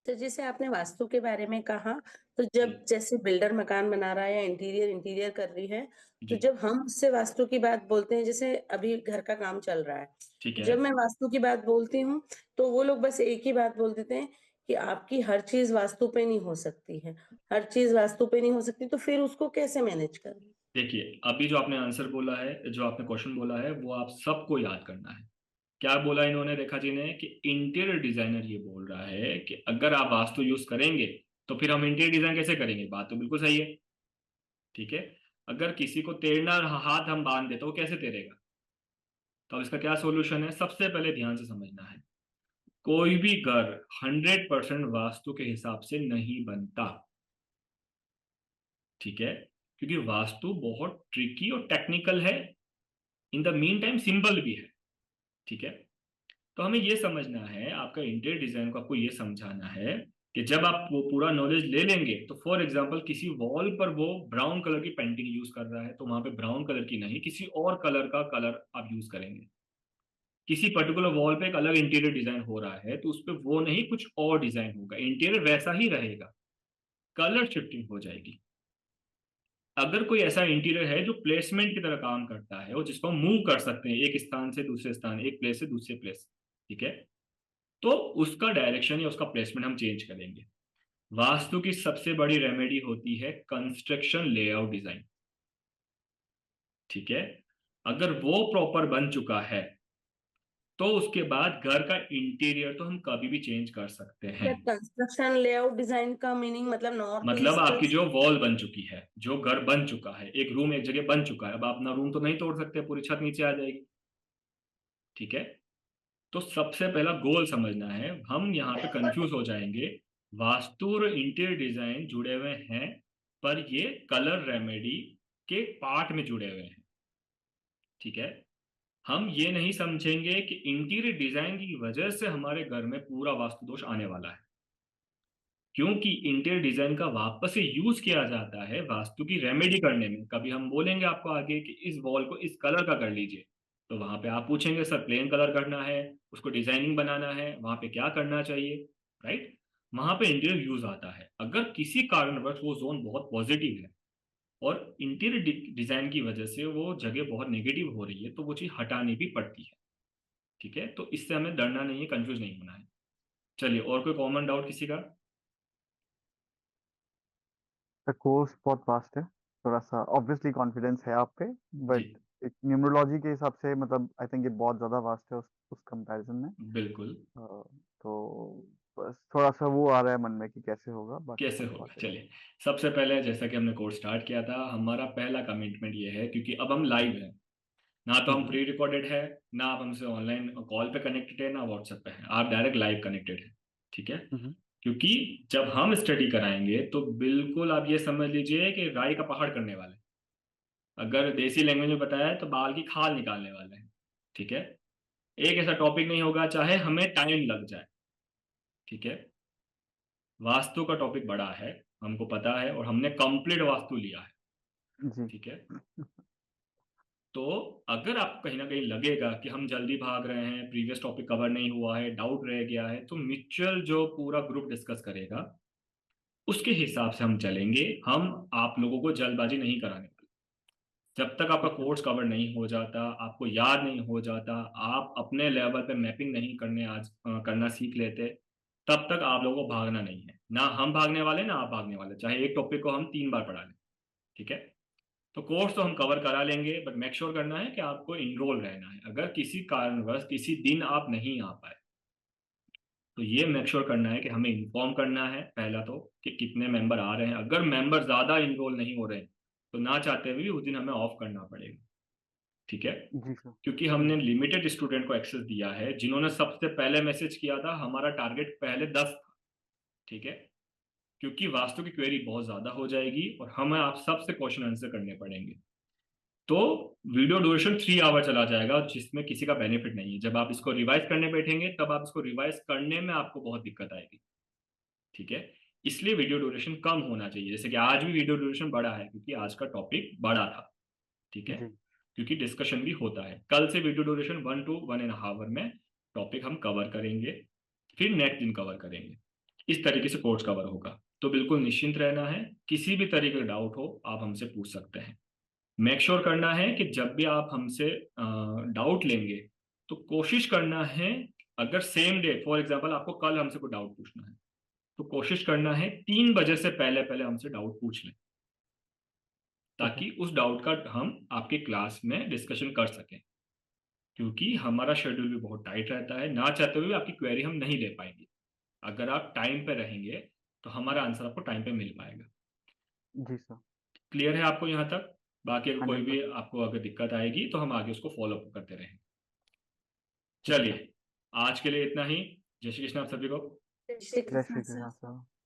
तो जैसे आपने वास्तु के बारे में कहा, तो जब जैसे बिल्डर मकान बना रहा है या इंटीरियर कर रही है, तो जी, जब हम उससे वास्तु की बात बोलते हैं, जैसे अभी घर का काम चल रहा है, ठीक है। जब मैं वास्तु की बात बोलती हूँ तो वो लोग बस एक ही बात बोल देते हैं कि आपकी हर चीज वास्तु पे नहीं हो सकती है, हर चीज वास्तु पे नहीं हो सकती, तो फिर उसको कैसे मैनेज करें? देखिए, अभी जो आपने आंसर बोला है, जो आपने क्वेश्चन बोला है, वो आप सबको याद करना है। क्या बोला इन्होंने, रेखा जी ने, कि इंटीरियर डिजाइनर ये बोल रहा है कि अगर आप वास्तु यूज करेंगे तो फिर हम इंटीरियर डिजाइन कैसे करेंगे। बात तो बिल्कुल सही है। ठीक है, अगर किसी को तैरना हाथ हम बांध दे तो वो कैसे तैरेगा। तो अब इसका क्या सोल्यूशन है, सबसे पहले ध्यान से समझना है, कोई भी घर 100% वास्तु के हिसाब से नहीं बनता। ठीक है, क्योंकि वास्तु बहुत ट्रिकी और टेक्निकल है, in the mean time simple भी है। ठीक है, तो हमें ये समझना है, आपका इंटीरियर डिजाइन को आपको ये समझाना है कि जब आप वो पूरा नॉलेज ले लेंगे तो फॉर एग्जांपल किसी वॉल पर वो ब्राउन कलर की पेंटिंग यूज कर रहा है तो वहां पे ब्राउन कलर की नहीं, किसी और कलर का कलर आप यूज करेंगे। किसी पर्टिकुलर वॉल पे एक अलग इंटीरियर डिजाइन हो रहा है तो उस पर वो नहीं, कुछ और डिजाइन होगा, इंटीरियर वैसा ही रहेगा, कलर शिफ्टिंग हो जाएगी। अगर कोई ऐसा इंटीरियर है जो प्लेसमेंट की तरह काम करता है और जिसको हम मूव कर सकते हैं एक स्थान से दूसरे स्थान, एक प्लेस से दूसरे प्लेस, ठीक है, तो उसका डायरेक्शन या उसका प्लेसमेंट हम चेंज करेंगे। वास्तु की सबसे बड़ी रेमेडी होती है कंस्ट्रक्शन लेआउट डिजाइन। ठीक है, अगर वो प्रॉपर बन चुका है तो उसके बाद घर का इंटीरियर तो हम कभी भी चेंज कर सकते हैं। कंस्ट्रक्शन लेआउट डिजाइन का मीनिंग मतलब नॉर्थ मतलब ईस्ट? आपकी जो वॉल बन चुकी है, जो घर बन चुका है, एक रूम एक जगह बन चुका है, अब आप अपना रूम तो नहीं तोड़ सकते, पूरी छत नीचे आ जाएगी। ठीक है, तो सबसे पहला गोल समझना है, हम यहाँ पे कंफ्यूज हो जाएंगे। वास्तु और इंटीरियर डिजाइन जुड़े हुए हैं, पर ये कलर रेमेडी के पार्ट में जुड़े हुए हैं। ठीक है, हम ये नहीं समझेंगे कि इंटीरियर डिजाइन की वजह से हमारे घर में पूरा वास्तु दोष आने वाला है, क्योंकि इंटीरियर डिजाइन का वापस से यूज किया जाता है वास्तु की रेमेडी करने में। कभी हम बोलेंगे आपको आगे कि इस वॉल को इस कलर का कर लीजिए, तो वहां पे आप पूछेंगे सर प्लेन कलर करना है, उसको डिजाइनिंग बनाना है, वहां पे क्या करना चाहिए, राइट। वहां पे इंटीरियर यूज आता है। अगर किसी कारणवश वो जोन बहुत पॉजिटिव है और इंटीरियर डिजाइन की वजह से वो जगह बहुत नेगेटिव हो रही है, तो वो चीज हटानी भी पड़ती है। ठीक है, तो इससे हमें डरना नहीं है, कंफ्यूज नहीं होना है। चलिए, और कोई कॉमन डाउट किसी का? कोर्स बहुत वास्ट है, थोड़ा सा ऑब्वियसली कॉन्फिडेंस है आप पे, जी, बट एक न्यूमरोलॉजी के हिसाब से मतलब आई थिंक ये बहुत ज़्यादा वास्ट है उस कंपैरिजन में। बिल्कुल। तो बस थोड़ा सा वो आ रहा है मन में कि कैसे होगा, बाकी कैसे सब होगा, possible। चलिए। सबसे पहले जैसा कि हमने कोर्स स्टार्ट किया था, हमारा पहला कमिटमेंट ये है, क्योंकि अब हम लाइव हैं, ना तो हम प्री रिकॉर्डेड है, ना आप हमसे ऑनलाइन कॉल पे कनेक्टेड है, ना व्हाट्सएप पे है, आप डायरेक्ट लाइव कनेक्टेड है। ठीक है, क्योंकि जब हम स्टडी कराएंगे तो बिल्कुल आप ये समझ लीजिए कि राई का पहाड़ करने वाले हैं। अगर देसी लैंग्वेज में बताया है तो बाल की खाल निकालने वाले हैं। ठीक है, एक ऐसा टॉपिक नहीं होगा चाहे हमें टाइम लग जाए। ठीक है, वास्तु का टॉपिक बड़ा है, हमको पता है, और हमने कंप्लीट वास्तु लिया है, जी ठीक है। तो अगर आपको कहीं ना कहीं लगेगा कि हम जल्दी भाग रहे हैं, प्रीवियस टॉपिक कवर नहीं हुआ है, डाउट रह गया है, तो म्यूचुअल जो पूरा ग्रुप डिस्कस करेगा उसके हिसाब से हम चलेंगे। हम आप लोगों को जल्दबाजी नहीं कराने वाले। जब तक आपका कोर्स कवर नहीं हो जाता, आपको याद नहीं हो जाता, आप अपने लेवल पे मैपिंग नहीं करना सीख लेते, तब तक आप लोगों को भागना नहीं है। ना हम भागने वाले, ना आप भागने वाले, चाहे एक टॉपिक को हम 3 बार पढ़ा लें, ठीक है। तो कोर्स तो हम कवर करा लेंगे, बट मेक श्योर करना है कि आपको इनरोल रहना है। अगर किसी कारणवश किसी दिन आप नहीं आ पाए, तो ये मेक श्योर करना है कि हमें इन्फॉर्म करना है पहला तो, कि कितने मेंबर आ रहे हैं। अगर मेंबर ज्यादा इनरोल नहीं हो रहे हैं, तो ना चाहते हुए भी उस दिन हमें ऑफ करना पड़ेगा, ठीक है। जी सर। क्योंकि हमने लिमिटेड स्टूडेंट को एक्सेस दिया है। जिन्होंने सबसे पहले मैसेज किया था, हमारा टारगेट पहले 10 था, ठीक है। क्योंकि वास्तु की क्वेरी बहुत ज्यादा हो जाएगी और हमें आप सबसे क्वेश्चन आंसर करने पड़ेंगे। तो वीडियो ड्यूरेशन 3 आवर चला जाएगा, जिसमें किसी का बेनिफिट नहीं है। जब आप इसको रिवाइज करने बैठेंगे, तब आप इसको रिवाइज करने में आपको बहुत दिक्कत आएगी, ठीक है। इसलिए वीडियो ड्यूरेशन कम होना चाहिए। जैसे कि आज भी वीडियो ड्यूरेशन बड़ा है, क्योंकि आज का टॉपिक बड़ा था, ठीक है। जी क्योंकि डिस्कशन भी होता है। कल से वीडियो ड्यूरेशन 1 to 1.5 आवर में टॉपिक हम कवर करेंगे, फिर नेक्स्ट दिन कवर करेंगे। इस तरीके से कोर्स कवर होगा। तो बिल्कुल निश्चिंत रहना है, किसी भी तरीके का डाउट हो आप हमसे पूछ सकते हैं। मेक श्योर करना है कि जब भी आप हमसे डाउट लेंगे, तो कोशिश करना है, अगर सेम डे फॉर एग्जांपल आपको कल हमसे कोई डाउट पूछना है, तो कोशिश करना है 3 बजे से पहले पहले हमसे डाउट पूछ लें, ताकि उस डाउट का हम आपकी क्लास में डिस्कशन कर सकें। क्योंकि हमारा शेड्यूल भी बहुत टाइट रहता है, ना चाहते हुए आपकी क्वेरी हम नहीं ले पाएंगे। अगर आप टाइम पे रहेंगे, तो हमारा आंसर आपको टाइम पे मिल पाएगा। जी सर। क्लियर है आपको यहाँ तक? बाकी अगर कोई भी 100%। आपको अगर दिक्कत आएगी, तो हम आगे उसको फॉलो अप करते रहेंगे। ठीक है। चलिए, आज के लिए इतना ही। जय श्री कृष्ण आप सभी को। जय श्री जय श्री कृष्ण सर। कृष्ण सर।